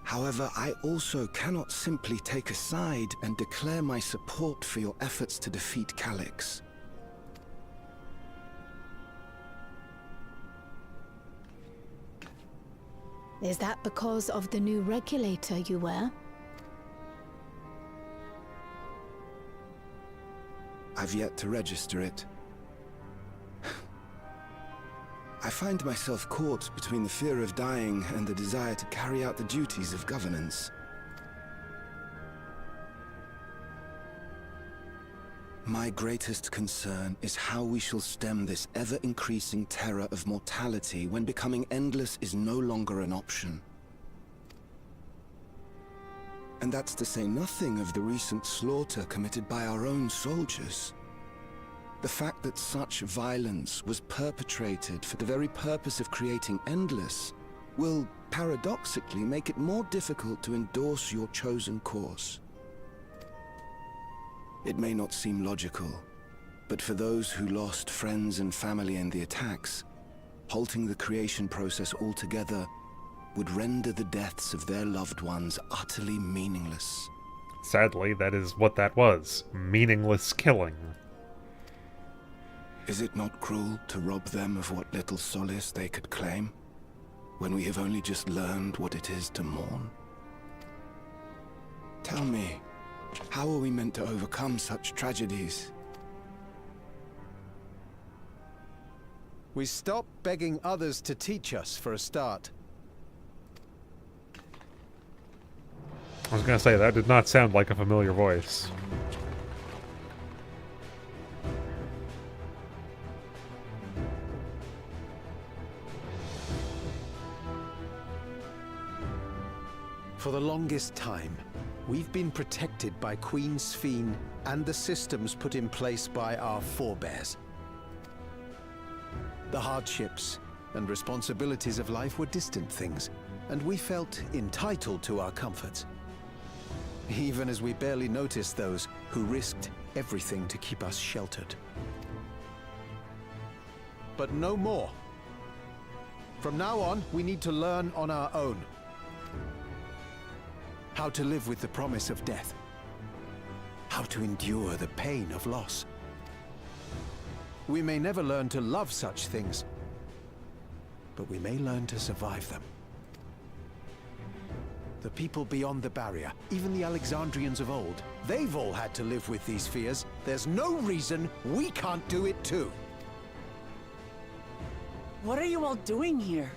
However, I also cannot simply take a side and declare my support for your efforts to defeat Calix. Is that because of the new regulator you wear? I've yet to register it. I find myself caught between the fear of dying and the desire to carry out the duties of governance. My greatest concern is how we shall stem this ever-increasing terror of mortality when becoming endless is no longer an option. And that's to say nothing of the recent slaughter committed by our own soldiers. The fact that such violence was perpetrated for the very purpose of creating endless will paradoxically make it more difficult to endorse your chosen course. It may not seem logical, but for those who lost friends and family in the attacks, halting the creation process altogether would render the deaths of their loved ones utterly meaningless. Sadly, that is what that was. Meaningless killing. Is it not cruel to rob them of what little solace they could claim, when we have only just learned what it is to mourn? Tell me, how are we meant to overcome such tragedies? We stop begging others to teach us for a start. I was gonna say, that did not sound like a familiar voice. For the longest time, we've been protected by Queen Sphene and the systems put in place by our forebears. The hardships and responsibilities of life were distant things, and we felt entitled to our comforts. Even as we barely noticed those who risked everything to keep us sheltered. But no more. From now on, we need to learn on our own. How to live with the promise of death. How to endure the pain of loss. We may never learn to love such things, but we may learn to survive them. The people beyond the barrier, even the Alexandrians of old, they've all had to live with these fears. There's no reason we can't do it too. What are you all doing here?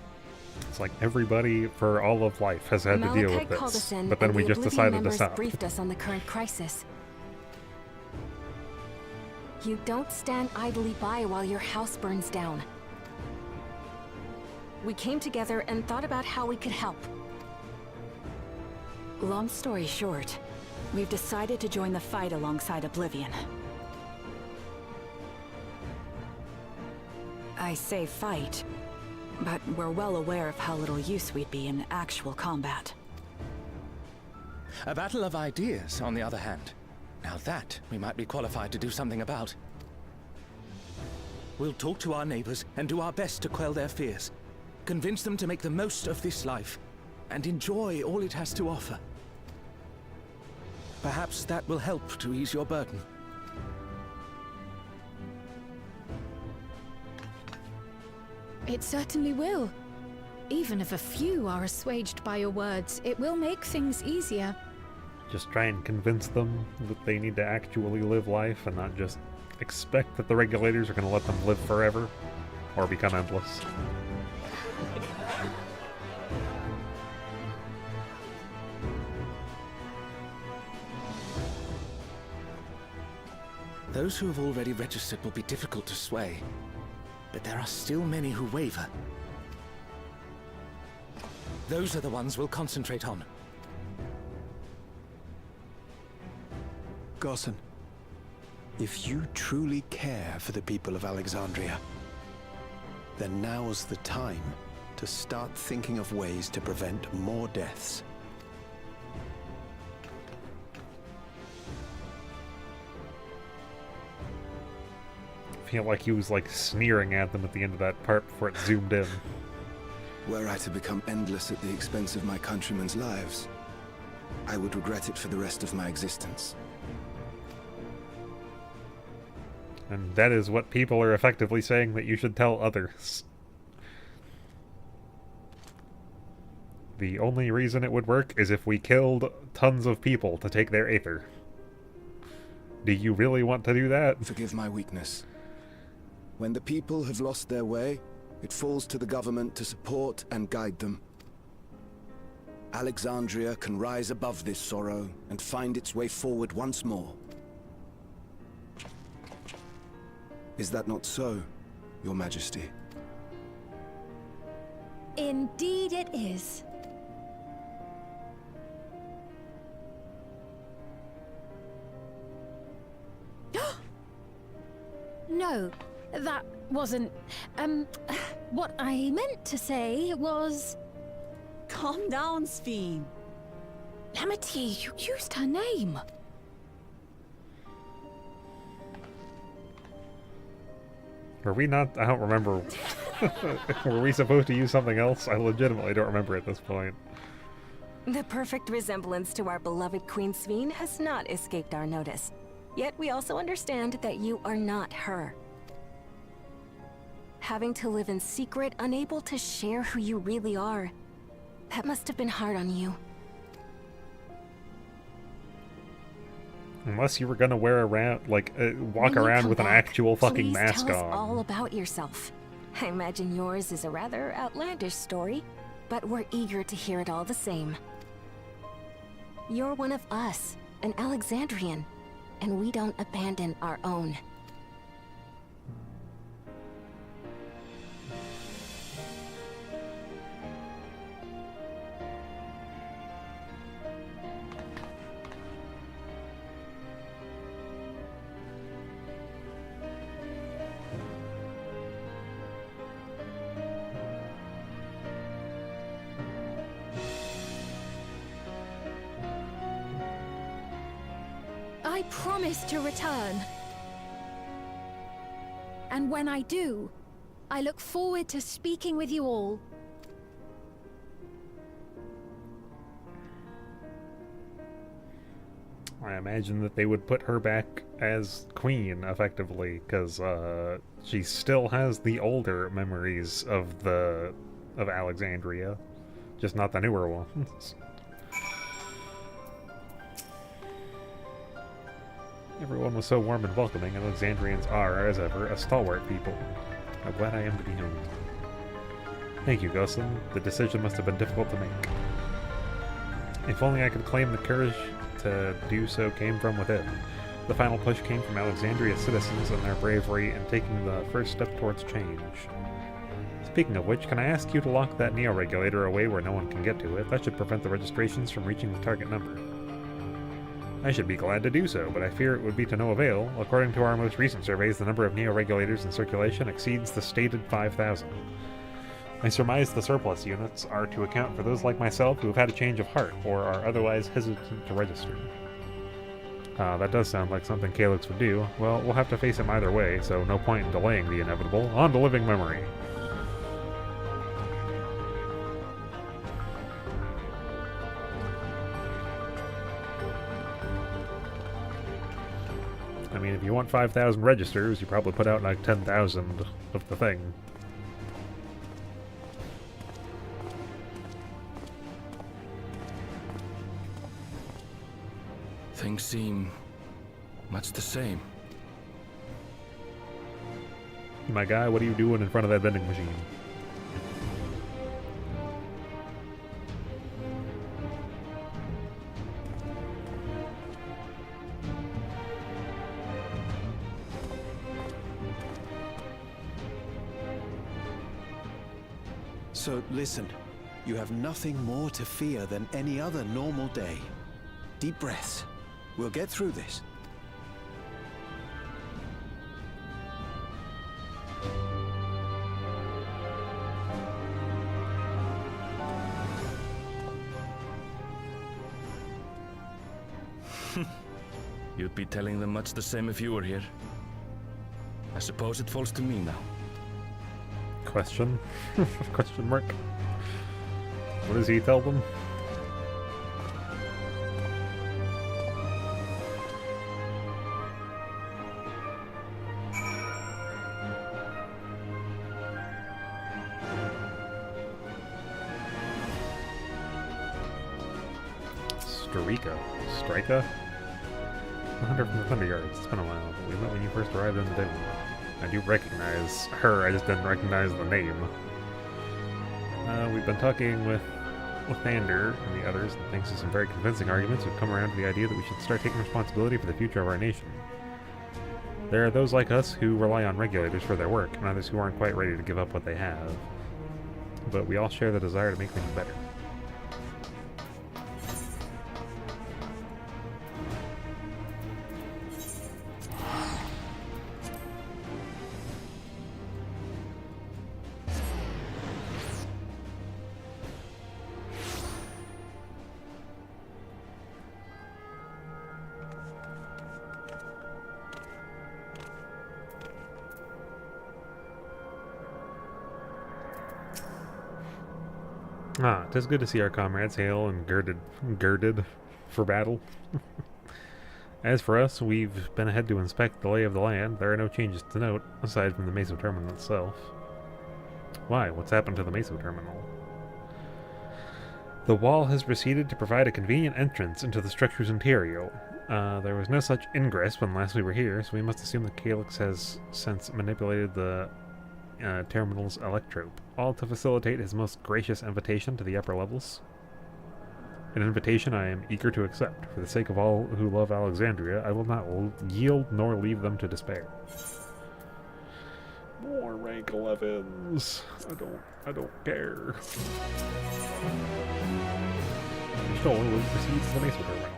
It's like everybody for all of life has had to deal with Malachite called this, us in, but then and we the just Oblivion decided to members stop. briefed us on the current crisis. You don't stand idly by while your house burns down. We came together and thought about how we could help. Long story short, we've decided to join the fight alongside Oblivion. I say fight, but we're well aware of how little use we'd be in actual combat. A battle of ideas, on the other hand. Now that we might be qualified to do something about. We'll talk to our neighbors and do our best to quell their fears. Convince them to make the most of this life, and enjoy all it has to offer. Perhaps that will help to ease your burden. It certainly will. Even if a few are assuaged by your words, it will make things easier. Just try and convince them that they need to actually live life and not just expect that the regulators are going to let them live forever or become endless. Those who have already registered will be difficult to sway, but there are still many who waver. Those are the ones we'll concentrate on. Gossan, if you truly care for the people of Alexandria, then now's the time to start thinking of ways to prevent more deaths. I feel like he was like sneering at them at the end of that part before it zoomed in. Were I to become endless at the expense of my countrymen's lives, I would regret it for the rest of my existence. And that is what people are effectively saying that you should tell others. The only reason it would work is if we killed tons of people to take their aether. Do you really want to do that? Forgive my weakness. When the people have lost their way, it falls to the government to support and guide them. Alexandria can rise above this sorrow and find its way forward once more. Is that not so, Your Majesty? Indeed it is. No, that wasn't... what I meant to say was... Calm down, Sphene. Amity, you used her name. Were we not? I don't remember. Were we supposed to use something else? I legitimately don't remember at this point. The perfect resemblance to our beloved Queen Sphene has not escaped our notice. Yet we also understand that you are not her. Having to live in secret, unable to share who you really are, that must have been hard on you. Unless you were gonna wear around, like, walk When you around come with an back, actual fucking please mask tell us on. all about yourself. I imagine yours is a rather outlandish story, but we're eager to hear it all the same. You're one of us, an Alexandrian, and we don't abandon our own. I promise to return. And when I do, I look forward to speaking with you all. I imagine that they would put her back as queen, effectively, because she still has the older memories of Alexandria, just not the newer ones. Everyone was so warm and welcoming. Alexandrians are, as ever, a stalwart people. How glad I am to be home. Thank you, Gosling. The decision must have been difficult to make. If only I could claim the courage to do so came from within. The final push came from Alexandria's citizens and their bravery in taking the first step towards change. Speaking of which, can I ask you to lock that neo-regulator away where no one can get to it? That should prevent the registrations from reaching the target number. I should be glad to do so, but I fear it would be to no avail. According to our most recent surveys, the number of neo-regulators in circulation exceeds the stated 5,000. I surmise the surplus units are to account for those like myself who have had a change of heart, or are otherwise hesitant to register. That does sound like something Calyx would do. Well, we'll have to face him either way, so no point in delaying the inevitable. On to living memory. I mean, if you want 5,000 registers, you probably put out like 10,000 of the thing. Things seem much the same. My guy, what are you doing in front of that vending machine? So listen, you have nothing more to fear than any other normal day. Deep breaths. We'll get through this. You'd be telling them much the same if you were here. I suppose it falls to me now. Question? Question mark? What does he tell them? Strika? The Hunter from the Thunder Yards. It's been a while, but we met when you first arrived in the day. I do recognize her, I just didn't recognize the name. We've been talking with Lathander and the others, and thanks to some very convincing arguments, we've come around to the idea that we should start taking responsibility for the future of our nation. There are those like us who rely on regulators for their work, and others who aren't quite ready to give up what they have. But we all share the desire to make things better. Ah, 'tis good to see our comrades hale and girded for battle. As for us, we've been ahead to inspect the lay of the land. There are no changes to note, aside from the Meso Terminal itself. Why? What's happened to the Meso Terminal? The wall has receded to provide a convenient entrance into the structure's interior. There was no such ingress when last we were here, so we must assume that Calyx has since manipulated the terminal's electrope, all to facilitate his most gracious invitation to the upper levels. An invitation I am eager to accept. For the sake of all who love Alexandria, I will not yield nor leave them to despair. More rank 11s. I don't care. Stolen route proceeds to the Mesa terminal.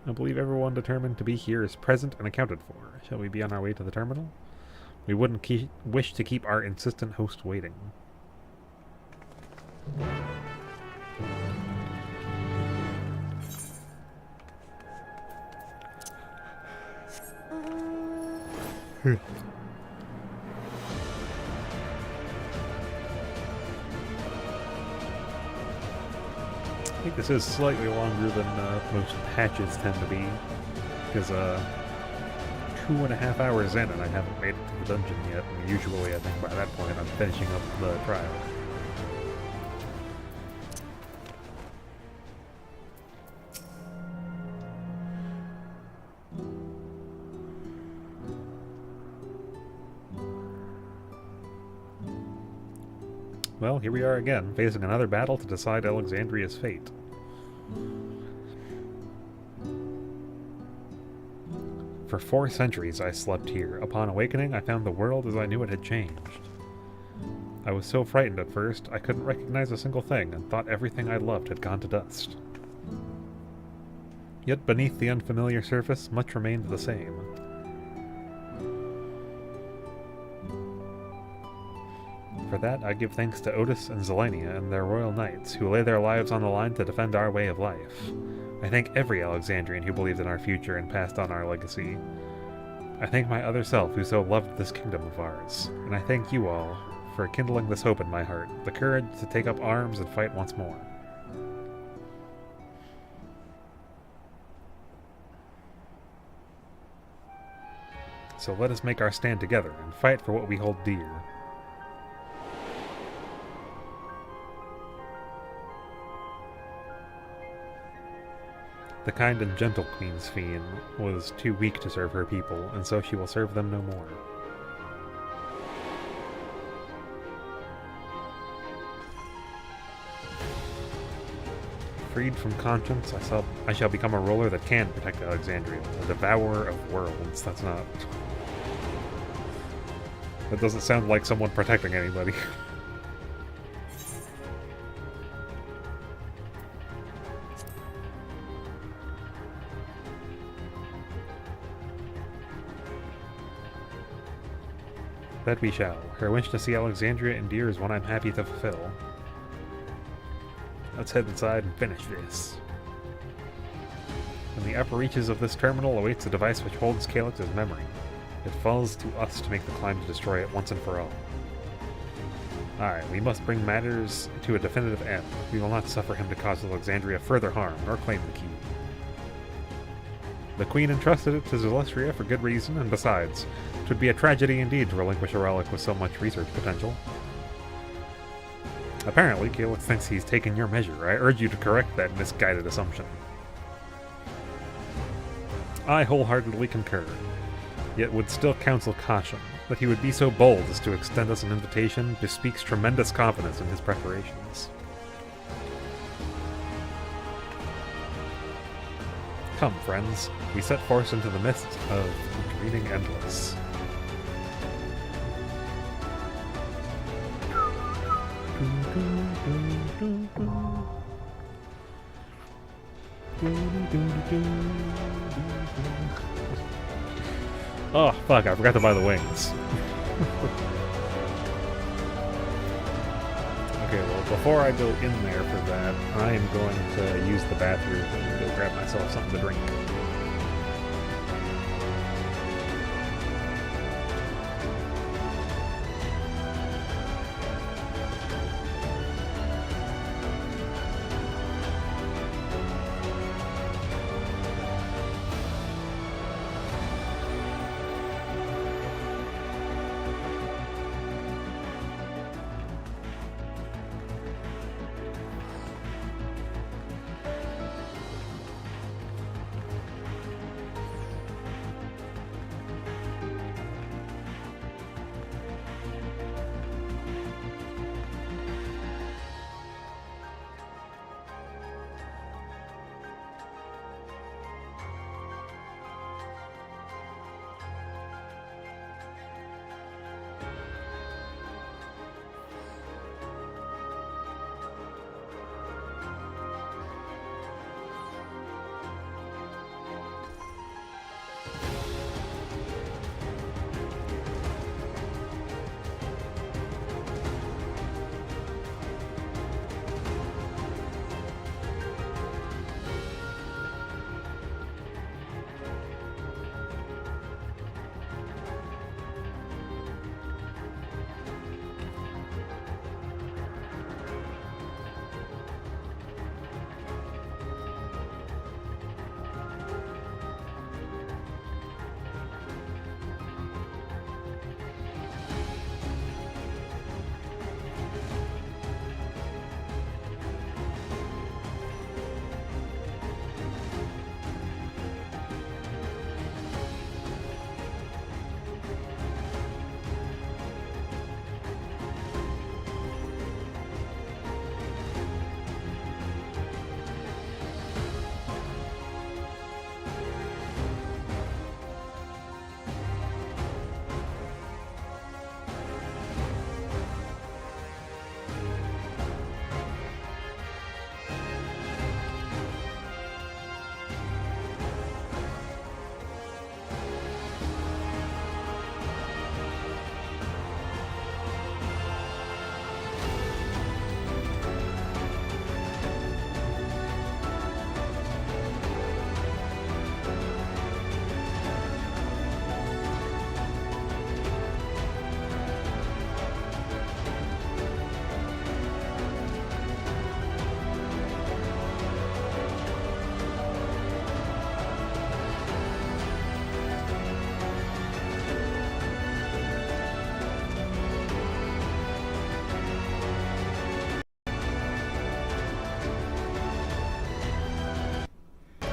I believe everyone determined to be here is present and accounted for. Shall we be on our way to the terminal? We wouldn't wish to keep our insistent host waiting. I think this is slightly longer than most patches tend to be, because 2.5 hours in and I haven't made it to the dungeon yet, and usually I think by that point I'm finishing up the trial. Well, here we are again, facing another battle to decide Alexandria's fate. For 4 centuries I slept here. Upon awakening, I found the world as I knew it had changed. I was so frightened at first, I couldn't recognize a single thing, and thought everything I loved had gone to dust. Yet beneath the unfamiliar surface, much remained the same. For that, I give thanks to Otis and Zelenia and their royal knights, who lay their lives on the line to defend our way of life. I thank every Alexandrian who believed in our future and passed on our legacy. I thank my other self who so loved this kingdom of ours. And I thank you all for kindling this hope in my heart, the courage to take up arms and fight once more. So let us make our stand together and fight for what we hold dear. The kind and gentle Queen Sphene was too weak to serve her people, and so she will serve them no more. Freed from conscience, I shall become a ruler that can protect Alexandria, a devourer of worlds. That's not... That doesn't sound like someone protecting anybody. That we shall. Her wish to see Alexandria endure is one I'm happy to fulfill. Let's head inside and finish this. In the upper reaches of this terminal awaits a device which holds Calyx's memory. It falls to us to make the climb to destroy it once and for all. Aye, we must bring matters to a definitive end. We will not suffer him to cause Alexandria further harm, nor claim the key. The Queen entrusted it to Zelestria for good reason, and besides, it would be a tragedy indeed to relinquish a relic with so much research potential. Apparently, Calyx thinks he's taken your measure. I urge you to correct that misguided assumption. I wholeheartedly concur, yet would still counsel caution. That he would be so bold as to extend us an invitation bespeaks tremendous confidence in his preparations. Come, friends, we set forth into the midst of greening endless. Oh, fuck, I forgot to buy the wings. Okay, well, before I go in there for that, I am going to use the bathroom and go grab myself something to drink.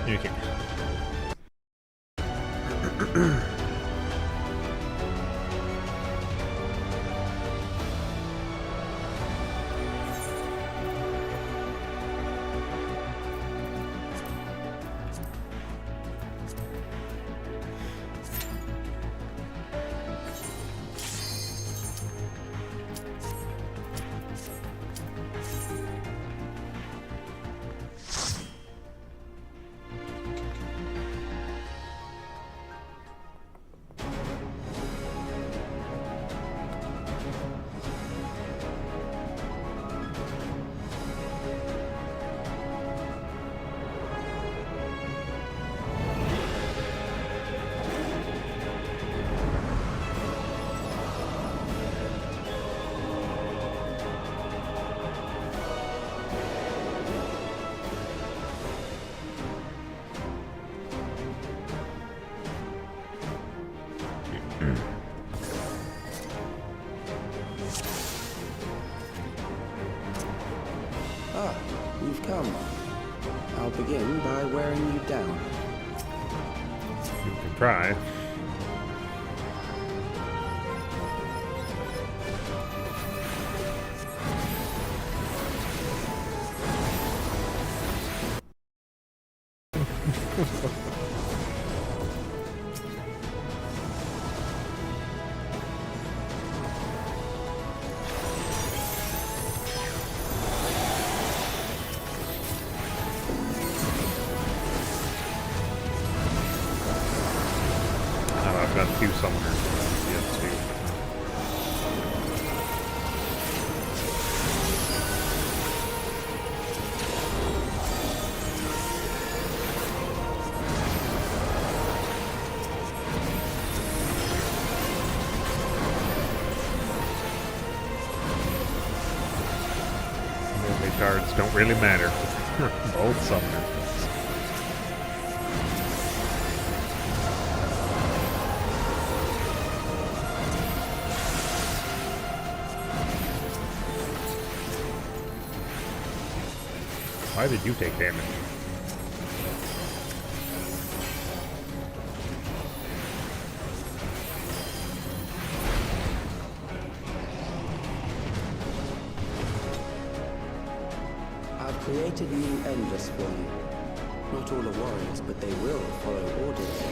Okay. Ah, you've come. I'll begin by wearing you down. You can try. I've got 2 summoners. Yeah, 2. Melee cards don't really matter. Both summoners. Why did you take damage? I've created new endless for you. Not all are warriors, but they will follow orders.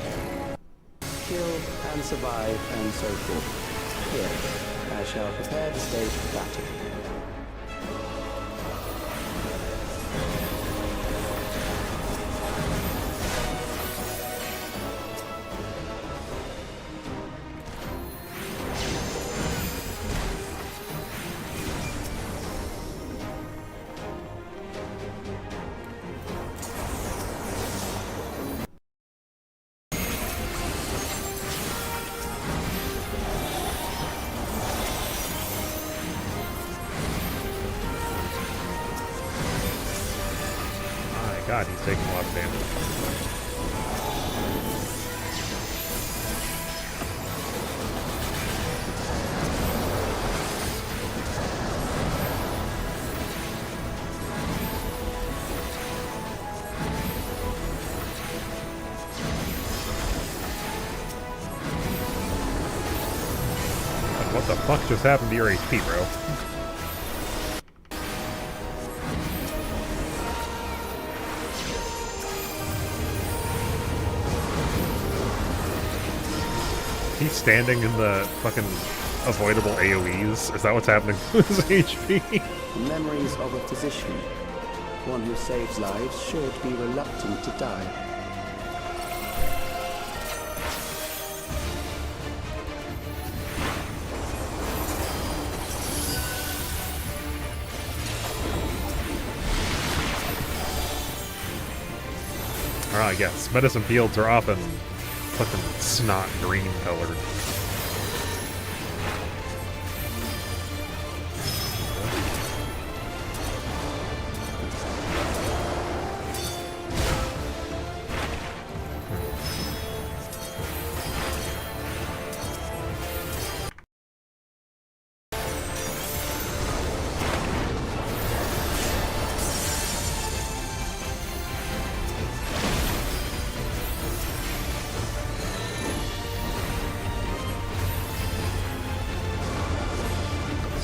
Kill and survive and so forth. Here, I shall prepare the stage for battle. God, he's taking a lot of damage. What the fuck just happened to your HP, bro? He's standing in the fucking avoidable AoEs. Is that what's happening to his HP? Memories of a physician. One who saves lives should be reluctant to die. Alright, yes. Medicine fields are often fucking snot green colored.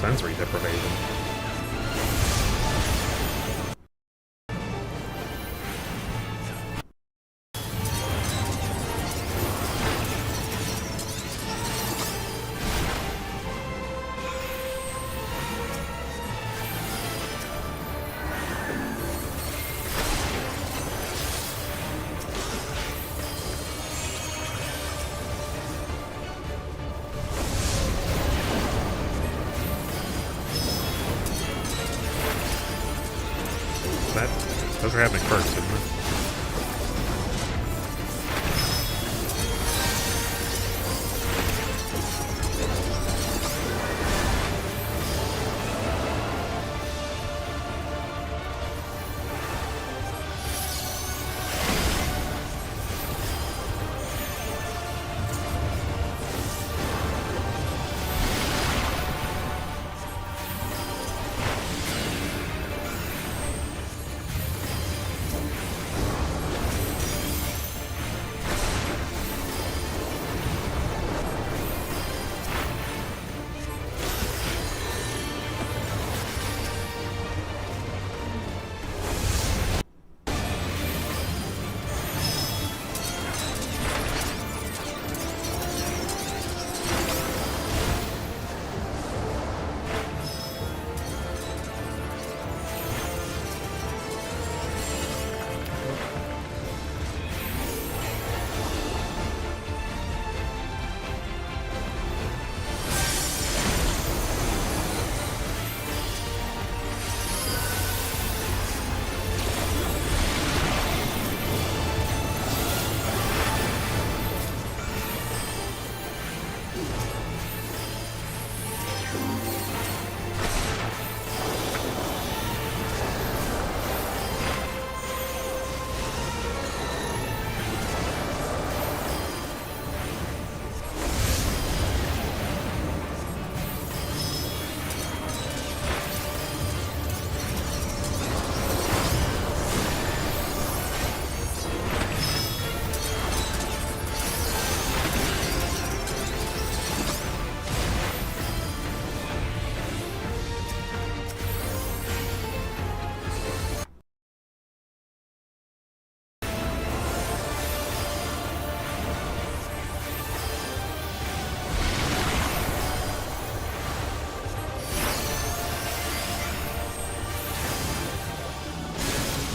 sensory deprivation. Those are happening first, isn't it?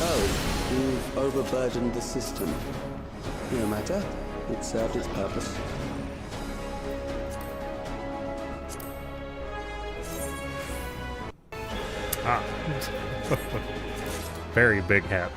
Oh, you've overburdened the system. No matter. It served its purpose. Ah. Very big hat.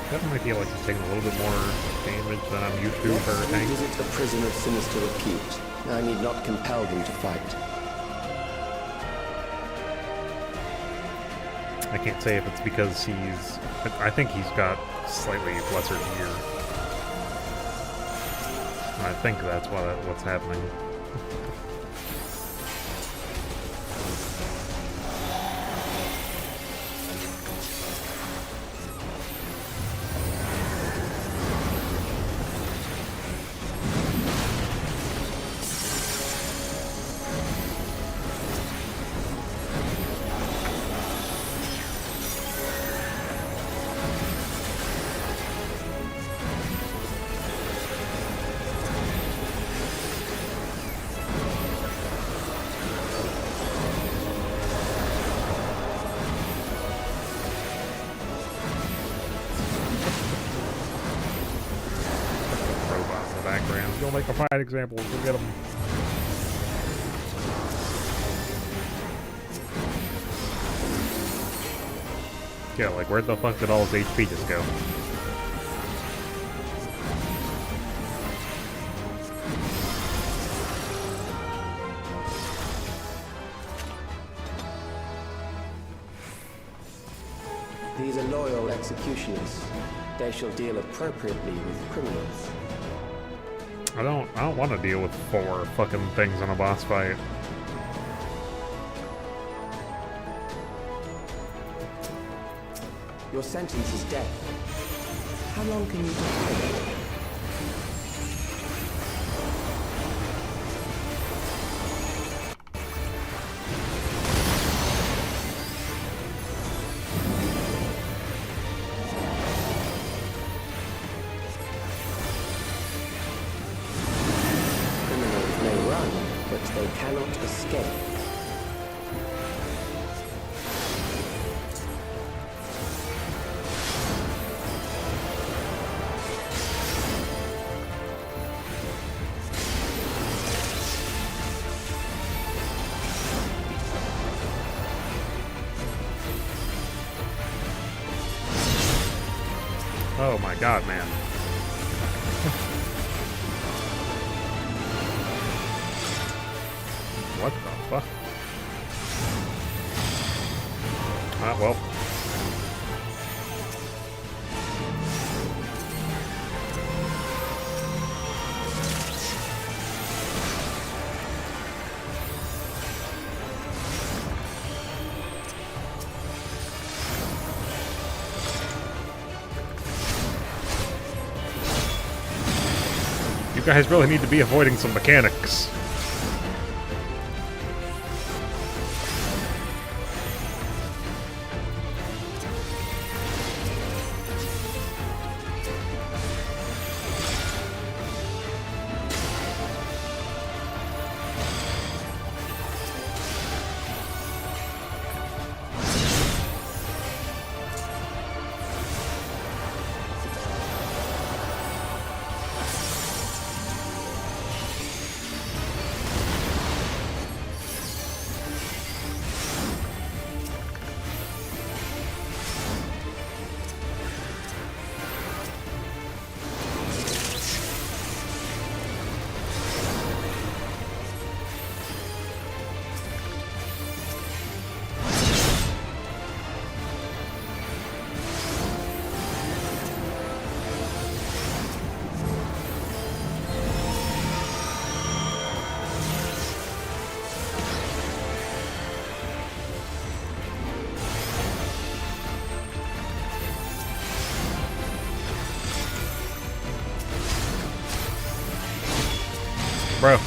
Definitely feel like he's taking a little bit more damage than I'm used to for a tank. Visit a prison of sinister repute. I need not compel him to fight. I can't say if it's because he's... I think he's got slightly lesser gear. I think that's what's happening. background. You'll make a fine example. Go get him. Yeah, like where the fuck did all his HP just go? These are loyal executioners. They shall deal appropriately with criminals. I don't want to deal with 4 fucking things in a boss fight. Your sentence is death. How long can you defy that? Criminals may run, but they cannot escape. Oh my god, man. What the fuck? Ah, well. You guys really need to be avoiding some mechanics. Bro.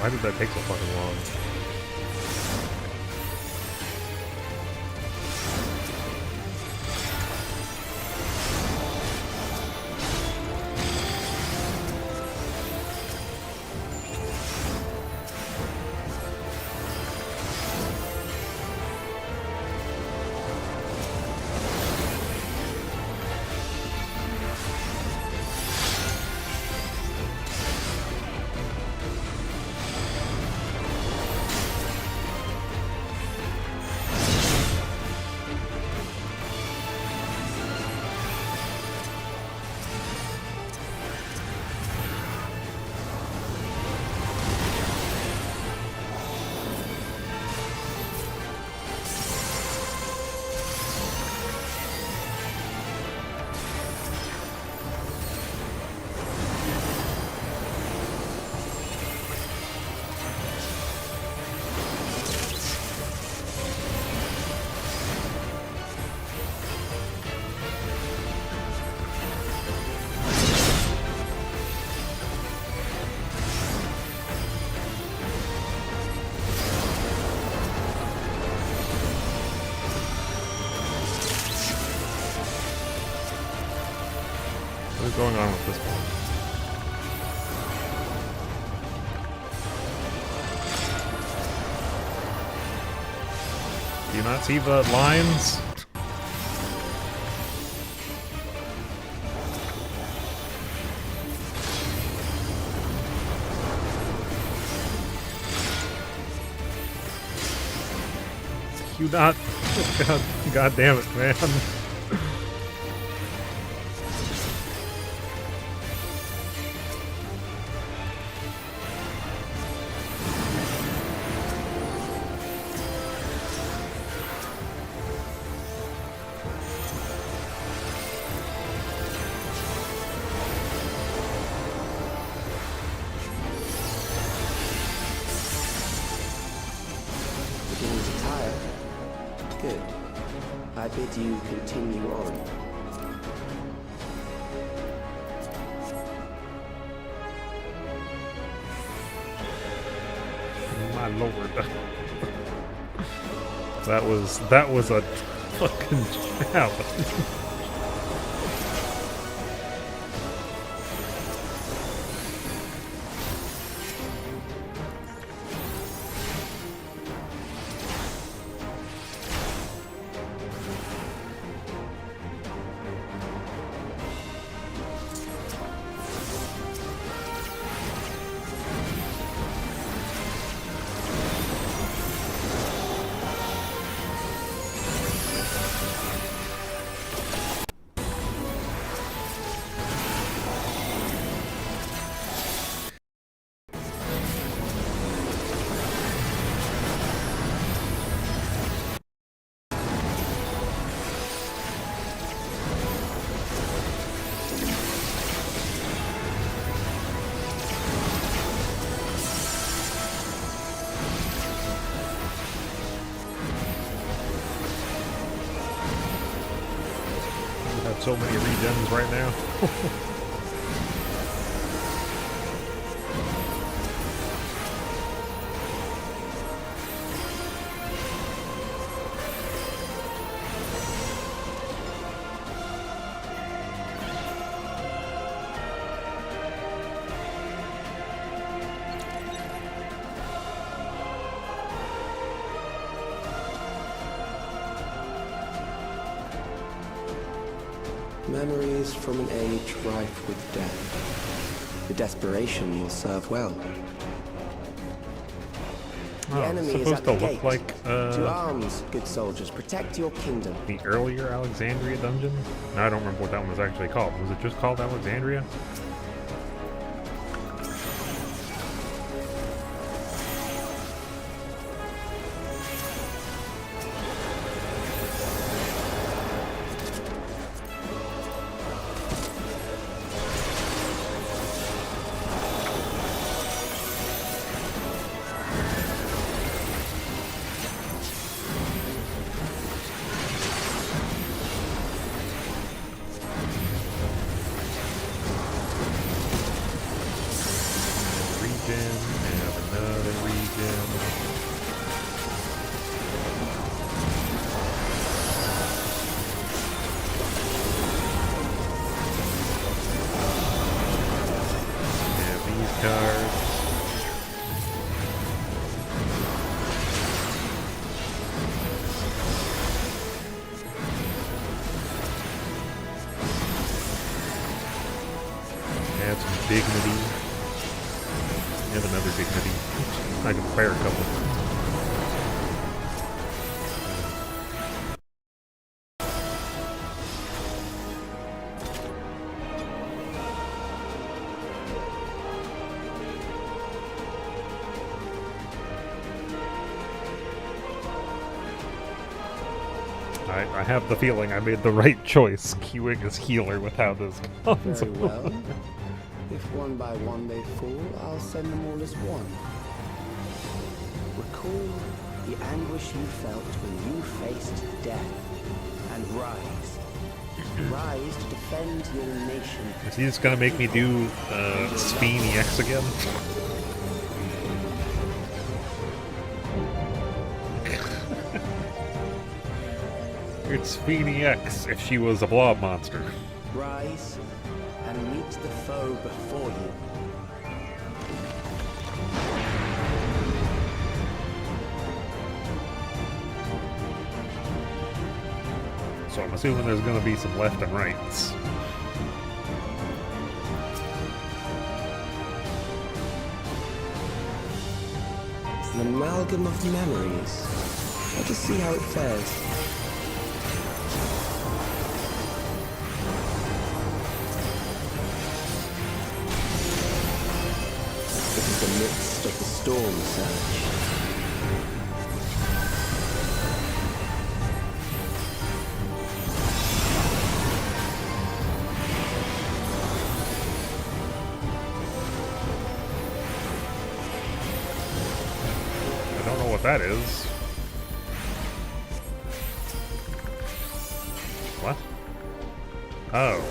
Why did that take so fucking long? What is going on with this one? Do you not see the lines? You not? God damn it, man. Beginning to tire? Good. I bid you continue on. My lord. that was a fucking challenge. So many regens right now. Memories from an age rife with death. The desperation will serve well. The enemy is at the gate. To arms, good soldiers. Protect your kingdom. The earlier Alexandria dungeon? No, I don't remember what that one was actually called. Was it just called Alexandria? Dignity. And another dignity. I can fire a couple. I have the feeling I made the right choice, queuing as healer with how this comes. Very well. If one by one they fall, I'll send them all as one. Recall the anguish you felt when you faced death, and rise. Rise to defend your nation. Is he just gonna make me do Speen EX again? It's Speen EX if she was a blob monster. Rise and meet the foe before you. So I'm assuming there's going to be some left and rights. It's an amalgam of memories. Let us see how it fares. It is the midst of the storm surge. I don't know what that is. What? Oh.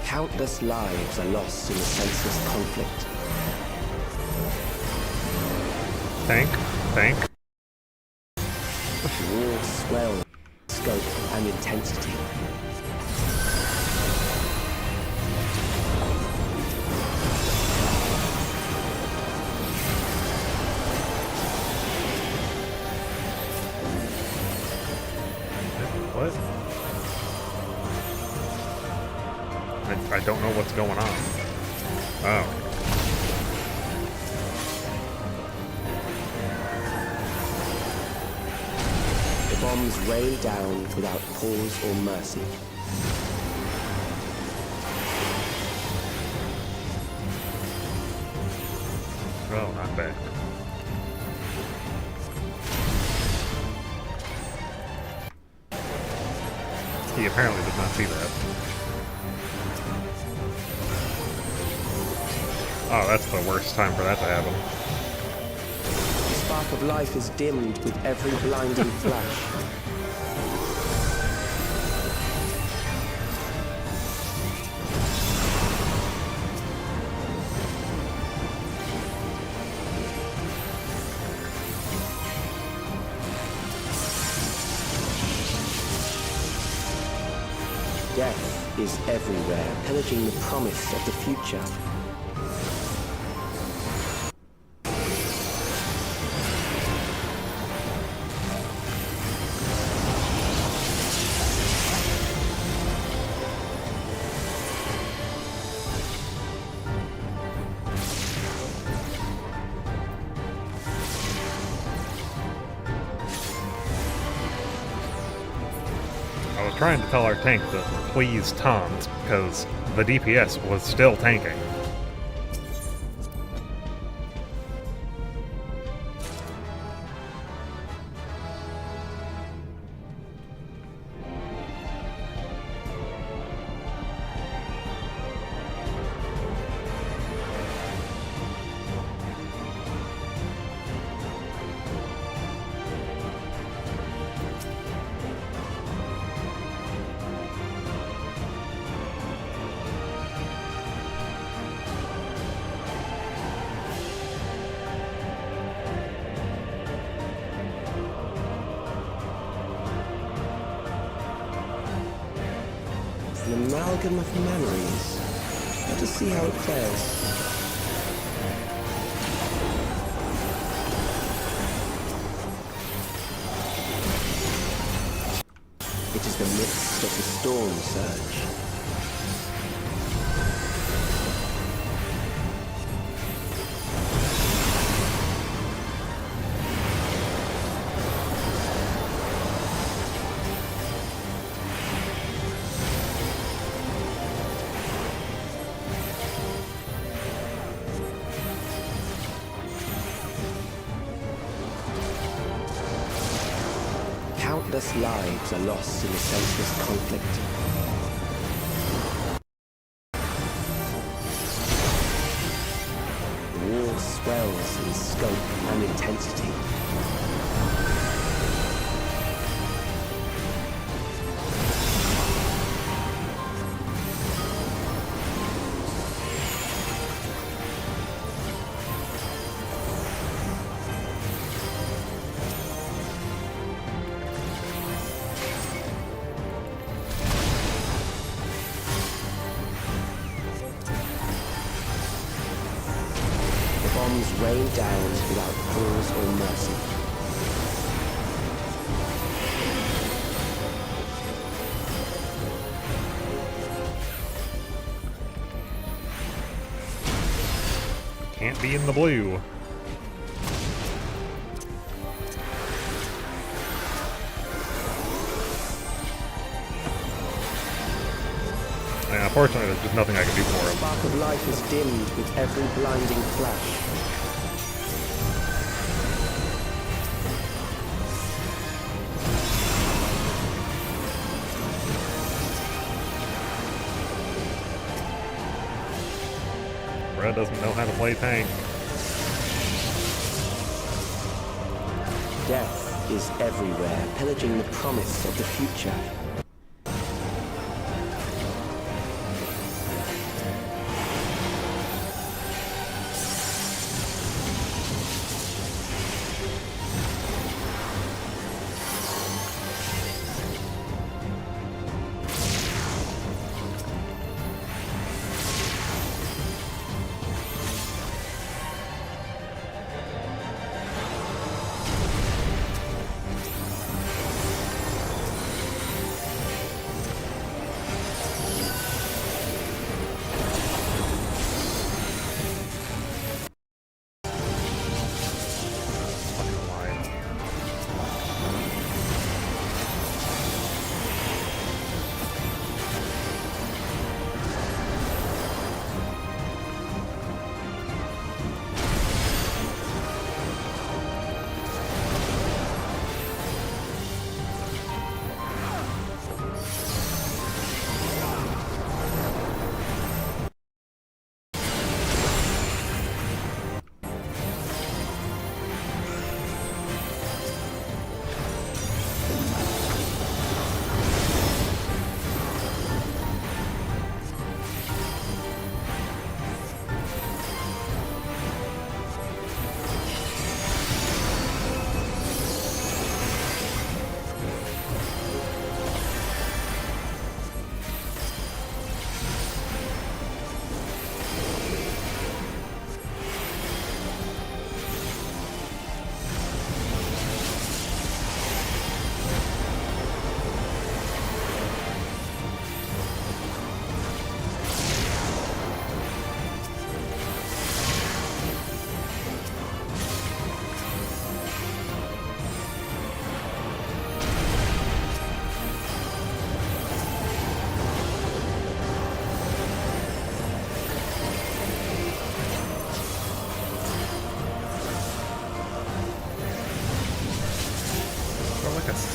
Countless lives are lost in the senseless conflict. Tank. War swell, scope, and intensity. What? I don't know what's going on. Oh. The bombs rain down without pause or mercy. Oh, not bad. He apparently did not see that. Oh, that's the worst time for that to happen. The spark of life is dimmed with every blinding flash. Death is everywhere, pillaging the promise of the future. I was trying to tell our tank to please taunt, because the DPS was still tanking. An amalgam of memories. Let us see how it fares. It is the midst of the storm surge. Countless lives are lost in the senseless conflict. War swells in scope and intensity. winds rain down without pause or mercy. Can't be in the blue. Yeah, unfortunately, there's just nothing I can do for him. The spark of life is dimmed with every blinding flash. Red doesn't know how to play tank. Death is everywhere, pillaging the promise of the future.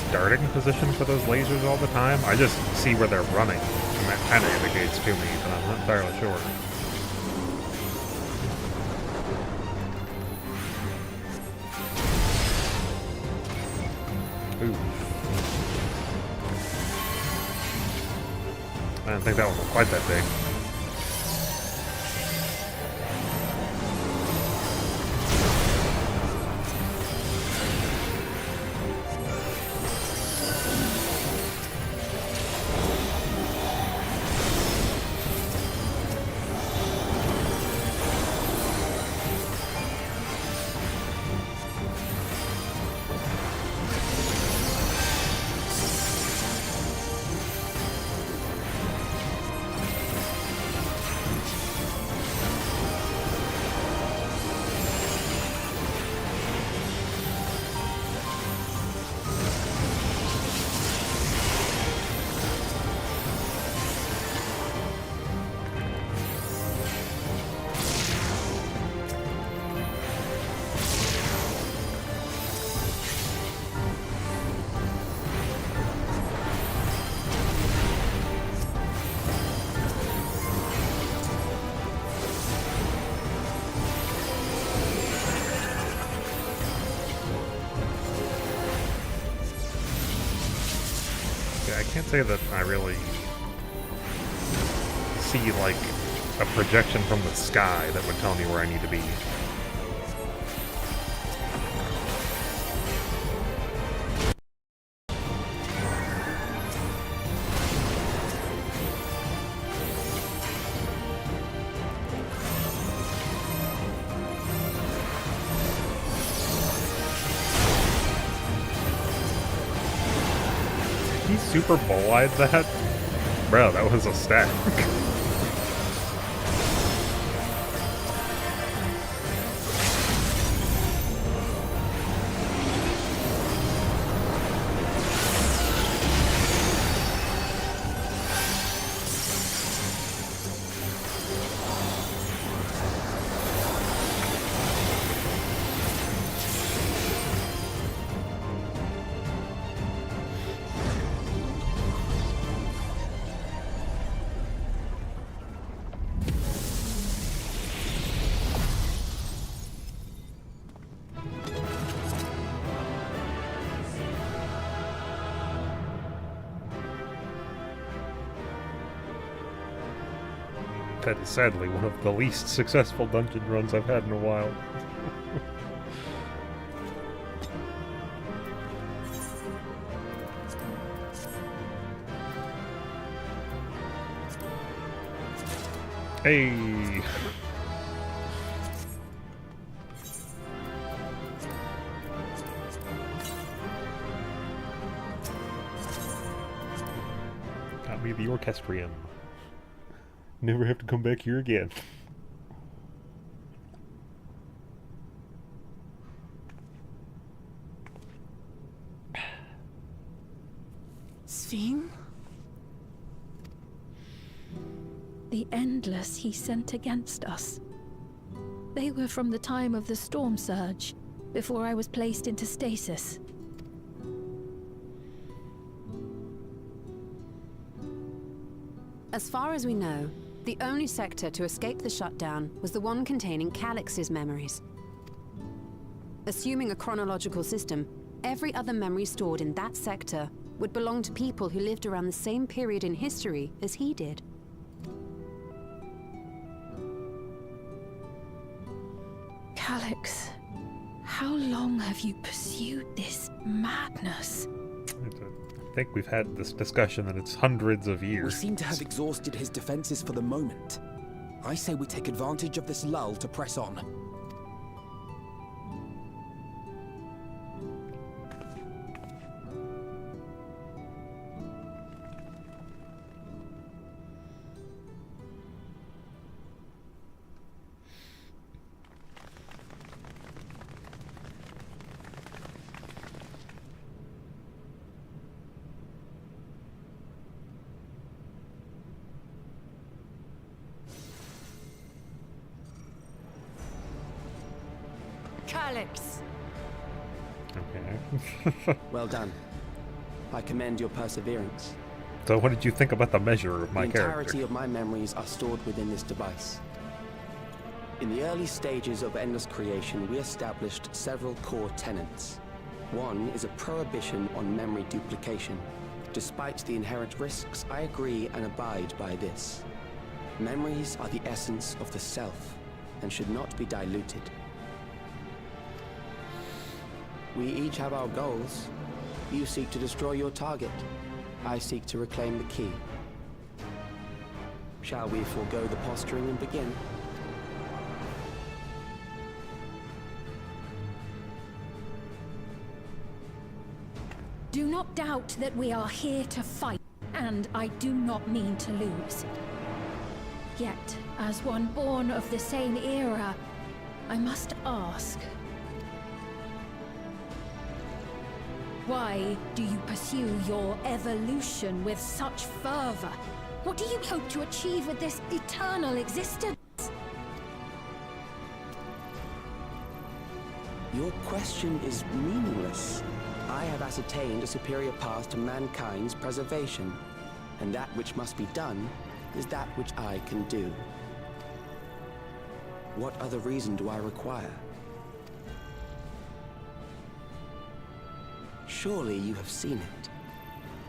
Starting position for those lasers all the time. I just see where they're running, and that kind of indicates to me, but I'm not entirely sure. Ooh. I didn't think that one was quite that big. I can't say that I really see, like, a projection from the sky that would tell me where I need to be. super bull-eyed that? Bro, that was a stack. That is sadly one of the least successful dungeon runs I've had in a while. Hey! Got me the orchestrion. Never have to come back here again. Sven? The Endless he sent against us. They were from the time of the storm surge, before I was placed into stasis. As far as we know, the only sector to escape the shutdown was the one containing Calix's memories. Assuming a chronological system, every other memory stored in that sector would belong to people who lived around the same period in history as he did. Calix, how long have you pursued this madness? I think we've had this discussion and it's hundreds of years. We seem to have exhausted his defenses for the moment. I say we take advantage of this lull to press on. Calix! Okay. Well done. I commend your perseverance. So what did you think about the measure of my The character? entirety of my memories are stored within this device. In the early stages of Endless creation, we established several core tenets. One is a prohibition on memory duplication. Despite the inherent risks, I agree and abide by this. Memories are the essence of the self, and should not be diluted. We each have our goals. You seek to destroy your target. I seek to reclaim the key. Shall we forego the posturing and begin? Do not doubt that we are here to fight, and I do not mean to lose. Yet, as one born of the same era, I must ask, why do you pursue your evolution with such fervor? What do you hope to achieve with this eternal existence? Your question is meaningless. I have ascertained a superior path to mankind's preservation, and that which must be done is that which I can do. What other reason do I require? Surely you have seen it.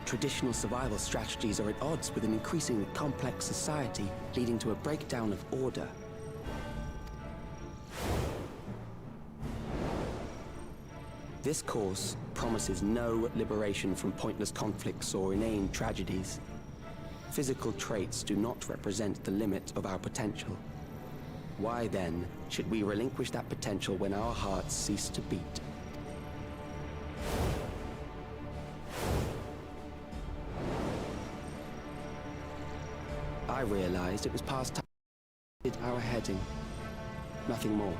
Traditional survival strategies are at odds with an increasingly complex society, leading to a breakdown of order. This course promises no liberation from pointless conflicts or inane tragedies. Physical traits do not represent the limit of our potential. Why then should we relinquish that potential when our hearts cease to beat? I realized it was past time we did our heading. Nothing more.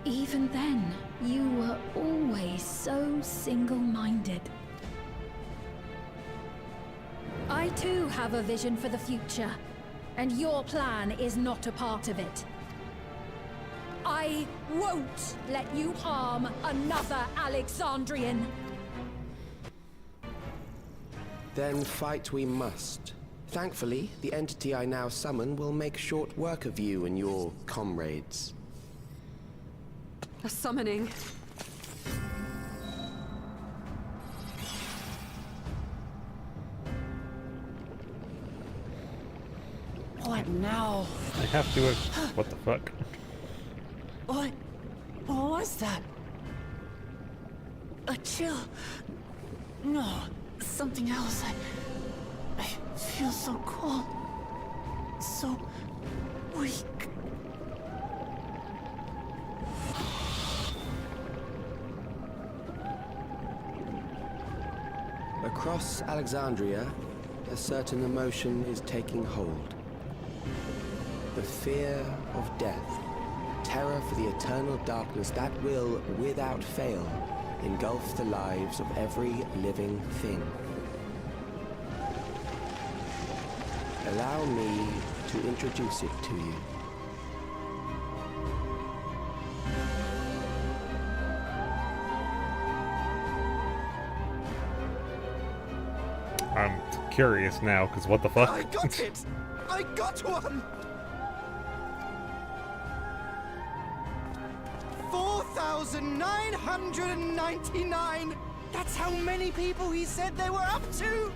Even then, you were always so single-minded. I too have a vision for the future, and your plan is not a part of it. I won't let you harm another Alexandrian. Then fight we must. Thankfully, the entity I now summon will make short work of you and your comrades. A summoning. What now? I have to have... What the fuck? What was that? A chill? No, something else. I feel so cold. So weak. Across Alexandria, a certain emotion is taking hold. The fear of death. Terror for the eternal darkness that will, without fail, engulf the lives of every living thing. Allow me to introduce it to you. I'm curious now, because what the fuck? I got it! I got one! 4,999! That's how many people he said they were up to!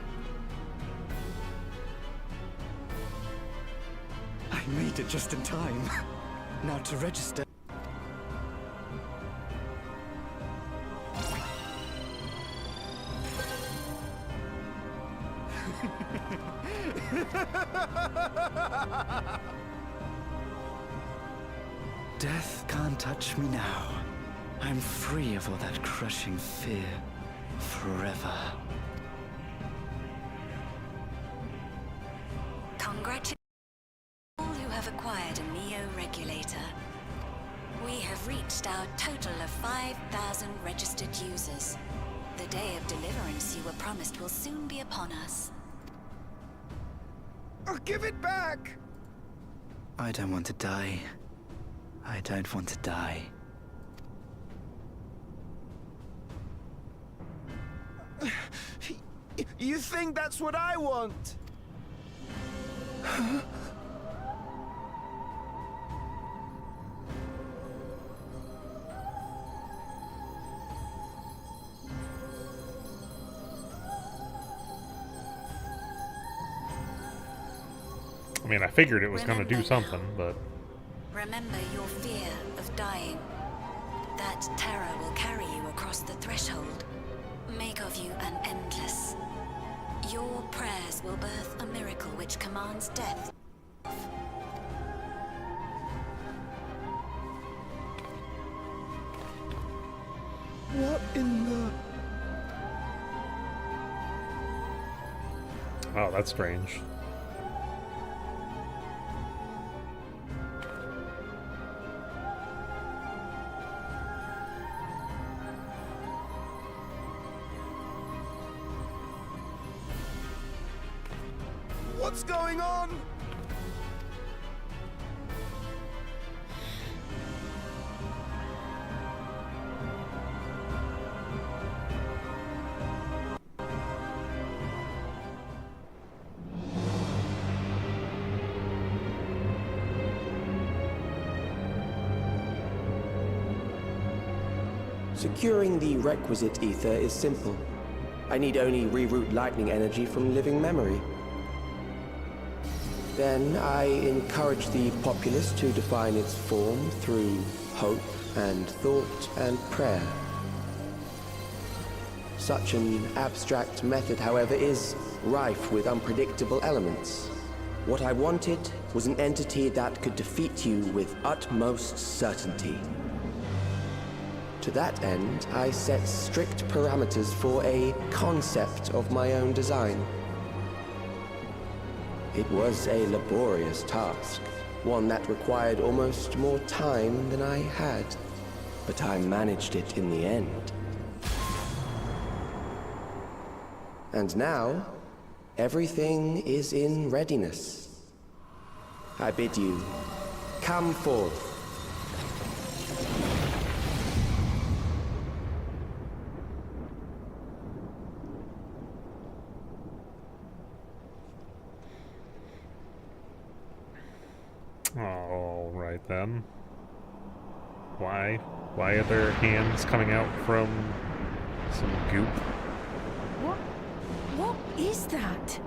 I made it just in time. Now to register. Death can't touch me now. I'm free of all that crushing fear. Forever. Congratulations all who have acquired a Neo-Regulator. We have reached our total of 5,000 registered users. The day of deliverance you were promised will soon be upon us. Oh, give it back! I don't want to die. I don't want to die. You think that's what I want? I mean, I figured it was going to do something, but... Remember your fear of dying. That terror will carry you across the threshold. Make of you an endless. Your prayers will birth a miracle which commands death. What in the... Oh, that's strange. What's going on? Securing the requisite ether is simple. I need only reroute lightning energy from living memory. Then I encourage the populace to define its form through hope and thought and prayer. Such an abstract method, however, is rife with unpredictable elements. What I wanted was an entity that could defeat you with utmost certainty. To that end, I set strict parameters for a concept of my own design. It was a laborious task, one that required almost more time than I had, but I managed it in the end. And now, everything is in readiness. I bid you, come forth. All right then. Why? Why are there hands coming out from some goop? What is that?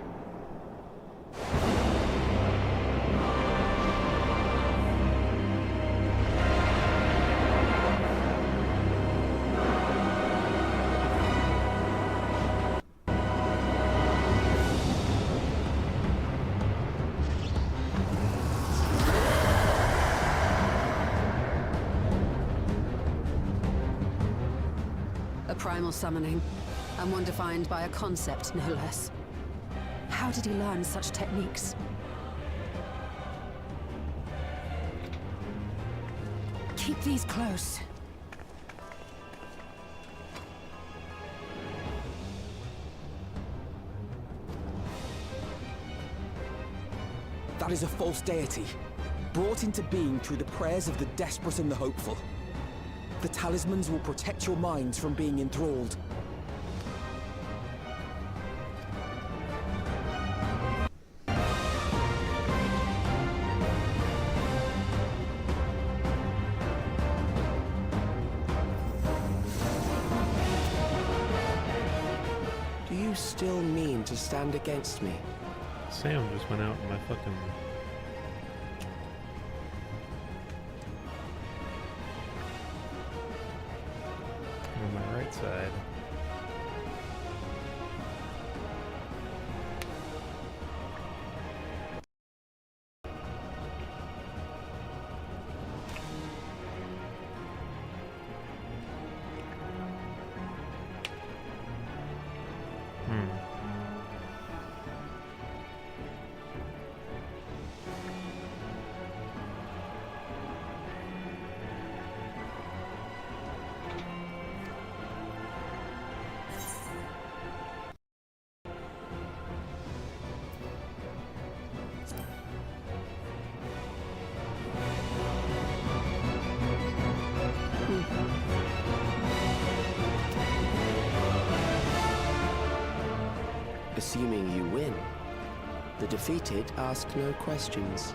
A primal summoning, and one defined by a concept, no less. How did he learn such techniques? Keep these close. That is a false deity, brought into being through the prayers of the desperate and the hopeful. The talismans will protect your minds from being enthralled. Do you still mean to stand against me? Sam just went out in my fucking... on my right side. Assuming you win, the defeated ask no questions.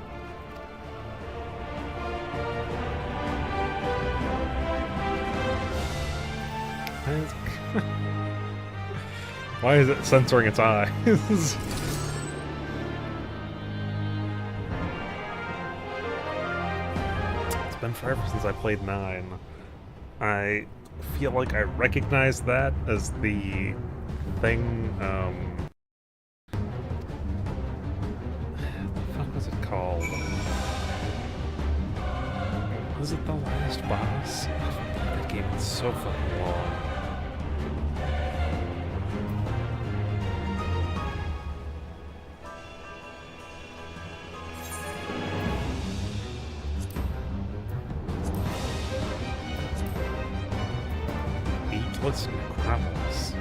Why is it censoring its eyes? It's been forever since I played 9. I feel like I recognize that as the thing, the fuck was it called? Was it the last boss? That game is so fucking long. Ageless Necropolis.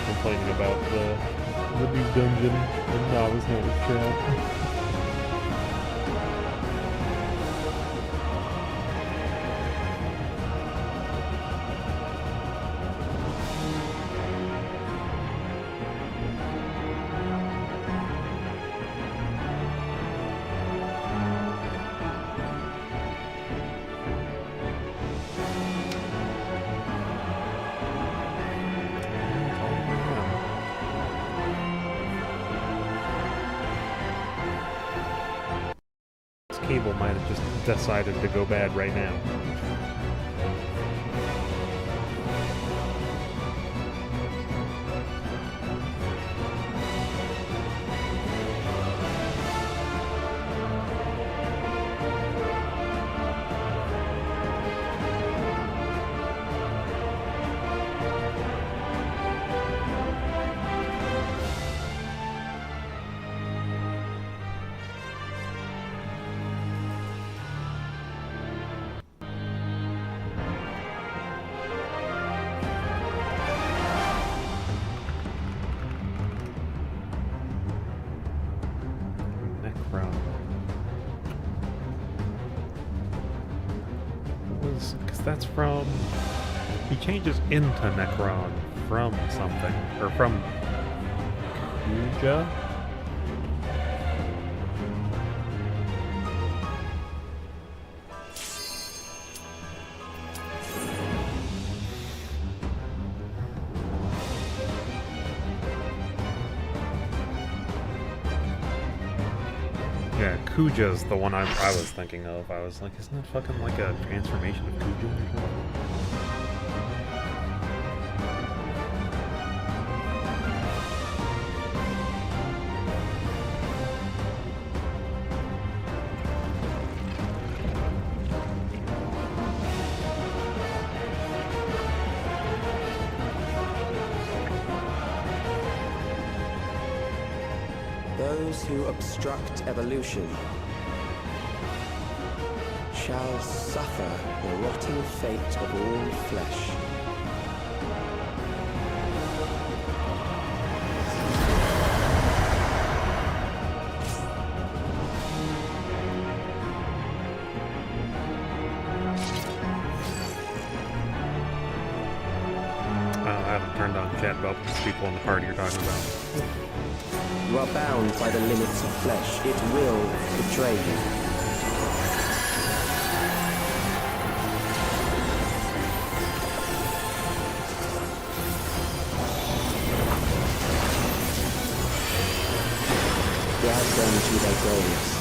Complaining about the new dungeon in Novice Notice chat. cable might have just decided to go bad right now. Because that's from... He changes into Necron from something. Or from... Kuja? Yeah, Kuja's the one I was thinking of. I was like, isn't that fucking like a transformation of Kuja or something? Those who obstruct evolution shall suffer the rotting fate of all flesh. I haven't turned on chat about the people in the party you're talking about. You are bound by the limits of flesh. It will betray you. Drag them to their graves.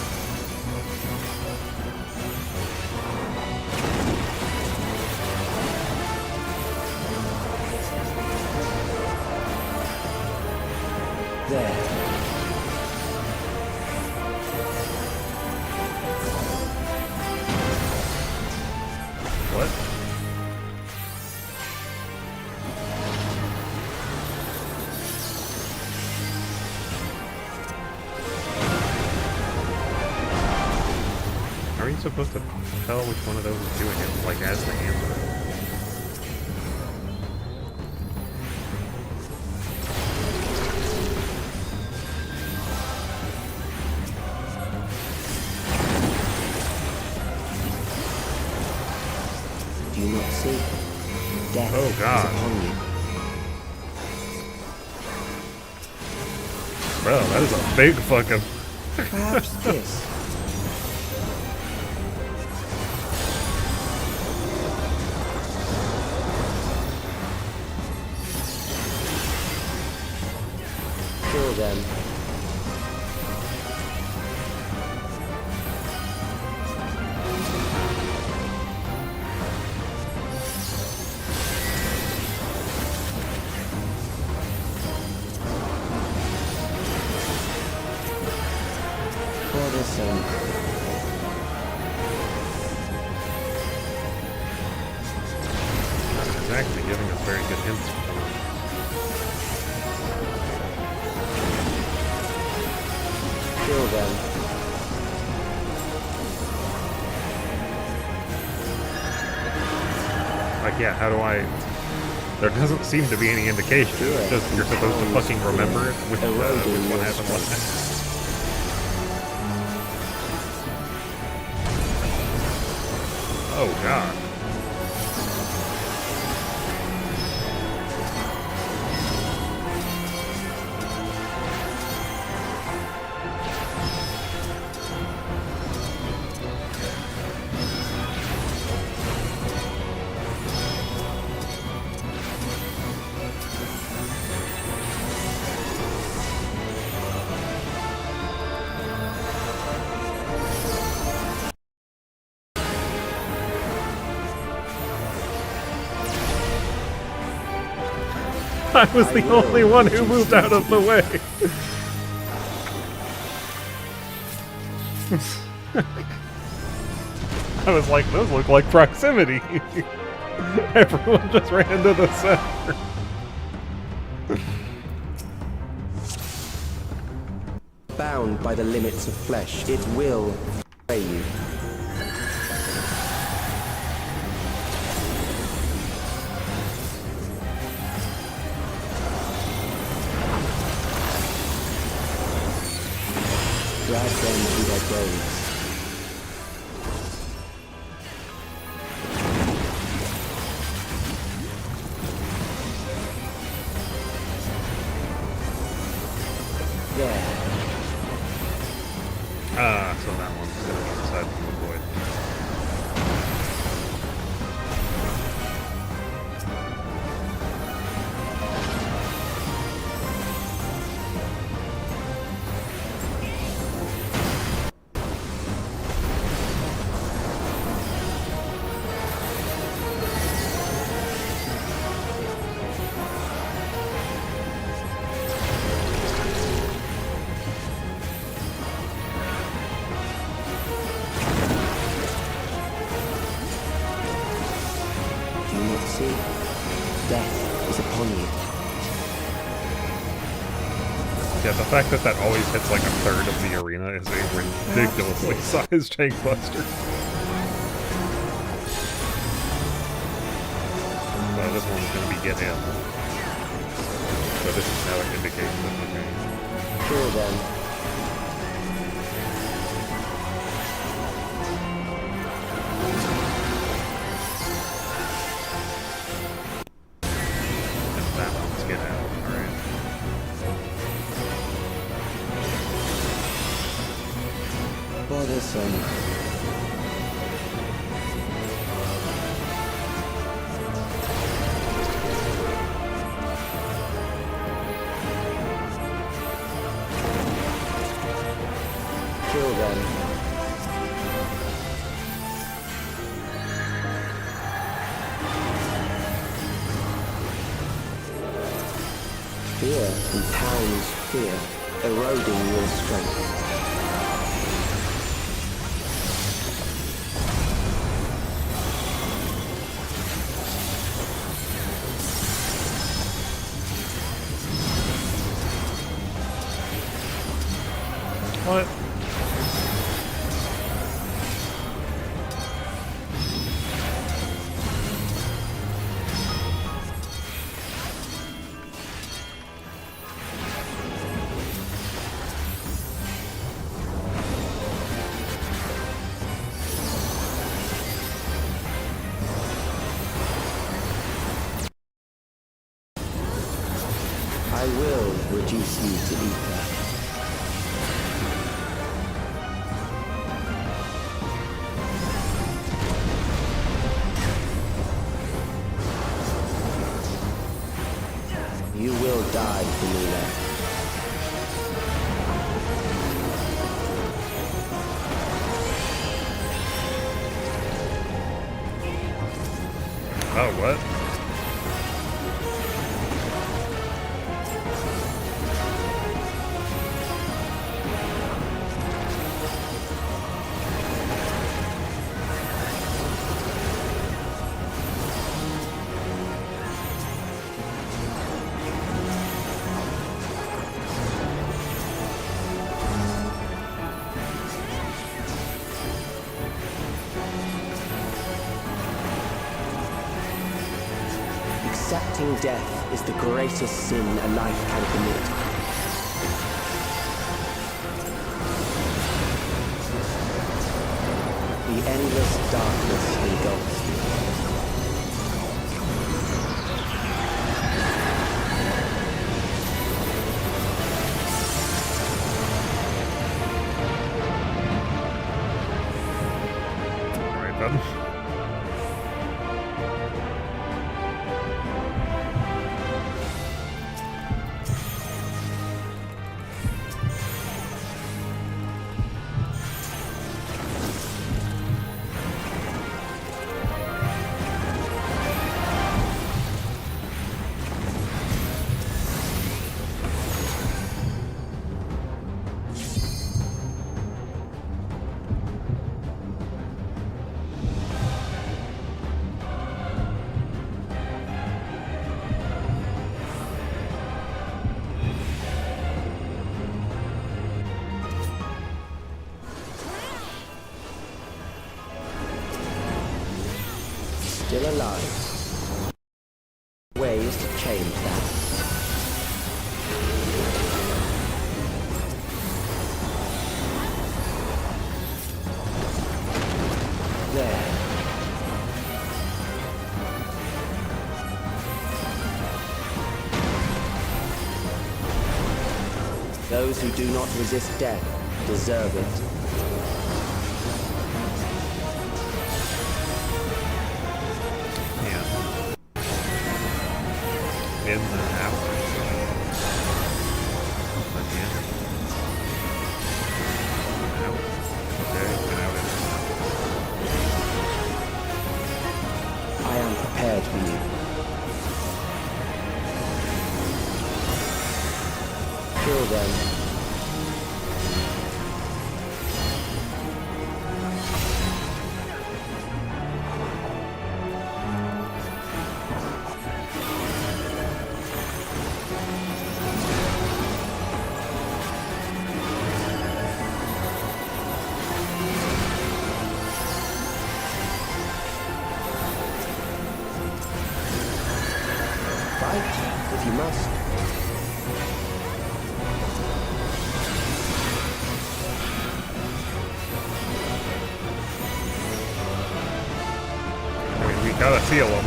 There. What? Are you supposed to tell which one of those is doing it, like, as the answer? Do you not see? Death Oh, God. is upon you. Bro, that is a big fucking... Perhaps this. Kill them. For this end. It's actually giving us very good hints for them. Kill them. Like, yeah, how do I... There doesn't seem to be any indication. It's just you're supposed to fucking remember it with what happened last. Oh, God. I was the only one who moved out of the way. I was like, those look like proximity. Everyone just ran to the center. Bound by the limits of flesh, it will betray you. Drag them to their graves. Ah, so that one's going to be inside from the void. Yeah, the fact that that always hits like a third of the arena is a ridiculously sized tank buster. Well, this one's gonna be get him. So this is now an indication of the game. Cool then. That one's get out, alright. Bothersome. Kill them. Fear compounds fear, eroding your strength. What? I will reduce you to ether. You will die, Vanilla. Oh, what? Accepting death is the greatest sin a life can commit. The endless darkness engulfs you. Alright then. lives. Ways to change that. There. Those who do not resist death deserve it. In and out. Again. Out. Okay, and out. I am prepared for you. Kill them. If you must. I mean, we gotta seal them.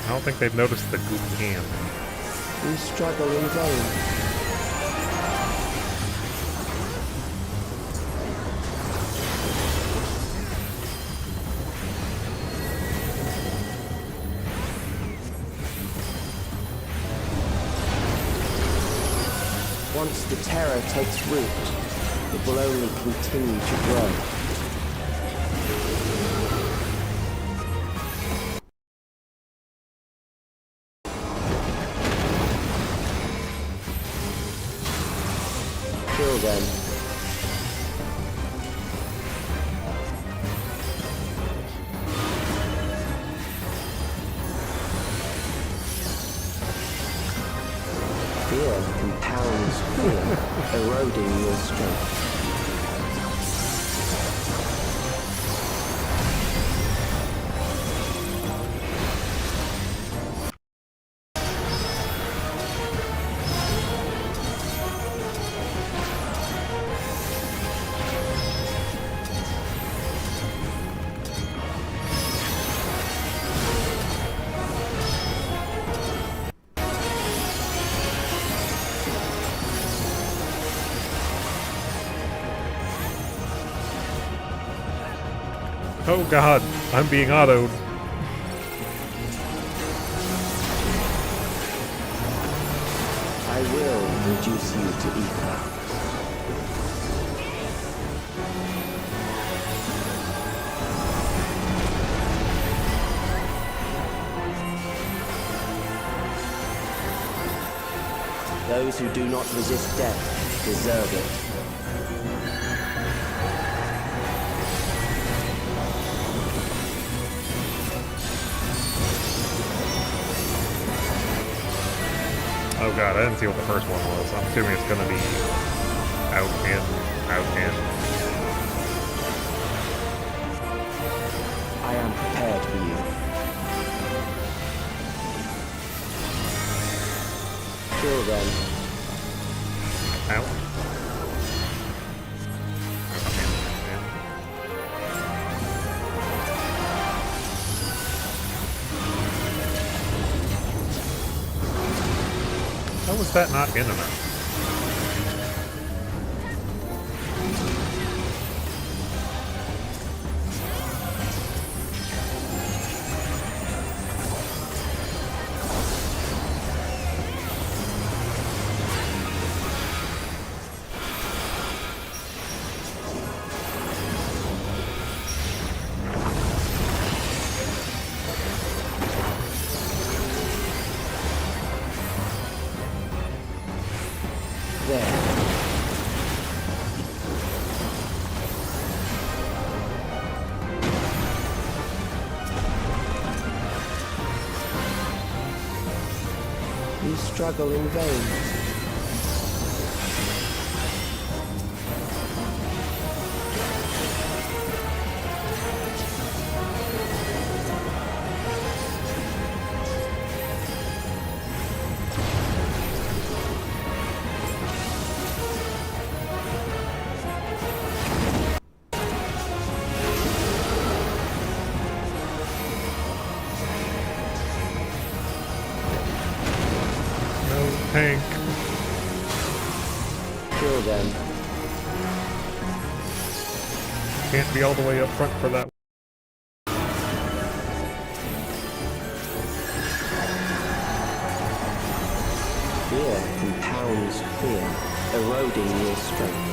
I don't think they've noticed the goop can. We struggle in vain. Once the terror takes root, it will only continue to grow. Kill them. Fear compounds fear, eroding your strength. Oh god, I'm being autoed. I will reduce you to ether. Those who do not resist death deserve it. Oh god, I didn't see what the first one was. I'm assuming it's gonna be out in, out in. I am prepared for you. Kill them. Out. How was that not in enough? You struggle in vain. Tank. Kill them. Can't be all the way up front for that. Fear compounds fear, eroding your strength.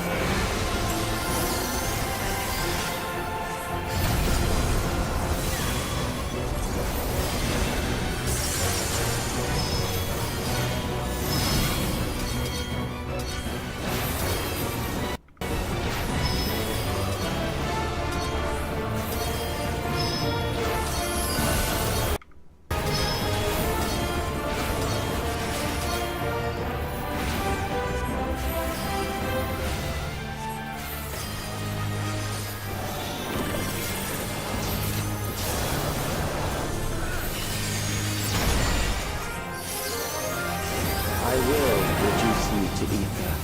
I will reduce you to ether.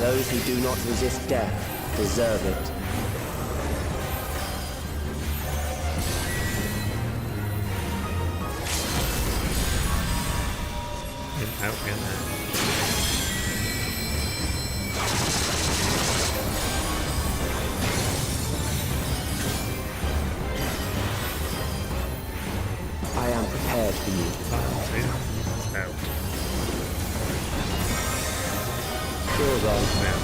Those who do not resist death deserve it. In, out, in, out. I am prepared for you. In, out. Kill them. Now.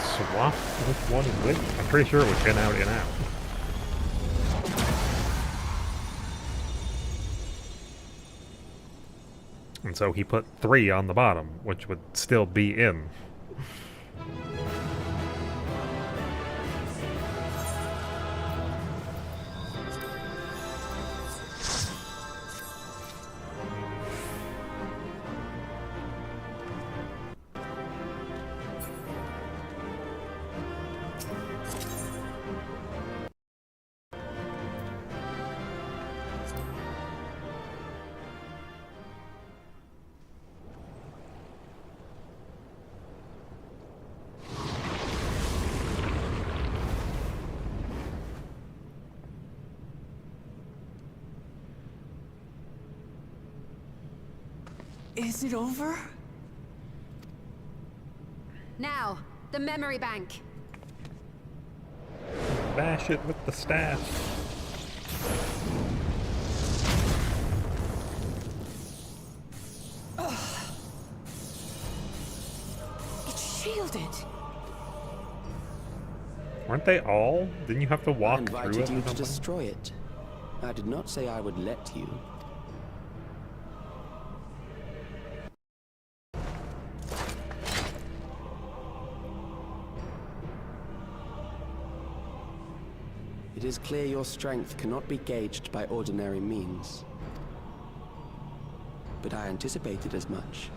Swap which one is which? I'm pretty sure it was in, out, in, out. And so he put 3 on the bottom, which would still be in. Is it over? Now, the memory bank. Bash it with the staff. It's shielded. Weren't they all? Didn't you have to walk through it? I invited you or to something? destroy it. I did not say I would let you. It is clear your strength cannot be gauged by ordinary means. But I anticipated as much.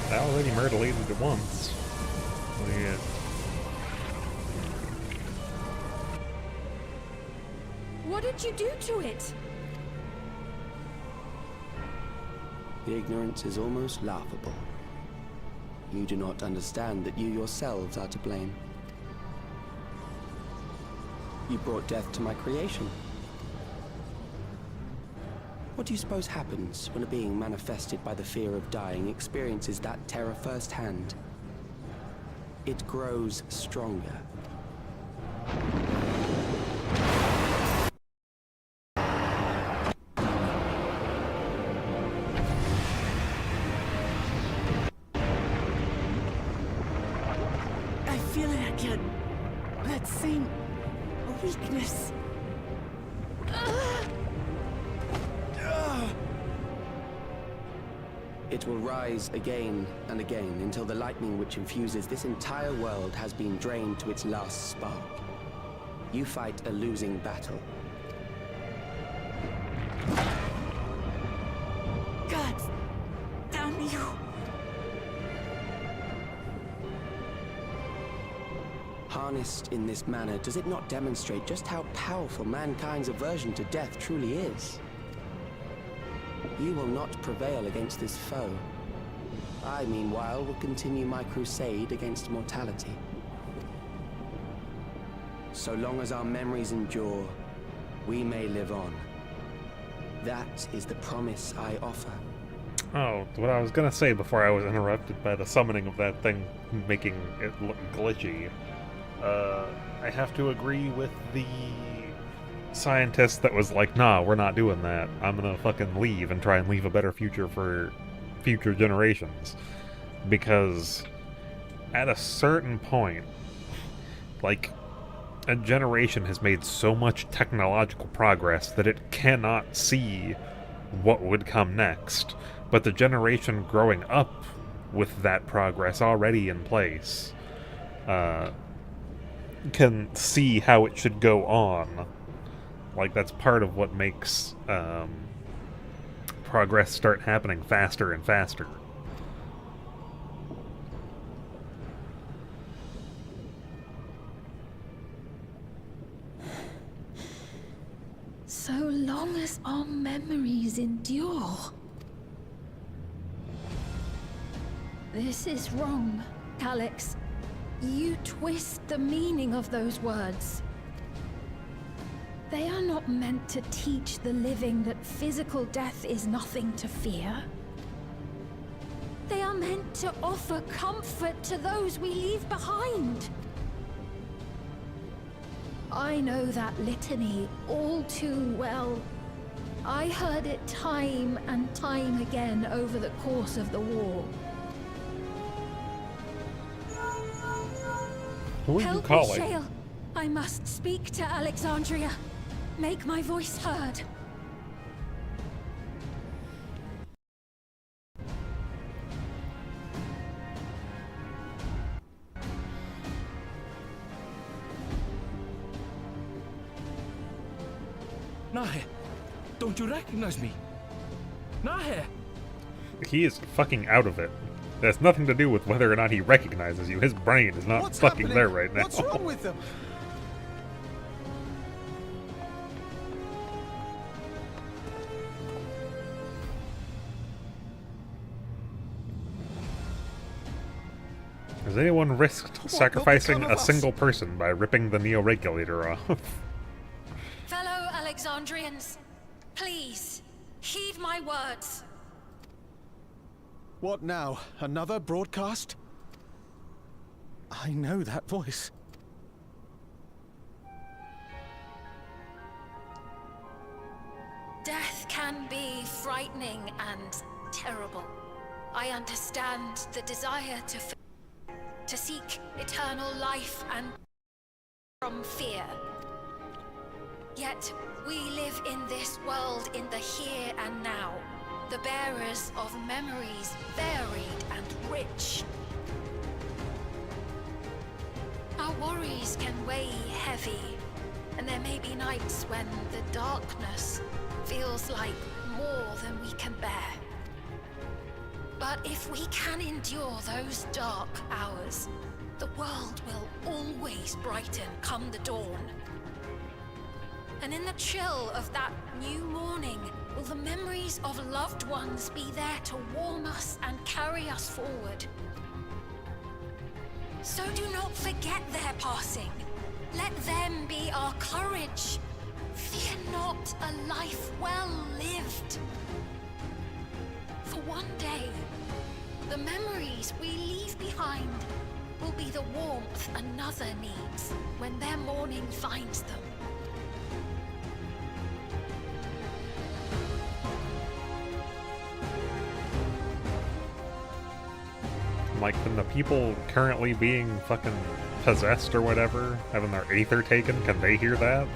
I already murderlated it once. Yeah. What did you do to it? The ignorance is almost laughable. You do not understand that you yourselves are to blame. you brought death to my creation. What do you suppose happens when a being manifested by the fear of dying experiences that terror firsthand? It grows stronger. I feel it again. That same weakness. It will rise again and again until the lightning which infuses this entire world has been drained to its last spark. You fight a losing battle. God damn you. Harnessed in this manner, does it not demonstrate just how powerful mankind's aversion to death truly is? You will not prevail against this foe. I, meanwhile, will continue my crusade against mortality. So long as our memories endure, we may live on. That is the promise I offer. Oh, what I was gonna say before I was interrupted by the summoning of that thing making it look glitchy. I have to agree with the scientist that was like, nah, we're not doing that. I'm gonna fucking leave and try and leave a better future for future generations. Because at a certain point, like, a generation has made so much technological progress that it cannot see what would come next. But the generation growing up with that progress already in place can see how it should go on. Like, that's part of what makes progress start happening faster and faster. So long as our memories endure. This is wrong, Alex. You twist the meaning of those words. They are not meant to teach the living that physical death is nothing to fear. They are meant to offer comfort to those we leave behind. I know that litany all too well. I heard it time and time again over the course of the war. Who are you Help calling? me, Shale. I must speak to Alexandria. Make my voice heard. Nahe, don't you recognize me? Nahe! He is fucking out of it. It has nothing to do with whether or not he recognizes you. His brain is not What's fucking happening? there right now. What's wrong with them? Has anyone risked sacrificing a single person by ripping the neo-regulator off? Fellow Alexandrians, please, heed my words. What now? Another broadcast? I know that voice. Death can be frightening and terrible. I understand the desire to seek eternal life and from fear. Yet we live in this world in the here and now, the bearers of memories varied and rich. Our worries can weigh heavy, and there may be nights when the darkness feels like more than we can bear. But if we can endure those dark hours, the world will always brighten come the dawn. And in the chill of that new morning, will the memories of loved ones be there to warm us and carry us forward? So do not forget their passing. Let them be our courage. Fear not a life well lived. For one day, the memories we leave behind will be the warmth another needs when their morning finds them. Like, can the people currently being fucking possessed or whatever, having their aether taken, can they hear that?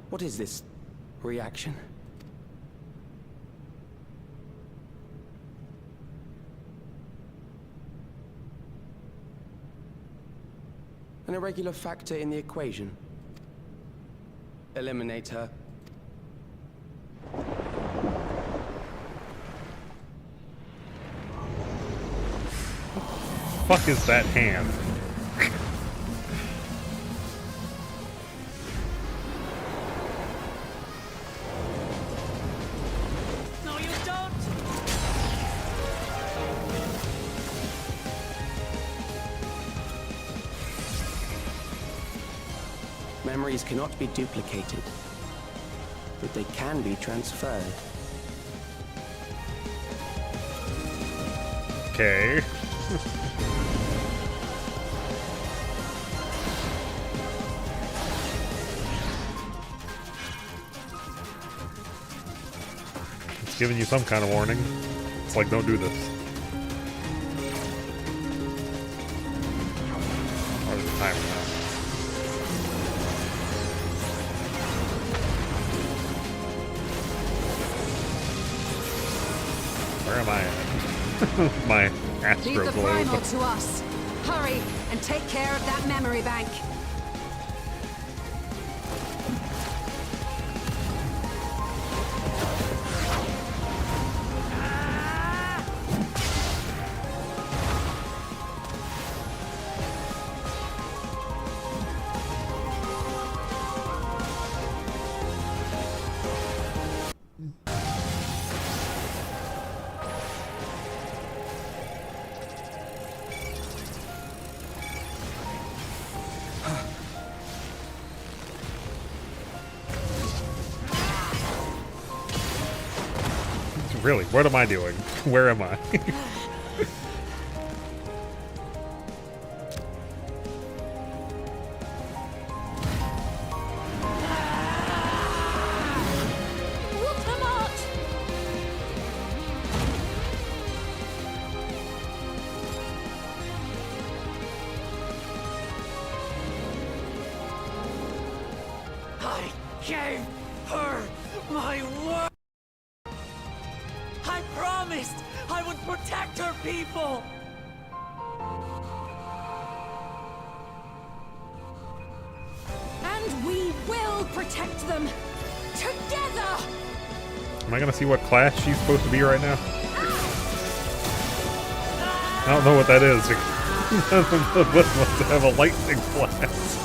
What is this reaction? An irregular factor in the equation. Eliminate her. Fuck is that hand? No, you don't! Memories cannot be duplicated, but they can be transferred. Okay. It's giving you some kind of warning. It's like, don't do this. Oh, there's a timer now. Where am I at? My astro Leave the globe. primal to us. Hurry and take care of that memory bank. Really, what am I doing? Where am I? I gave her my word! I promised I would protect her people! And we will protect them together. Am I gonna see what class she's supposed to be right now? I don't know what that is. None of us must have a lightning class.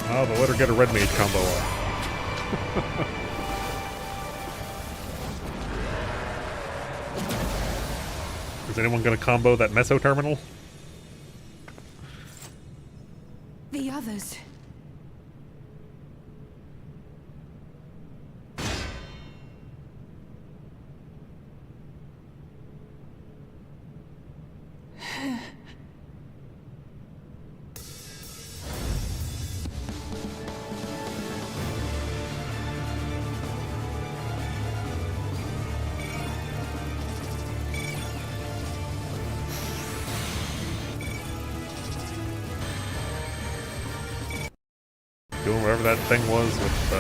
Oh, but let her get a red mage combo off. Is anyone gonna combo that meso terminal? The others. Doing whatever that thing was with,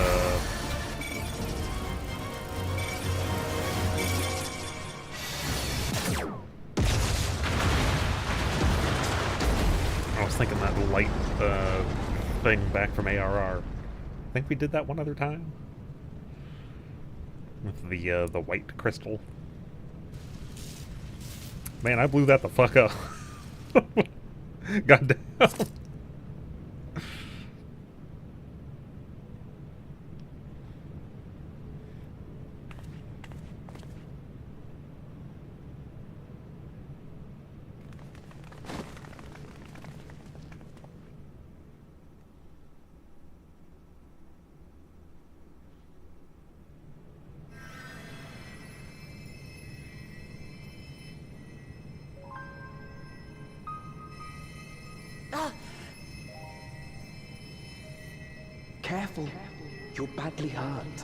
I was thinking that light, thing back from ARR. I think we did that one other time. With the white crystal. Man, I blew that the fuck up. God damn. Careful. You're badly hurt.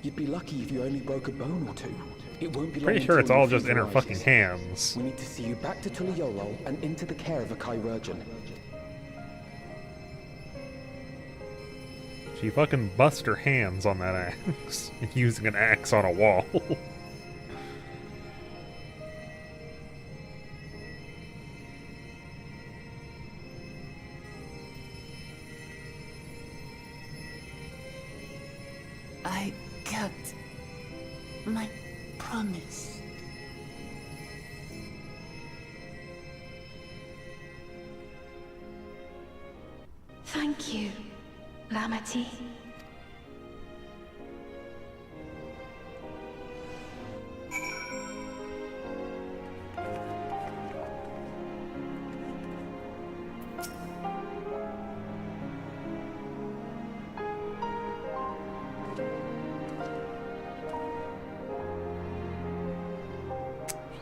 You'd be lucky if you only broke a bone or two. It won't be long Pretty sure it's until all your just in her fever fucking rises. hands. We need to see you back to Tuliyorol and into the care of a chirurgeon. She fucking bust her hands on that axe. Using an axe on a wall. I kept my promise. Thank you, Lamity.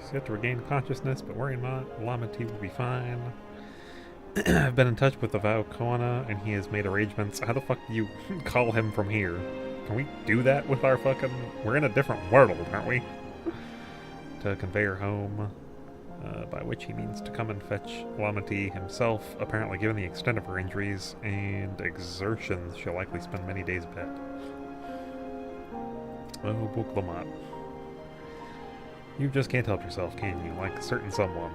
She's got to regain consciousness, but worry not, Lamity will be fine. I've been in touch with the Valkona, and he has made arrangements. How the fuck do you call him from here? Can we do that with our fucking... We're in a different world, aren't we? To convey her home. By which he means to come and fetch Lamity himself, apparently given the extent of her injuries and exertions, she'll likely spend many days in bed. Oh, Book-Lamat. You just can't help yourself, can you? Like a certain someone.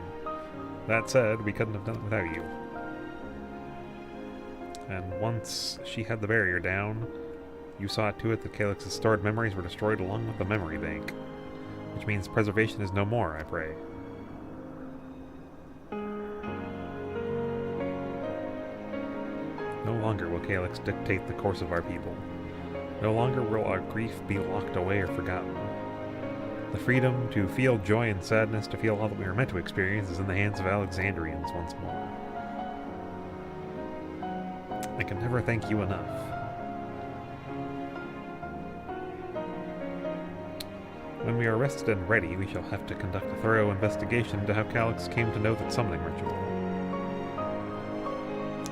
That said, we couldn't have done it without you. And once she had the barrier down, you saw it to it that Calyx's stored memories were destroyed along with the memory bank. Which means preservation is no more, I pray. No longer will Calyx dictate the course of our people. No longer will our grief be locked away or forgotten. The freedom to feel joy and sadness, to feel all that we were meant to experience, is in the hands of Alexandrians once more. I can never thank you enough. When we are rested and ready, we shall have to conduct a thorough investigation into how Calyx came to know that summoning ritual.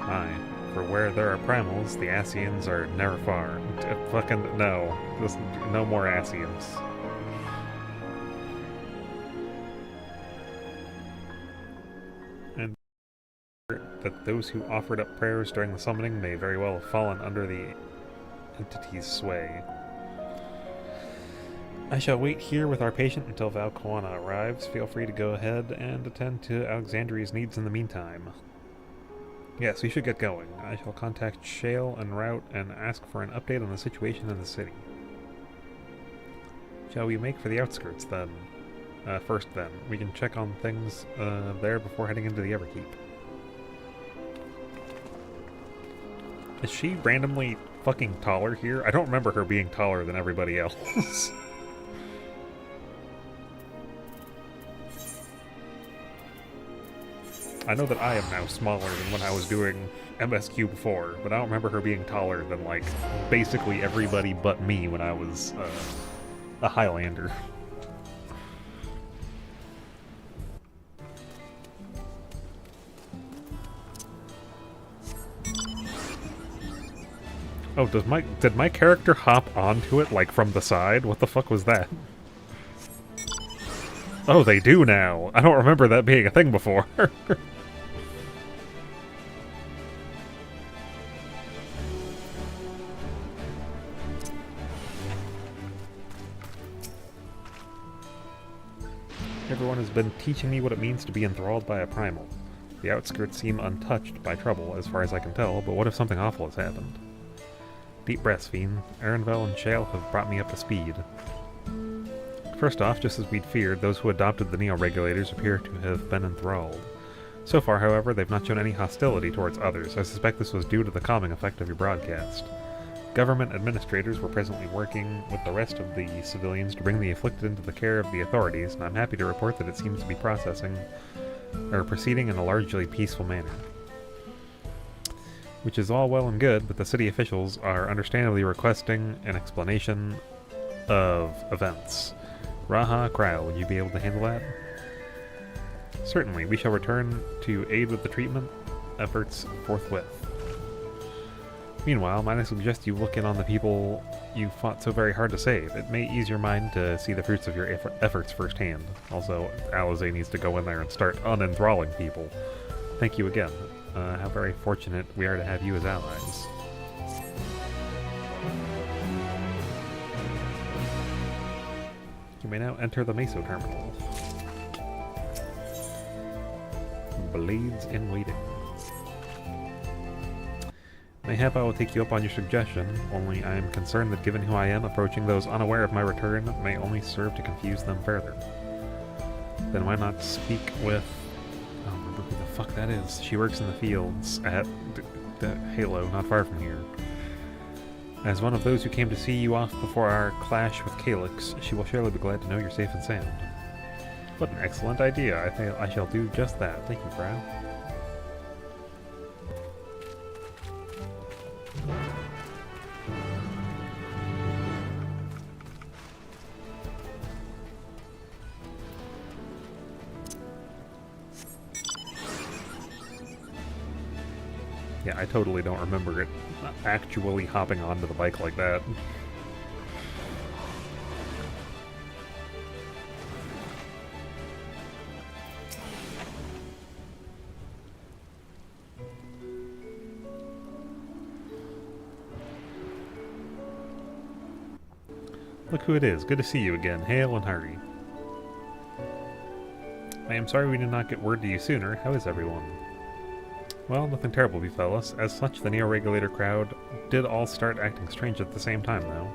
Aye, for where there are primals, the Asians are never far. Fucking no. Just no more Asians. And that those who offered up prayers during the summoning may very well have fallen under the entity's sway. I shall wait here with our patient until Valkoana arrives. Feel free to go ahead and attend to Alexandria's needs in the meantime. Yes, we should get going. I shall contact Shale and Rout and ask for an update on the situation in the city. Shall we make for the outskirts then? First then. We can check on things there before heading into the Everkeep. Is she randomly fucking taller here? I don't remember her being taller than everybody else. I know that I am now smaller than when I was doing MSQ before, but I don't remember her being taller than, like, basically everybody but me when I was a Highlander. Oh, did my character hop onto it, like, from the side? What the fuck was that? Oh, they do now! I don't remember that being a thing before. Everyone has been teaching me what it means to be enthralled by a primal. The outskirts seem untouched by trouble, as far as I can tell, but what if something awful has happened? Deep breaths, Fiend. Erenvel and Shale have brought me up to speed. First off, just as we'd feared, those who adopted the Neo-Regulators appear to have been enthralled. So far, however, they've not shown any hostility towards others. I suspect this was due to the calming effect of your broadcast. Government administrators were presently working with the rest of the civilians to bring the afflicted into the care of the authorities, and I'm happy to report that it seems to be proceeding in a largely peaceful manner. Which is all well and good, but the city officials are understandably requesting an explanation of events. Raha, Cryo, would you be able to handle that? Certainly, we shall return to aid with the treatment efforts forthwith. Meanwhile, might I suggest you look in on the people you fought so very hard to save. It may ease your mind to see the fruits of your efforts firsthand. Also, Alizé needs to go in there and start unenthralling people. Thank you again. How very fortunate we are to have you as allies. You may now enter the Meso terminal. Blades in waiting. Mayhap I will take you up on your suggestion, only I am concerned that given who I am, approaching those unaware of my return may only serve to confuse them further. Then why not speak with... I don't remember who the fuck that is. She works in the fields at Halo, not far from here. As one of those who came to see you off before our clash with Calyx, she will surely be glad to know you're safe and sound. What an excellent idea. I think I shall do just that. Thank you, Frau. Yeah, I totally don't remember it actually hopping onto the bike like that. Look who it is. Good to see you again. Hail and hurry. I am sorry we did not get word to you sooner. How is everyone? Well, nothing terrible befell us. As such, the Neo-Regulator crowd did all start acting strange at the same time, though.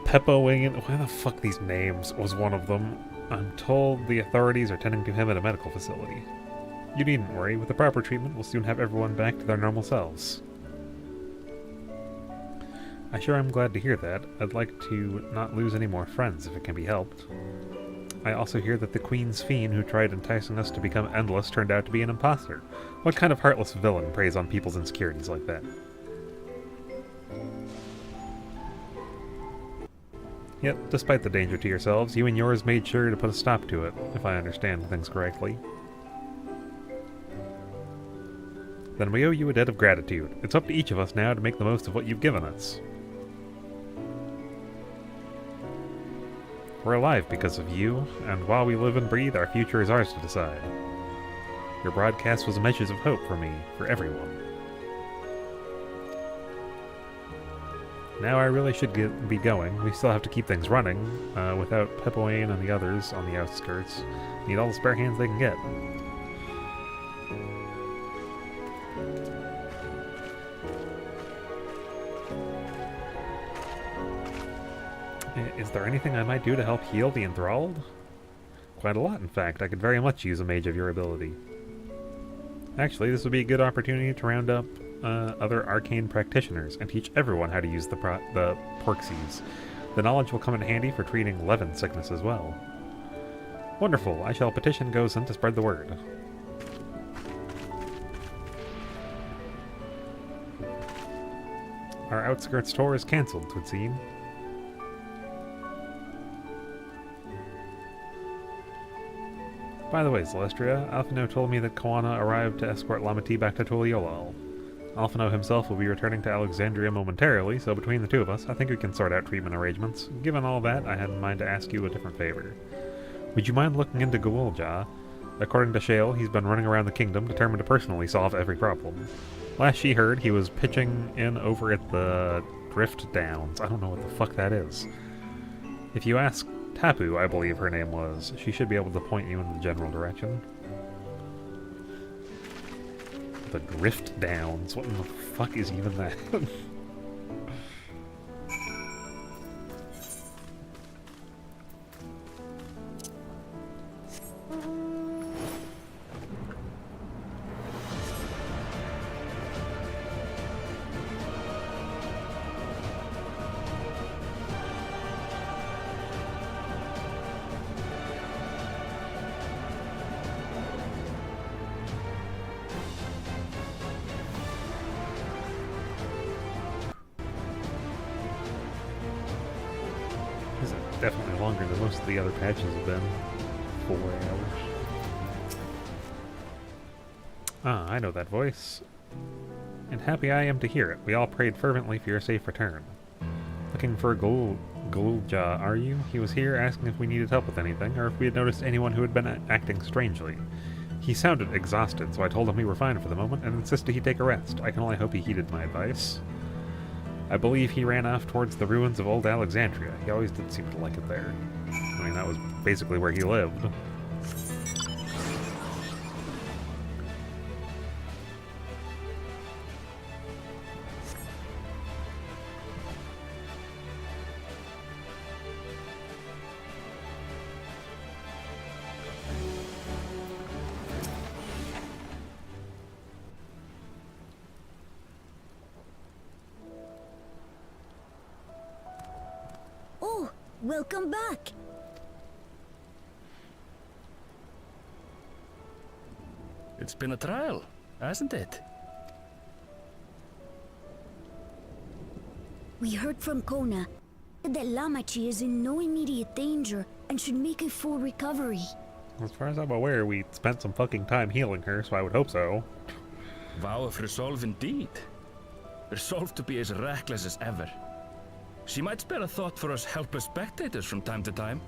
Peppo-Wing, why the fuck these names, was one of them. I'm told the authorities are tending to him at a medical facility. You needn't worry. With the proper treatment, we'll soon have everyone back to their normal selves. I sure am glad to hear that. I'd like to not lose any more friends if it can be helped. I also hear that the Queen's Fiend who tried enticing us to become endless turned out to be an imposter. What kind of heartless villain preys on people's insecurities like that? Yet, despite the danger to yourselves, you and yours made sure to put a stop to it, if I understand things correctly. Then we owe you a debt of gratitude. It's up to each of us now to make the most of what you've given us. We're alive because of you, and while we live and breathe, our future is ours to decide. Your broadcast was a message of hope for me, for everyone. Now I really should be going. We still have to keep things running. Without Peppo-Wayne and the others on the outskirts, need all the spare hands they can get. Is there anything I might do to help heal the enthralled? Quite a lot, in fact. I could very much use a mage of your ability. Actually, this would be a good opportunity to round up other arcane practitioners and teach everyone how to use the Porxies. The knowledge will come in handy for treating Levin sickness as well. Wonderful. I shall petition Gozen to spread the word. Our outskirts tour is cancelled, 'twould seem. By the way, Celestria, Alphino told me that Koana arrived to escort Lamati back to Tuliolal. Alphino himself will be returning to Alexandria momentarily, so between the two of us, I think we can sort out treatment arrangements. Given all that, I had in mind to ask you a different favor. Would you mind looking into Gawulja? According to Shale, he's been running around the kingdom, determined to personally solve every problem. Last she heard, he was pitching in over at the Drift Downs. I don't know what the fuck that is. If you ask Tapu, I believe her name was. She should be able to point you in the general direction. The Drift Downs. What in the fuck is even that? This is definitely longer than most of the other patches have been. 4 hours. Ah, I know that voice. And happy I am to hear it. We all prayed fervently for your safe return. Looking for Gulja, are you? He was here asking if we needed help with anything, or if we had noticed anyone who had been acting strangely. He sounded exhausted, so I told him we were fine for the moment, and insisted he take a rest. I can only hope he heeded my advice. I believe he ran off towards the ruins of old Alexandria. He always did seem to like it there. I mean, that was basically where he lived. Oh, welcome back. It's been a trial, hasn't it? We heard from Kona that Lamachi is in no immediate danger and should make a full recovery. As far as I'm aware, we spent some fucking time healing her, so I would hope so. Vow of resolve indeed. Resolved to be as reckless as ever. She might spare a thought for us helpless spectators from time to time.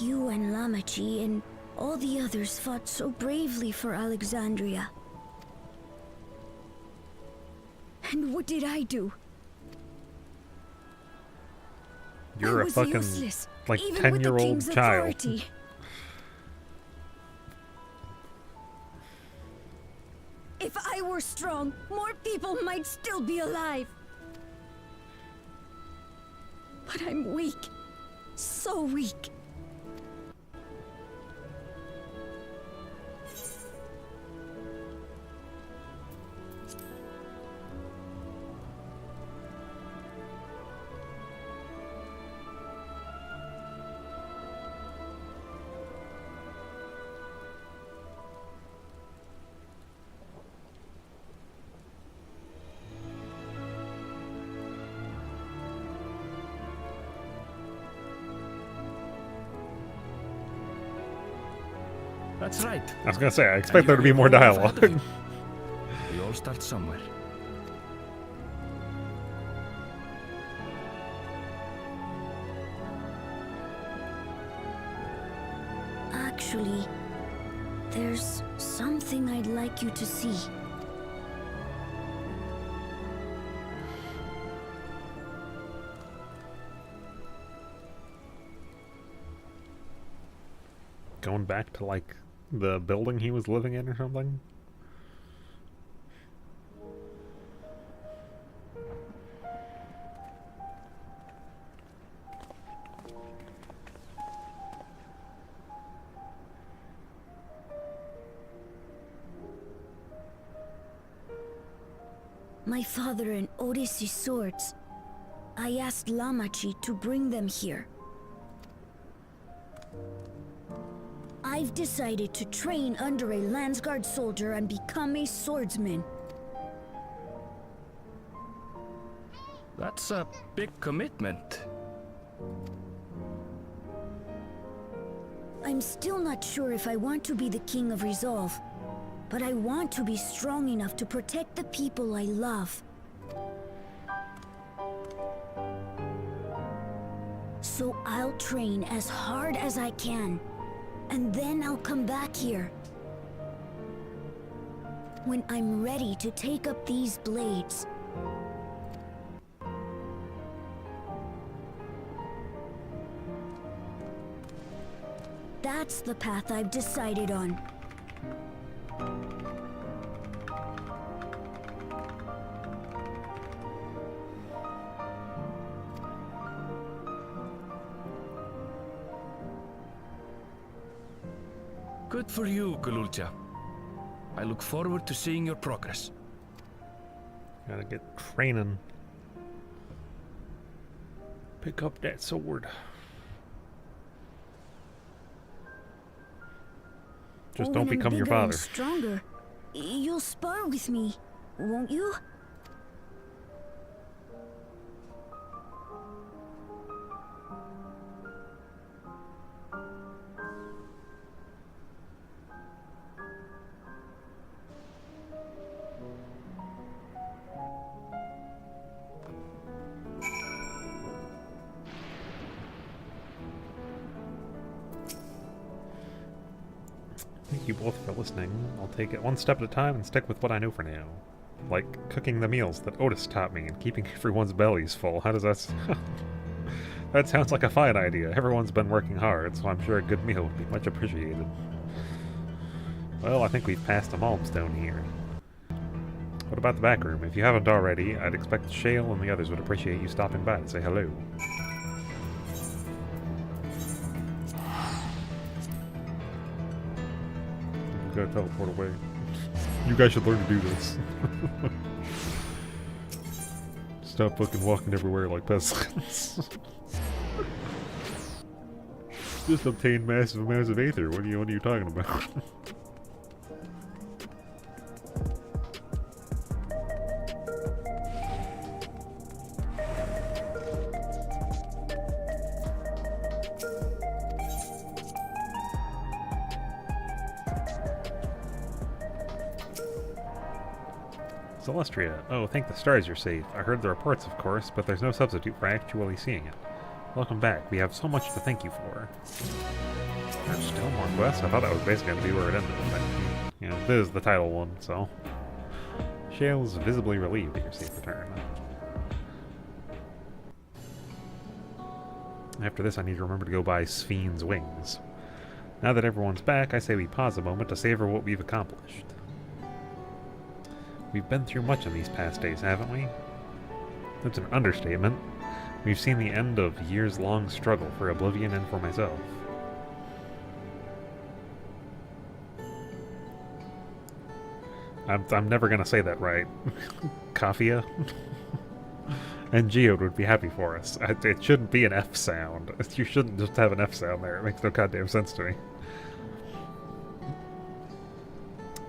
You and Lamachi and all the others fought so bravely for Alexandria. And what did I do? You're a fucking, useless, like, even 10-year-old with the king's child. authority. If I were strong, more people might still be alive. But I'm weak. So weak. That's right. I was gonna say, I expect there to be more dialogue. We all start somewhere. Actually, there's something I'd like you to see. Going back to, like, the building he was living in or something? My father and Odyssey's swords. I asked Lamachi to bring them here. I've decided to train under a Landsguard soldier and become a swordsman. That's a big commitment. I'm still not sure if I want to be the King of Resolve, but I want to be strong enough to protect the people I love. So I'll train as hard as I can, and then I'll come back here. When I'm ready to take up these blades. That's the path I've decided on. Good for you, Galultia. I look forward to seeing your progress. Gotta get training. Pick up that sword. Just don't When I'm become your bigger and father. Stronger. You'll spar with me, won't you? Thank you both for listening. I'll take it one step at a time and stick with what I know for now. Like cooking the meals that Otis taught me and keeping everyone's bellies full. How does that sound? That sounds like a fine idea. Everyone's been working hard, so I'm sure a good meal would be much appreciated. Well, I think we've passed a milestone here. What about the back room? If you haven't already, I'd expect Shale and the others would appreciate you stopping by to say hello. Gotta teleport away. You guys should learn to do this. Stop fucking walking everywhere like peasants. Just obtain massive amounts of aether. What are you talking about? Celestria. Oh, thank the stars you're safe. I heard the reports, of course, but there's no substitute for actually seeing it. Welcome back. We have so much to thank you for. There's still more quests? I thought that was basically going to be where it ended. But, you know, this is the title one, so... Shale's visibly relieved at your safe return. After this, I need to remember to go buy Spheen's wings. Now that everyone's back, I say we pause a moment to savor what we've accomplished. We've been through much in these past days, haven't we? That's an understatement. We've seen the end of years-long struggle for Oblivion and for myself. I'm never gonna say that right. Kafia? And Geode would be happy for us. It shouldn't be an F sound. You shouldn't just have an F sound there. It makes no goddamn sense to me.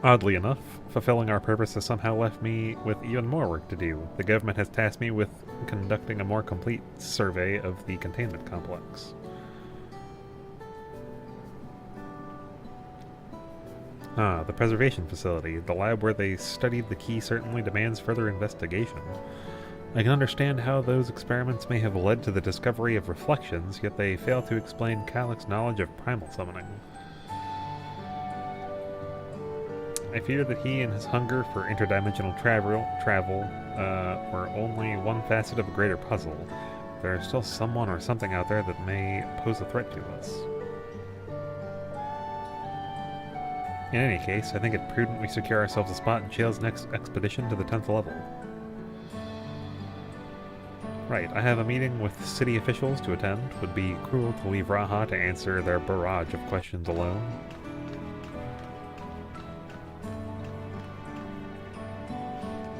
Oddly enough, fulfilling our purpose has somehow left me with even more work to do. The government has tasked me with conducting a more complete survey of the containment complex. Ah, the preservation facility. The lab where they studied the key certainly demands further investigation. I can understand how those experiments may have led to the discovery of reflections, yet they fail to explain Calyx's knowledge of primal summoning. I fear that he and his hunger for interdimensional travel were only one facet of a greater puzzle. There is still someone or something out there that may pose a threat to us. In any case, I think it prudent we secure ourselves a spot in Shale's next expedition to the 10th level. Right, I have a meeting with city officials to attend. Would be cruel to leave Raha to answer their barrage of questions alone.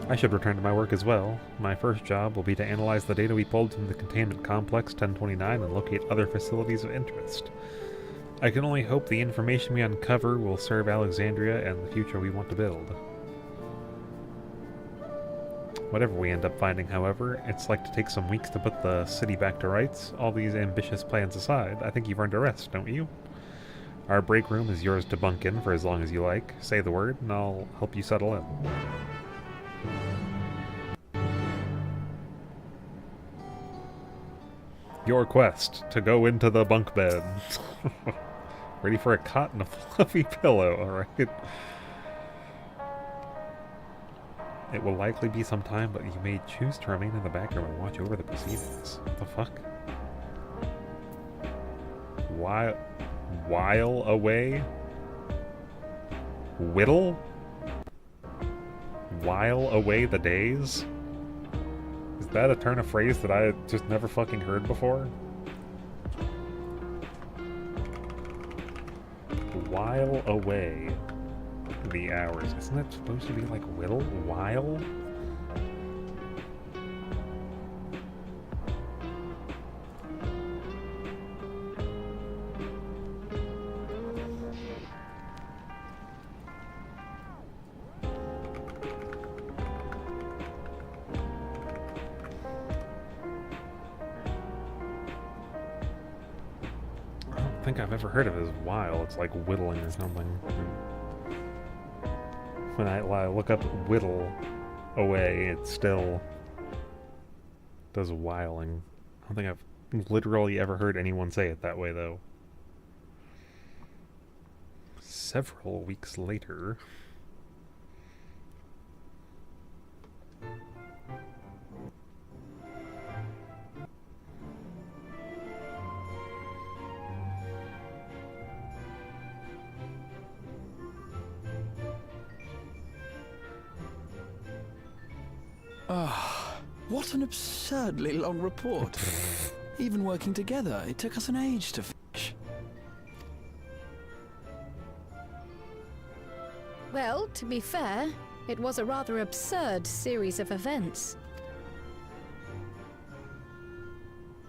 I should return to my work as well. My first job will be to analyze the data we pulled from the containment complex 1029 and locate other facilities of interest. I can only hope the information we uncover will serve Alexandria and the future we want to build. Whatever we end up finding, however, it's like to take some weeks to put the city back to rights. All these ambitious plans aside, I think you've earned a rest, don't you? Our break room is yours to bunk in for as long as you like. Say the word, and I'll help you settle in. Your quest to go into the bunk bed. Ready for a cot and a fluffy pillow, alright? It will likely be some time, but you may choose to remain in the back room and watch over the proceedings. What the fuck? While away? Whittle? While away the days? Is that a turn of phrase that I just never fucking heard before? While away the hours. Isn't that supposed to be like whittle? While? I don't think I've ever heard of it as while. It's like whittling or something. When I look up whittle away, it still does whiling. I don't think I've literally ever heard anyone say it that way, though. Several weeks later... Ah, what an absurdly long report. Even working together, it took us an age to finish. Well, to be fair, it was a rather absurd series of events.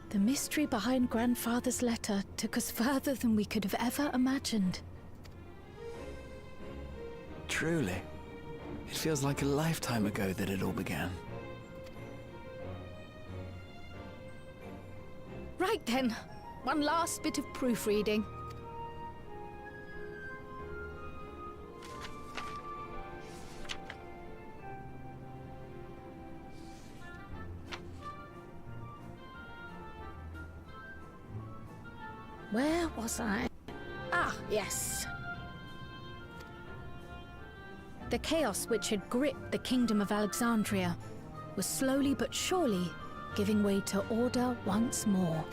The mystery behind Grandfather's letter took us further than we could have ever imagined. Truly. It feels like a lifetime ago that it all began. Right then, one last bit of proofreading. Where was I? Ah, yes. The chaos which had gripped the Kingdom of Alexandria was slowly but surely giving way to order once more.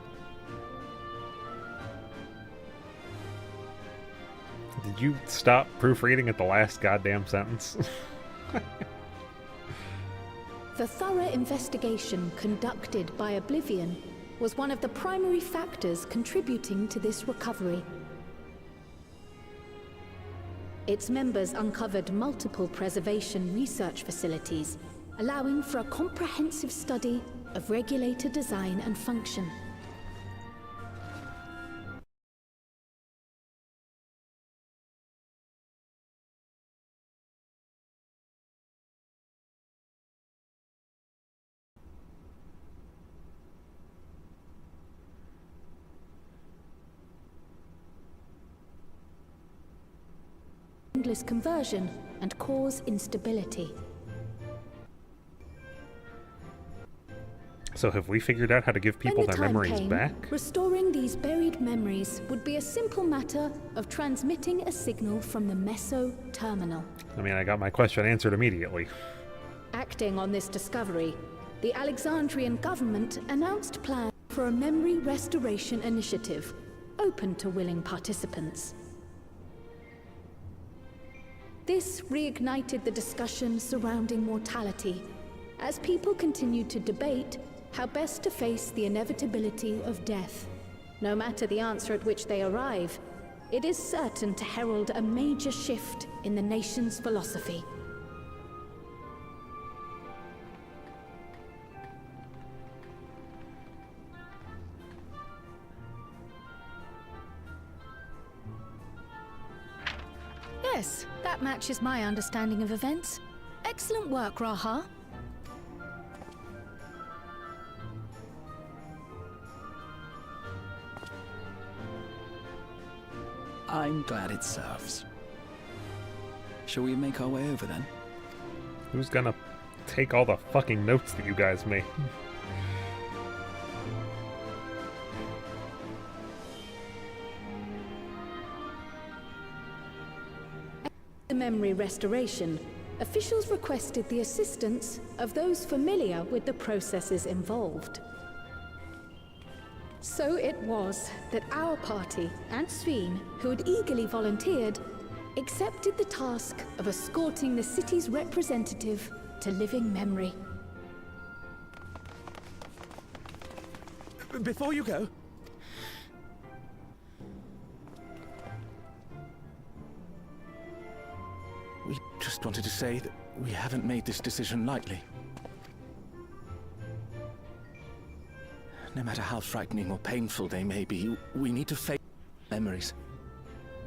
Did you stop proofreading at the last goddamn sentence? The thorough investigation conducted by Oblivion was one of the primary factors contributing to this recovery. Its members uncovered multiple preservation research facilities, allowing for a comprehensive study of regulator design and function. Endless conversion and cause instability. So have we figured out how to give people their memories back? Restoring these buried memories would be a simple matter of transmitting a signal from the Meso terminal. I mean, I got my question answered immediately. Acting on this discovery, the Alexandrian government announced plans for a memory restoration initiative, open to willing participants. This reignited the discussion surrounding mortality, as people continued to debate how best to face the inevitability of death. No matter the answer at which they arrive, it is certain to herald a major shift in the nation's philosophy. Yes, that matches my understanding of events. Excellent work, Raha. I'm glad it serves. Shall we make our way over then? Who's gonna take all the fucking notes that you guys made? The memory restoration, officials requested the assistance of those familiar with the processes involved. So it was that our party and Sveen, who had eagerly volunteered, accepted the task of escorting the city's representative to living memory. Before you go... We just wanted to say that we haven't made this decision lightly. No matter how frightening or painful they may be, we need to face memories.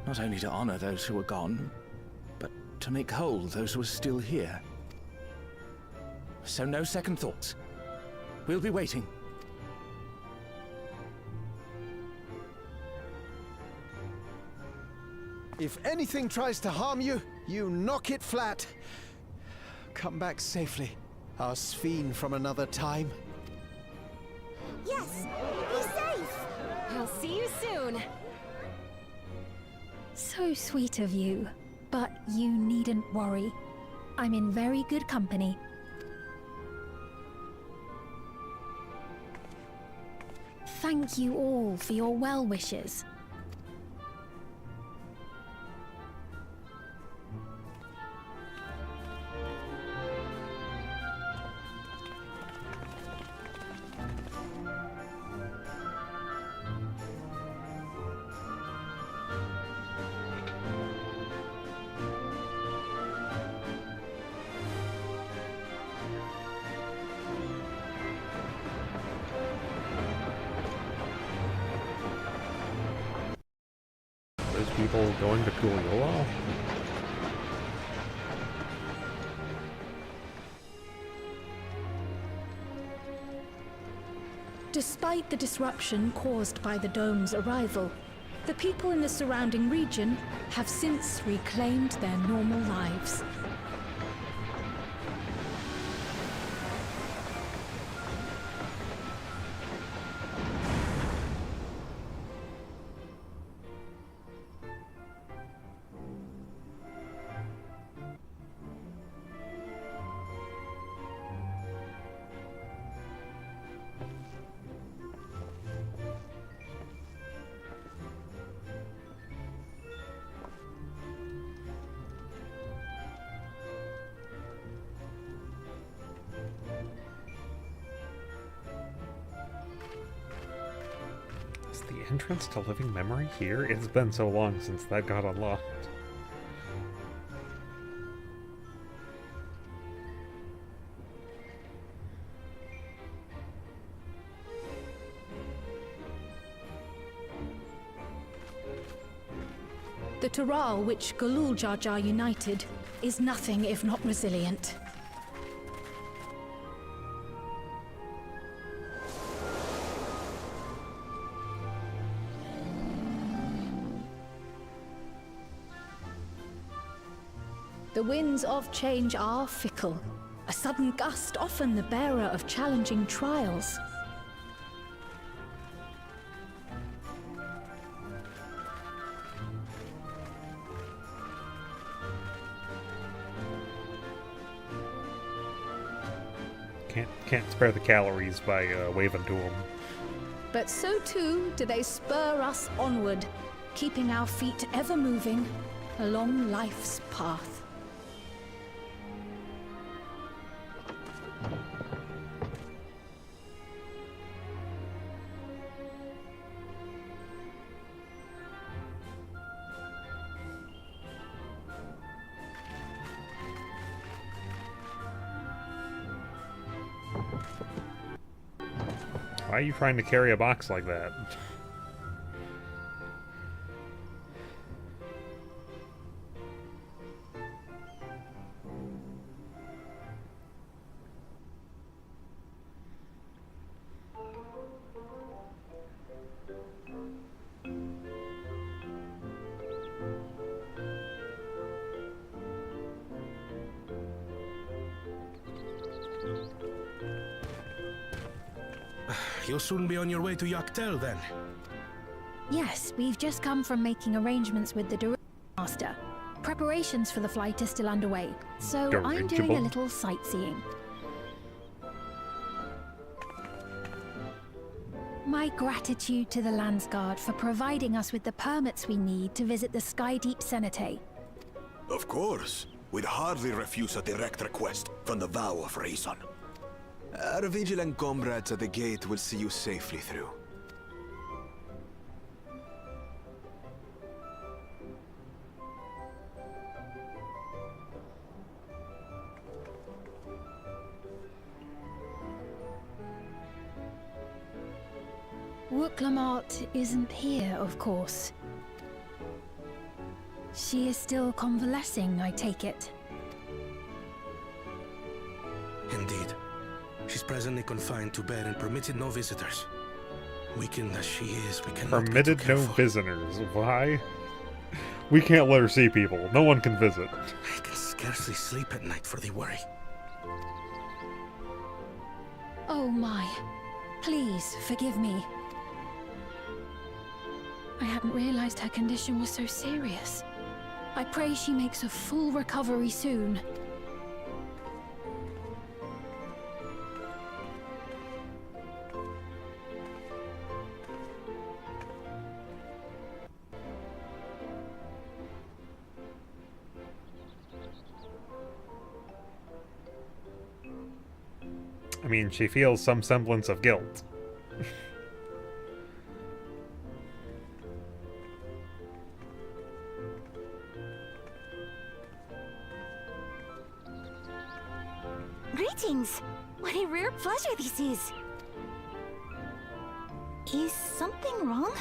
Not only to honor those who are gone, but to make whole those who are still here. So no second thoughts. We'll be waiting. If anything tries to harm you, you knock it flat. Come back safely, our Sveen from another time. Yes! Be safe! I'll see you soon. So sweet of you, but you needn't worry. I'm in very good company. Thank you all for your well wishes. Those people going to Coolio? Despite the disruption caused by the dome's arrival, the people in the surrounding region have since reclaimed their normal lives. Is the entrance to living memory here? It's been so long since that got unlocked. The Tural which Galul Jar Jar united is nothing if not resilient. The winds of change are fickle. A sudden gust often the bearer of challenging trials. Can't spare the calories by waving to them. But so too do they spur us onward, keeping our feet ever moving along life's path. Why are you trying to carry a box like that? You'll soon be on your way to Yaktel, then? Yes, we've just come from making arrangements with the Master. Preparations for the flight are still underway, so I'm doing a little sightseeing. My gratitude to the Landsguard for providing us with the permits we need to visit the Skydeep Cenotaph. Of course. We'd hardly refuse a direct request from the Vow of Reason. Our vigilant comrades at the gate will see you safely through. Wooklamart isn't here, of course. She is still convalescing, I take it. Indeed. She's presently confined to bed and permitted no visitors. Weakened as she is, we cannot be Permitted too no careful. visitors. Why? We can't let her see people. No one can visit. I can scarcely sleep at night for the worry. Oh my. Please, forgive me. I hadn't realized her condition was so serious. I pray she makes a full recovery soon. I mean, she feels some semblance of guilt. Greetings! What a rare pleasure this is! Is something wrong?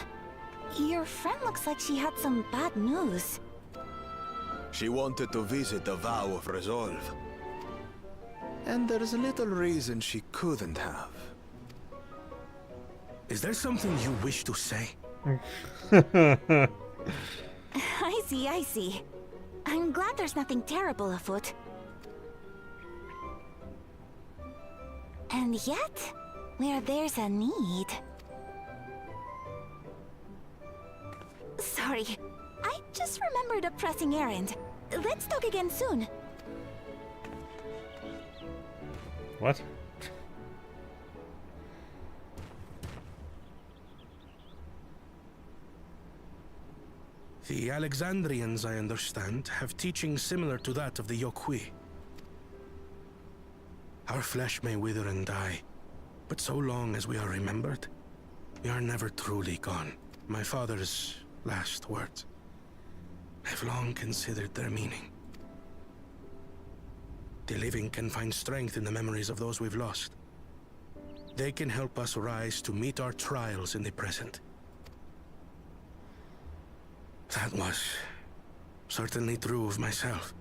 Your friend looks like she had some bad news. She wanted to visit the Vow of Resolve. And there's little reason she couldn't have. Is there something you wish to say? I see, I see. I'm glad there's nothing terrible afoot. And yet, where there's a need... Sorry, I just remembered a pressing errand. Let's talk again soon. What? The Alexandrians, I understand, have teachings similar to that of the Yokui. Our flesh may wither and die, but so long as we are remembered, we are never truly gone. My father's last words. I've long considered their meaning. The living can find strength in the memories of those we've lost. They can help us rise to meet our trials in the present. That was certainly true of myself.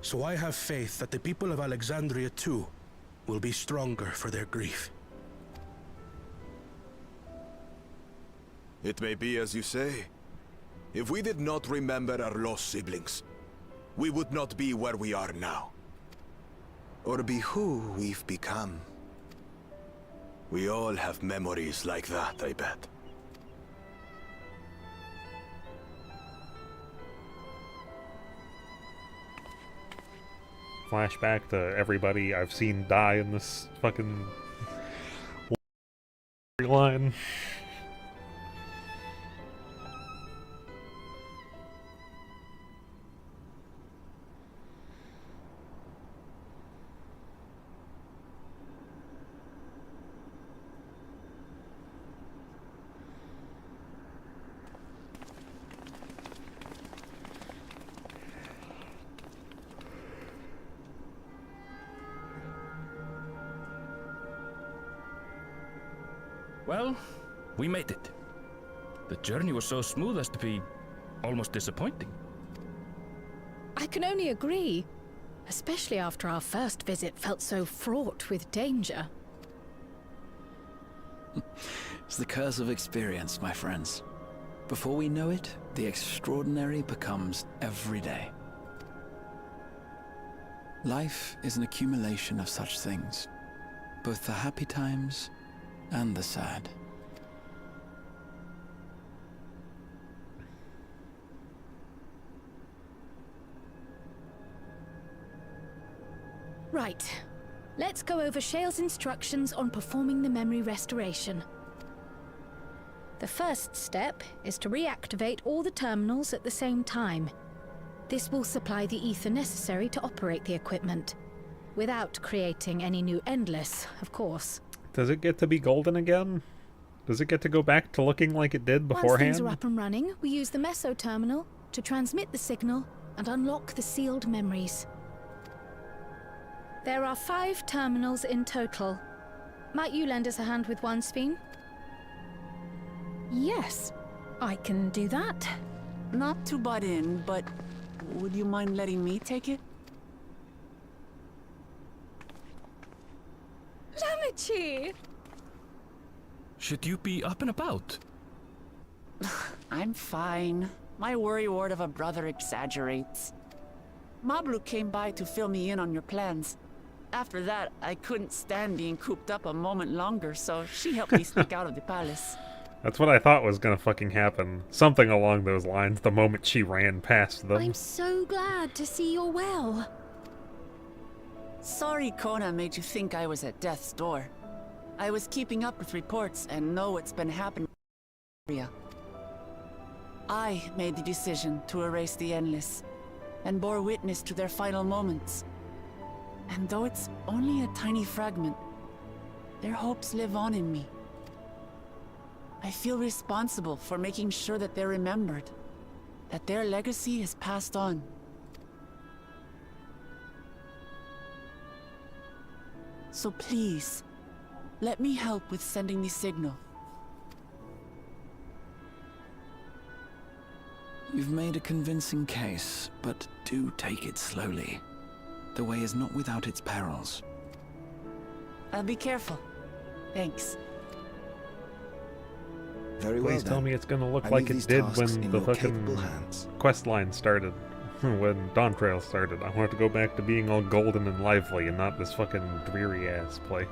So I have faith that the people of Alexandria too will be stronger for their grief. It may be as you say. If we did not remember our lost siblings, we would not be where we are now. Or be who we've become. We all have memories like that, I bet. Flashback to everybody I've seen die in this fucking line. Well, we made it. The journey was so smooth as to be almost disappointing. I can only agree, especially after our first visit felt so fraught with danger. It's the curse of experience, my friends. Before we know it, the extraordinary becomes everyday. Life is an accumulation of such things, both the happy times and the sad. Right. Let's go over Shale's instructions on performing the memory restoration. The first step is to reactivate all the terminals at the same time. This will supply the ether necessary to operate the equipment, without creating any new Endless, of course. Does it get to be golden again? Does it get to go back to looking like it did beforehand? Once things are up and running, we use the Meso terminal to transmit the signal and unlock the sealed memories. There are 5 terminals in total. Might you lend us a hand with one, Sveen? Yes, I can do that. Not to butt in, but would you mind letting me take it? Lamichi! Should you be up and about? I'm fine. My worrywart of a brother exaggerates. Mablu came by to fill me in on your plans. After that, I couldn't stand being cooped up a moment longer, so she helped me sneak out of the palace. That's what I thought was gonna fucking happen. Something along those lines the moment she ran past them. I'm so glad to see you're well. Sorry Kona made you think I was at death's door. I was keeping up with reports and know what's been happening in the area. I made the decision to erase the Endless, and bore witness to their final moments. And though it's only a tiny fragment, their hopes live on in me. I feel responsible for making sure that they're remembered, that their legacy is passed on. So please, let me help with sending the signal. You've made a convincing case, but do take it slowly. The way is not without its perils. I'll be careful. Thanks. Very well. Please tell then. me it's gonna look I like leave it these did tasks when in the your fucking capable hands. quest line started. When Dawn Trail started. I want it to go back to being all golden and lively and not this fucking dreary ass place.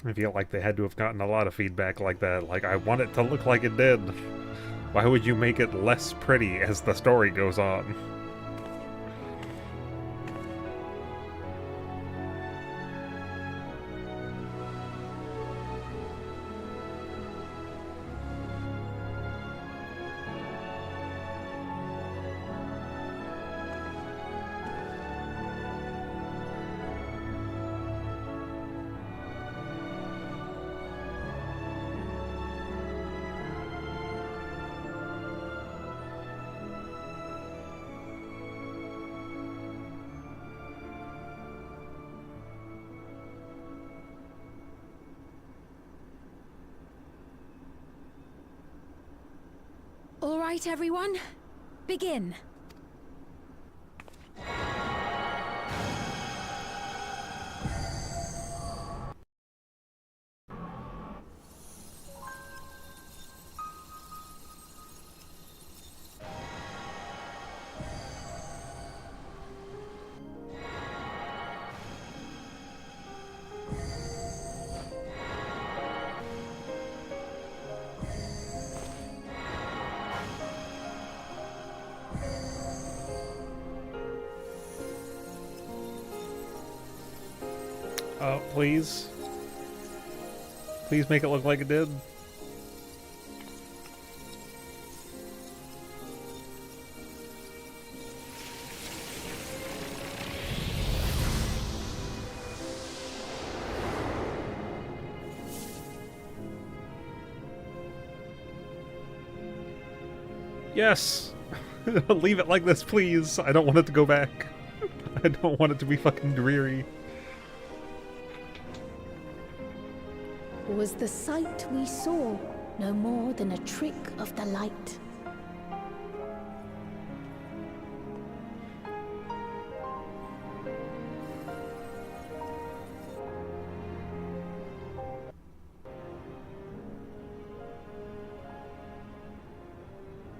I feel like they had to have gotten a lot of feedback like that. Like, I want it to look like it did. Why would you make it less pretty as the story goes on? All right, everyone. Begin. Oh, please. Please make it look like it did. Yes! Leave it like this, please. I don't want it to go back. I don't want it to be fucking dreary. Was the sight we saw no more than a trick of the light?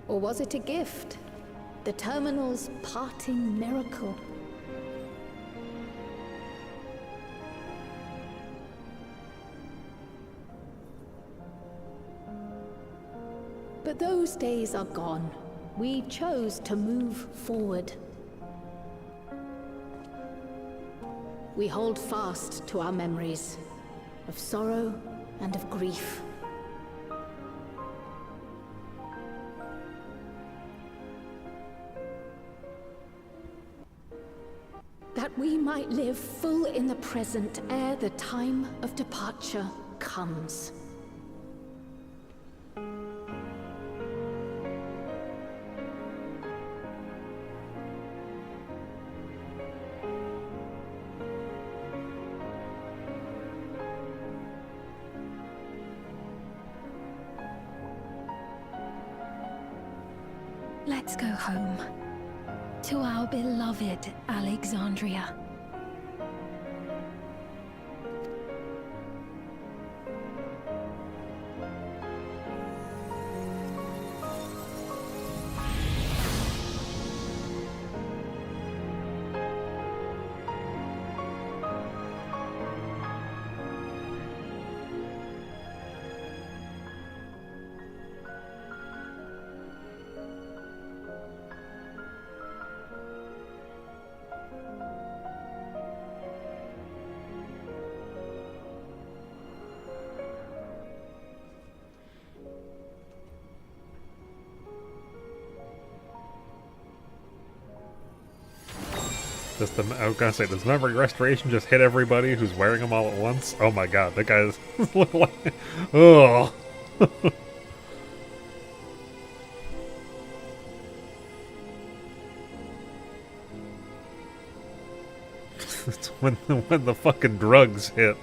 Or was it a gift? The terminal's parting miracle? But those days are gone. We chose to move forward. we hold fast to our memories of sorrow and of grief. That we might live full in the present ere the time of departure comes. Let's go home. To our beloved Alexandria. I was gonna say, does memory restoration just hit everybody who's wearing them all at once? Oh my god, that guy's look like, ugh. It's when the fucking drugs hit.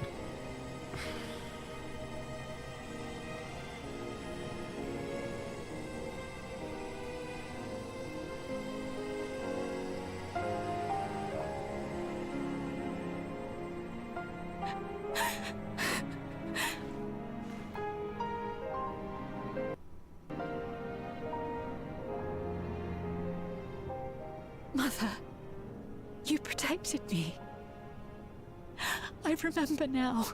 Mother, you protected me. I remember now.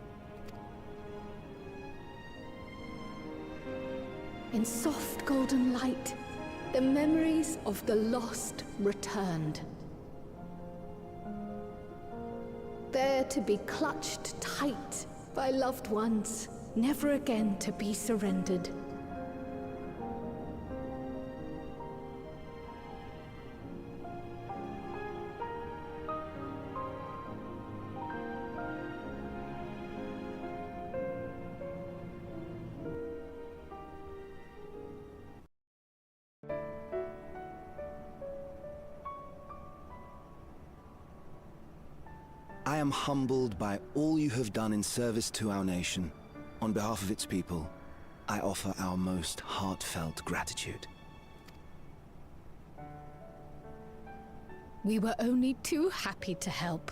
In soft golden light, the memories of the lost returned. There to be clutched tight by loved ones, never again to be surrendered. I am humbled by all you have done in service to our nation. On behalf of its people, I offer our most heartfelt gratitude. We were only too happy to help.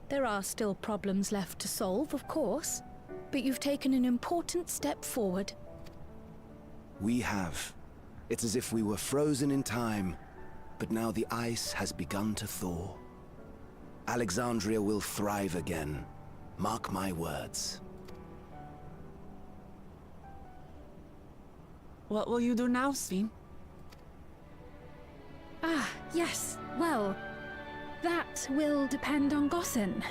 There are still problems left to solve, of course, but you've taken an important step forward. We have. It's as if we were frozen in time, but now the ice has begun to thaw. Alexandria will thrive again. Mark my words. What will you do now, Sven? Ah, yes. Well, that will depend on Gossen.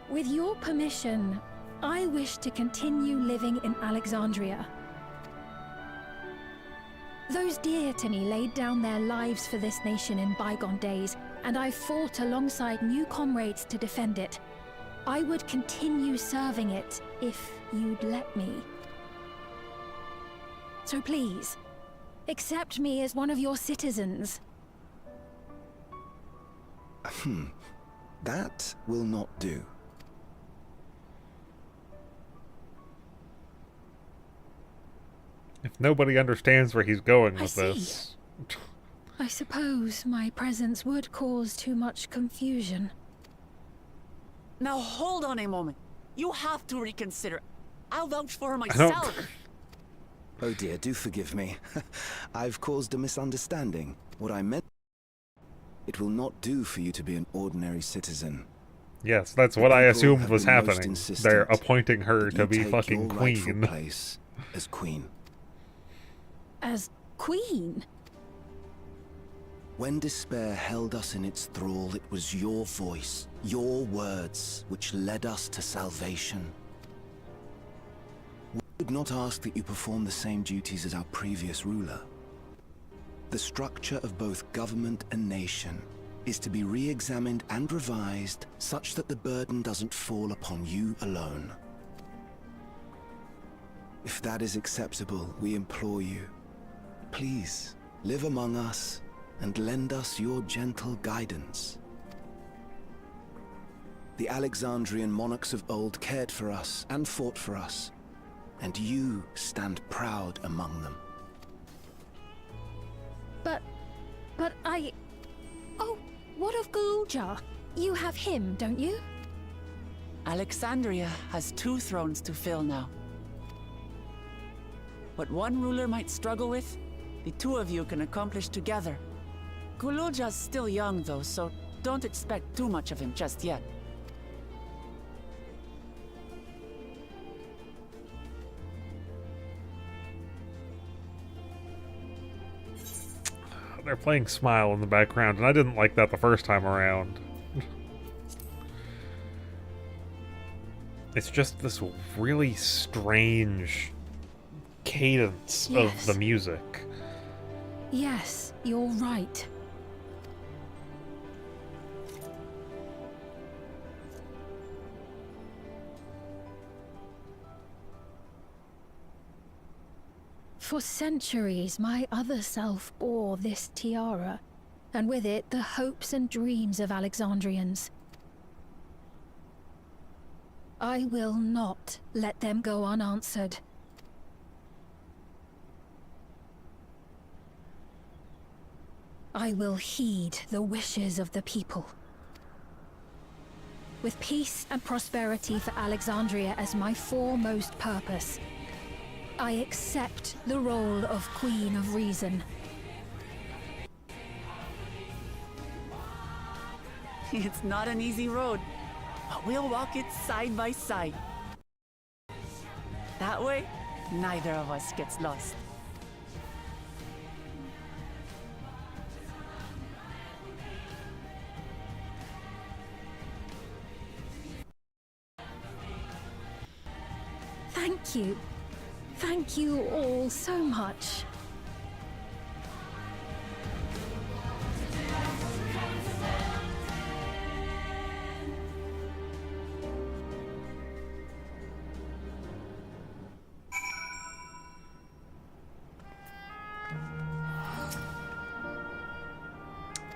With your permission, I wish to continue living in Alexandria. Those dear to me laid down their lives for this nation in bygone days, and I fought alongside new comrades to defend it. I would continue serving it if you'd let me. So please, accept me as one of your citizens. That will not do. If nobody understands where he's going with this. I suppose my presence would cause too much confusion. Now hold on a moment. You have to reconsider. I'll vouch for her myself. Oh dear, do forgive me. I've caused a misunderstanding. What I meant... It will not do for you to be an ordinary citizen. Yes, that's what I assumed was happening. They're appointing her to be fucking queen. Place as queen. As queen? When despair held us in its thrall, it was your voice, your words, which led us to salvation. We would not ask that you perform the same duties as our previous ruler. The structure of both government and nation is to be re-examined and revised such that the burden doesn't fall upon you alone. If that is acceptable, we implore you, please live among us and lend us your gentle guidance. The Alexandrian monarchs of old cared for us and fought for us, and you stand proud among them. But I... Oh, what of Galuja? You have him, don't you? Alexandria has 2 thrones to fill now. What one ruler might struggle with, the 2 of you can accomplish together. Galuja's still young though, so don't expect too much of him just yet. They're playing Smile in the background, and I didn't like that the first time around. It's just this really strange cadence of the music. Yes, you're right. For centuries, my other self bore this tiara, and with it the hopes and dreams of Alexandrians. I will not let them go unanswered. I will heed the wishes of the people. With peace and prosperity for Alexandria as my foremost purpose, I accept the role of Queen of Reason. It's not an easy road, but we'll walk it side by side. That way, neither of us gets lost. Thank you. Thank you all so much.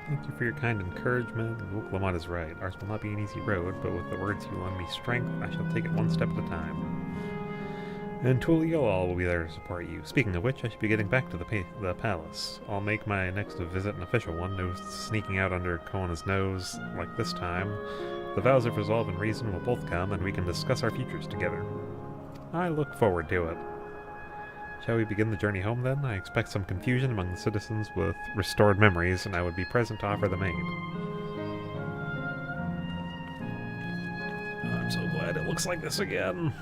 Thank you for your kind encouragement. Lamont is right. Ours will not be an easy road, but with the words you lend me strength, I shall take it one step at a time. And Tuliolal will be there to support you. Speaking of which, I should be getting back to the palace. I'll make my next visit an official one, no sneaking out under Koana's nose like this time. The vows of resolve and reason will both come, and we can discuss our futures together. I look forward to it. Shall we begin the journey home then? I expect some confusion among the citizens with restored memories, and I would be present to offer them aid. I'm so glad it looks like this again.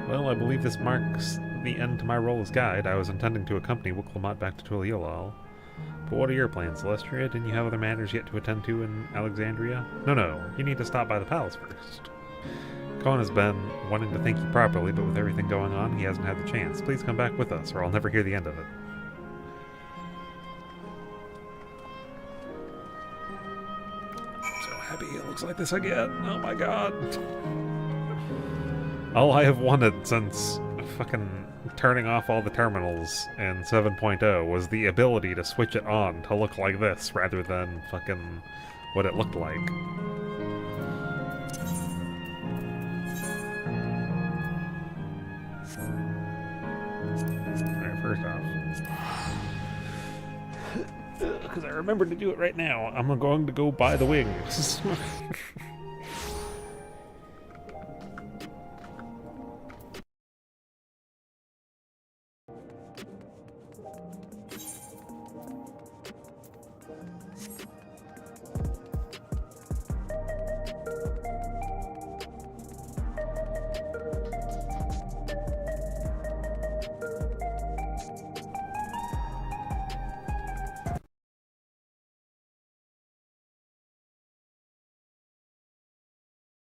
Well, I believe this marks the end to my role as guide. I was intending to accompany Wuklamot back to Tuliolal. But what are your plans, Celestria? Didn't you have other matters yet to attend to in Alexandria? No, you need to stop by the palace first. Cohen has been wanting to thank you properly, but with everything going on, he hasn't had the chance. Please come back with us, or I'll never hear the end of it. I'm so happy it looks like this again. Oh my god. All I have wanted since fucking turning off all the terminals in 7.0 was the ability to switch it on to look like this rather than fucking what it looked like. Alright, first off, because I remembered to do it right now, I'm going to go buy the wings.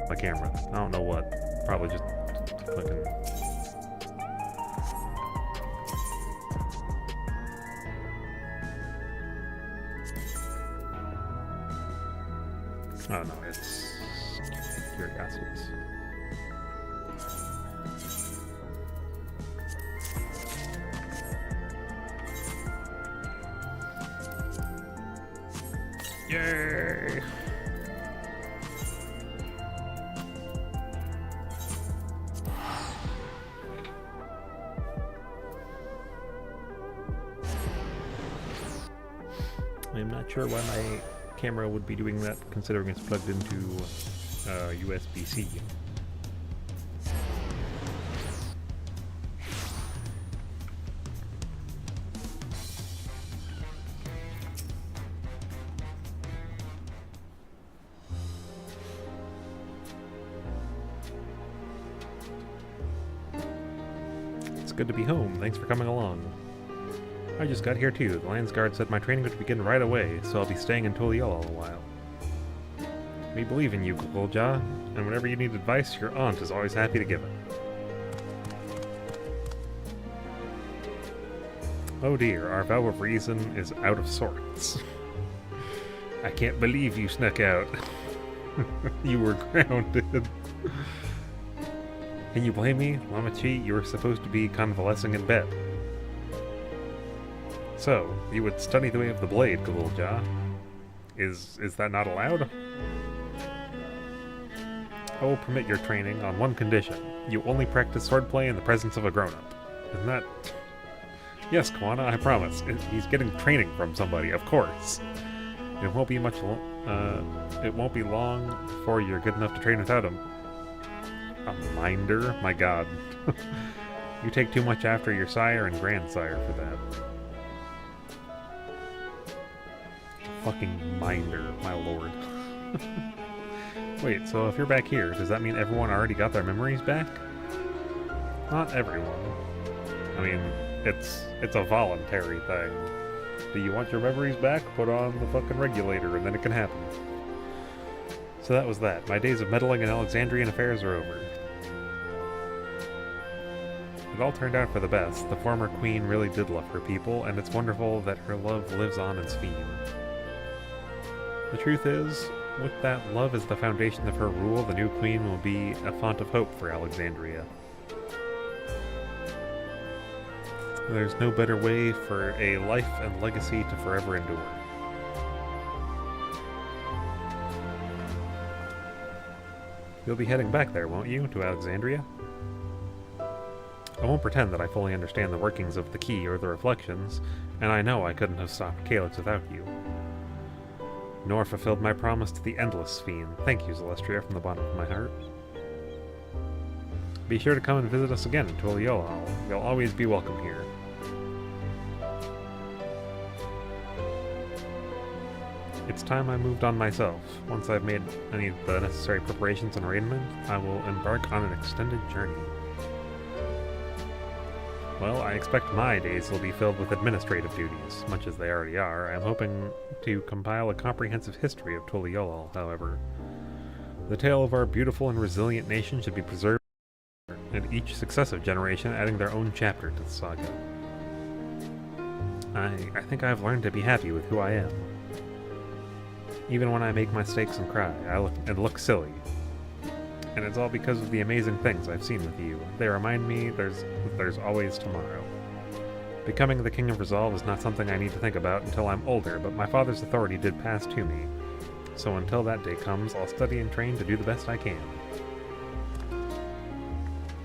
my camera. I don't know what. Probably just fucking... Oh no, it's curiosities. Yay! I'm not sure why my camera would be doing that, considering it's plugged into USB-C. It's good to be home. Thanks for coming along. I just got here too. The Landsguard said my training would begin right away, so I'll be staying in Tuliel a while. We believe in you, Gulja, and whenever you need advice, your aunt is always happy to give it. Oh dear, our vow of reason is out of sorts. I can't believe you snuck out. You were grounded. Can you blame me? Lamachi, you were supposed to be convalescing in bed. So, you would study the way of the blade, Gulja. Is that not allowed? I will permit your training on one condition. You only practice swordplay in the presence of a grown-up. Isn't that... Yes, Kwana, I promise. He's getting training from somebody, of course. It won't be it won't be long before you're good enough to train without him. A minder? My god. You take too much after your sire and grandsire for that. Fucking minder, my lord. Wait, so if you're back here, does that mean everyone already got their memories back? Not everyone. I mean, it's a voluntary thing. Do you want your memories back? Put on the fucking regulator and then it can happen. So that was that. My days of meddling in Alexandrian affairs are over. It all turned out for the best. The former queen really did love her people, and it's wonderful that her love lives on in Sphene. The truth is, with that love as the foundation of her rule, the new queen will be a font of hope for Alexandria. There's no better way for a life and legacy to forever endure. You'll be heading back there, won't you, to Alexandria? I won't pretend that I fully understand the workings of the key or the reflections, and I know I couldn't have stopped Calyx without you. Nor fulfilled my promise to the endless Sphene. Thank you, Celestria, from the bottom of my heart. Be sure to come and visit us again in Tuliel. You'll always be welcome here. It's time I moved on myself. Once I've made any of the necessary preparations and arrangement, I will embark on an extended journey. Well, I expect my days will be filled with administrative duties, much as they already are. I'm hoping to compile a comprehensive history of Tuliel, however. The tale of our beautiful and resilient nation should be preserved, and each successive generation adding their own chapter to the saga. I think I've learned to be happy with who I am. Even when I make mistakes and cry, I look silly. And it's all because of the amazing things I've seen with you. They remind me there's always tomorrow. Becoming the King of Resolve is not something I need to think about until I'm older, but my father's authority did pass to me. So until that day comes, I'll study and train to do the best I can.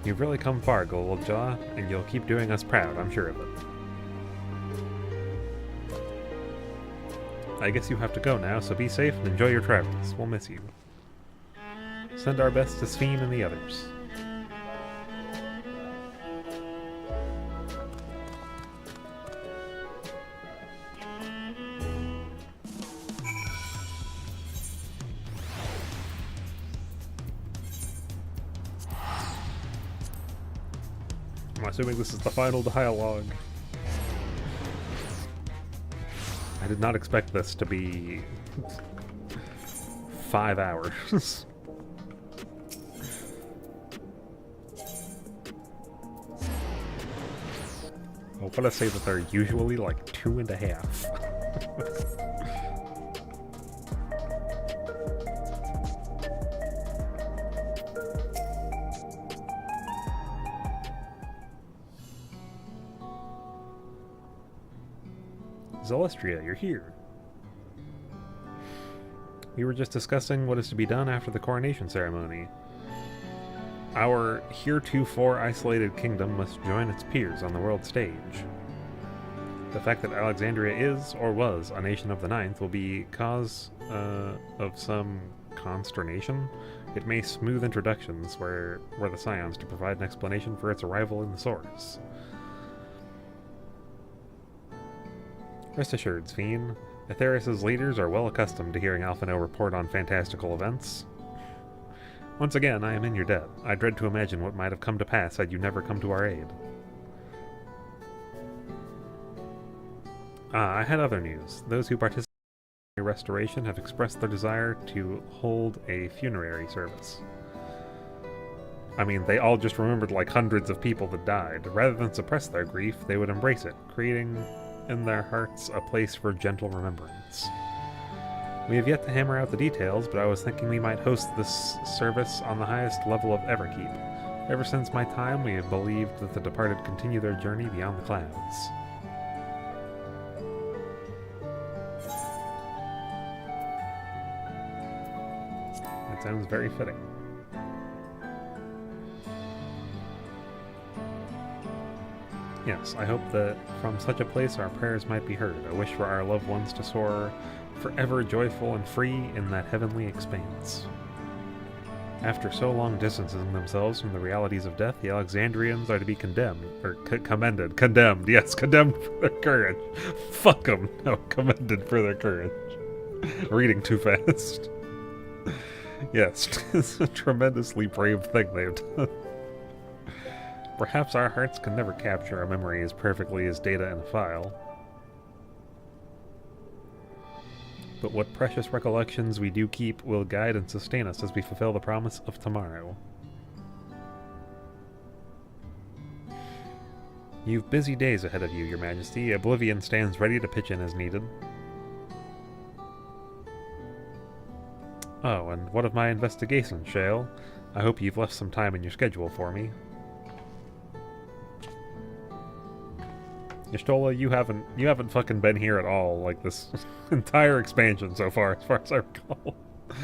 You've really come far, Goldjaw, and you'll keep doing us proud, I'm sure of it. I guess you have to go now, so be safe and enjoy your travels. We'll miss you. Send our best to Sphene and the others. I'm assuming this is the final dialogue. I did not expect this to be 5 hours. want to say that they're usually like 2.5. Zelestria, you're here. We were just discussing what is to be done after the coronation ceremony. Our heretofore isolated kingdom must join its peers on the world stage. The fact that Alexandria is, or was, a nation of the Ninth will be cause of some consternation. It may smooth introductions where the Scions to provide an explanation for its arrival in the source. Rest assured, Sphene, Atheris' leaders are well accustomed to hearing Alphino report on fantastical events. Once again, I am in your debt. I dread to imagine what might have come to pass had you never come to our aid. I had other news. Those who participated in the restoration have expressed their desire to hold a funerary service. I mean, they all just remembered like hundreds of people that died. Rather than suppress their grief, they would embrace it, creating in their hearts a place for gentle remembrance. We have yet to hammer out the details, but I was thinking we might host this service on the highest level of Everkeep. Ever since my time, we have believed that the departed continue their journey beyond the clouds. That sounds very fitting. Yes, I hope that from such a place our prayers might be heard. I wish for our loved ones to soar forever joyful and free in that heavenly expanse. After so long distancing themselves from the realities of death, the Alexandrians are to be condemned, or commended. Condemned, yes, condemned for their courage. Fuck them. No, commended for their courage. Reading too fast. Yes, it's a tremendously brave thing they've done. Perhaps our hearts can never capture our memory as perfectly as data in a file. But what precious recollections we do keep will guide and sustain us as we fulfill the promise of tomorrow. You've busy days ahead of you, Your Majesty. Oblivion stands ready to pitch in as needed. Oh, and what of my investigation, Shale? I hope you've left some time in your schedule for me. Y'shtola, you haven't fucking been here at all, like this entire expansion so far, as I recall. Do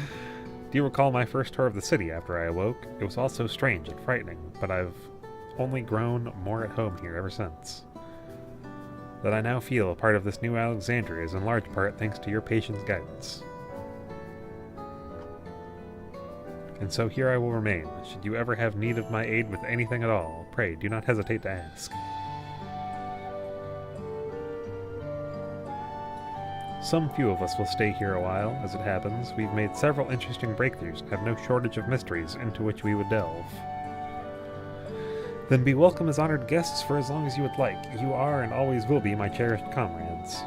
you recall my first tour of the city after I awoke? It was all so strange and frightening, but I've only grown more at home here ever since. That I now feel a part of this new Alexandria is in large part thanks to your patient guidance. And so here I will remain. Should you ever have need of my aid with anything at all, pray do not hesitate to ask. Some few of us will stay here a while. As it happens, we've made several interesting breakthroughs and have no shortage of mysteries into which we would delve. Then be welcome as honored guests for as long as you would like. You are and always will be my cherished comrades.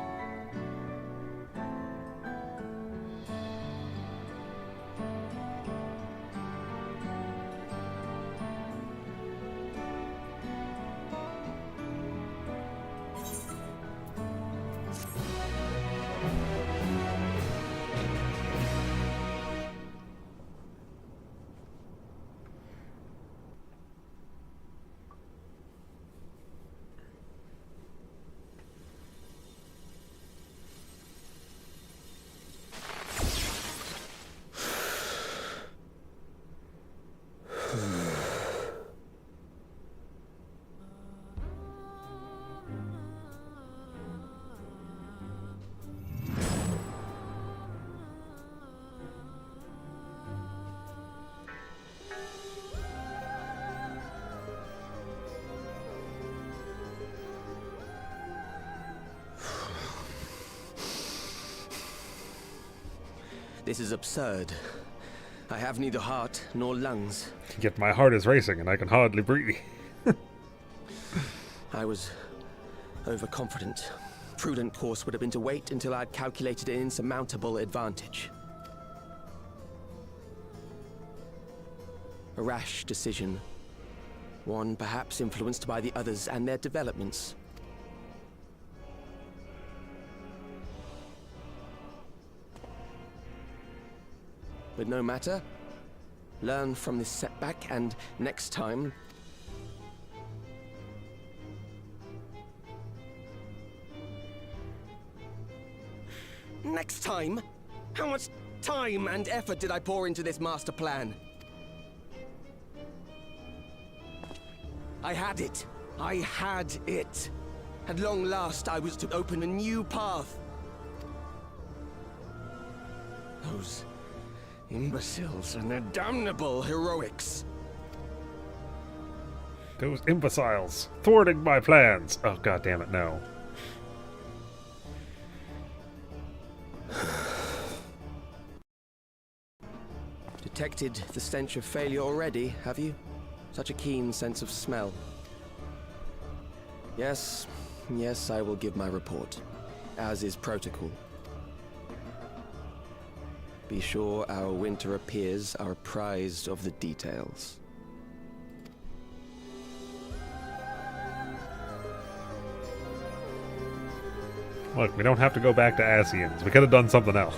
This is absurd. I have neither heart nor lungs. Yet my heart is racing and I can hardly breathe. I was overconfident. Prudent course would have been to wait until I'd calculated an insurmountable advantage. A rash decision. One perhaps influenced by the others and their developments. But no matter. Learn from this setback, and next time... Next time? How much time and effort did I pour into this master plan? I had it. I had it. At long last, I was to open a new path. Those imbeciles and their damnable heroics. Those imbeciles thwarting my plans. Oh, god damn it, no. Detected the stench of failure already, have you? Such a keen sense of smell. Yes, I will give my report, as is protocol. Be sure our winter peers are apprised of the details. Look, we don't have to go back to Asians. We could have done something else.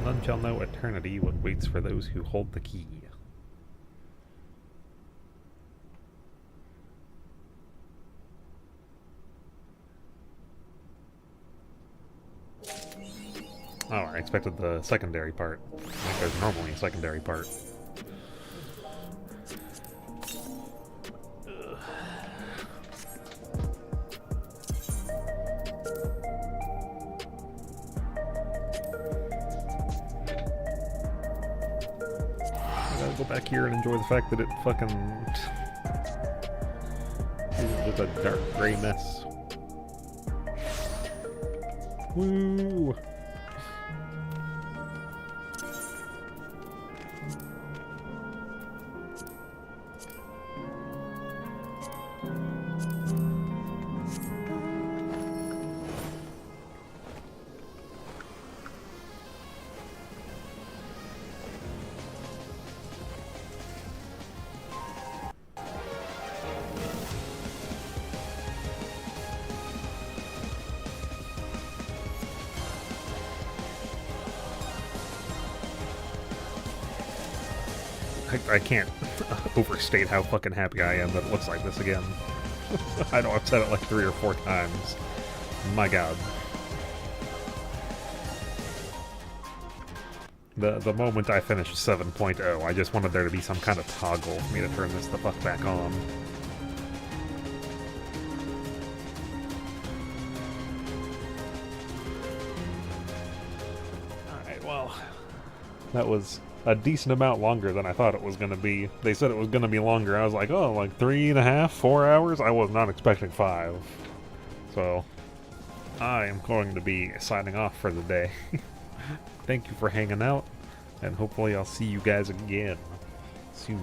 None shall know eternity what waits for those who hold the key. Oh, I expected the secondary part. Like there's normally a secondary part. Go back here and enjoy the fact that it fucking is a dark gray mess. Woo! I can't overstate how fucking happy I am that it looks like this again. I know I've said it like 3 or 4 times. My god. The moment I finished 7.0, I just wanted there to be some kind of toggle for me to turn this the fuck back on. Alright, well, that was a decent amount longer than I thought it was going to be. They said it was going to be longer. I was like, oh, like 3.5, 4 hours? I was not expecting 5. So, I am going to be signing off for the day. Thank you for hanging out, and hopefully I'll see you guys again soon.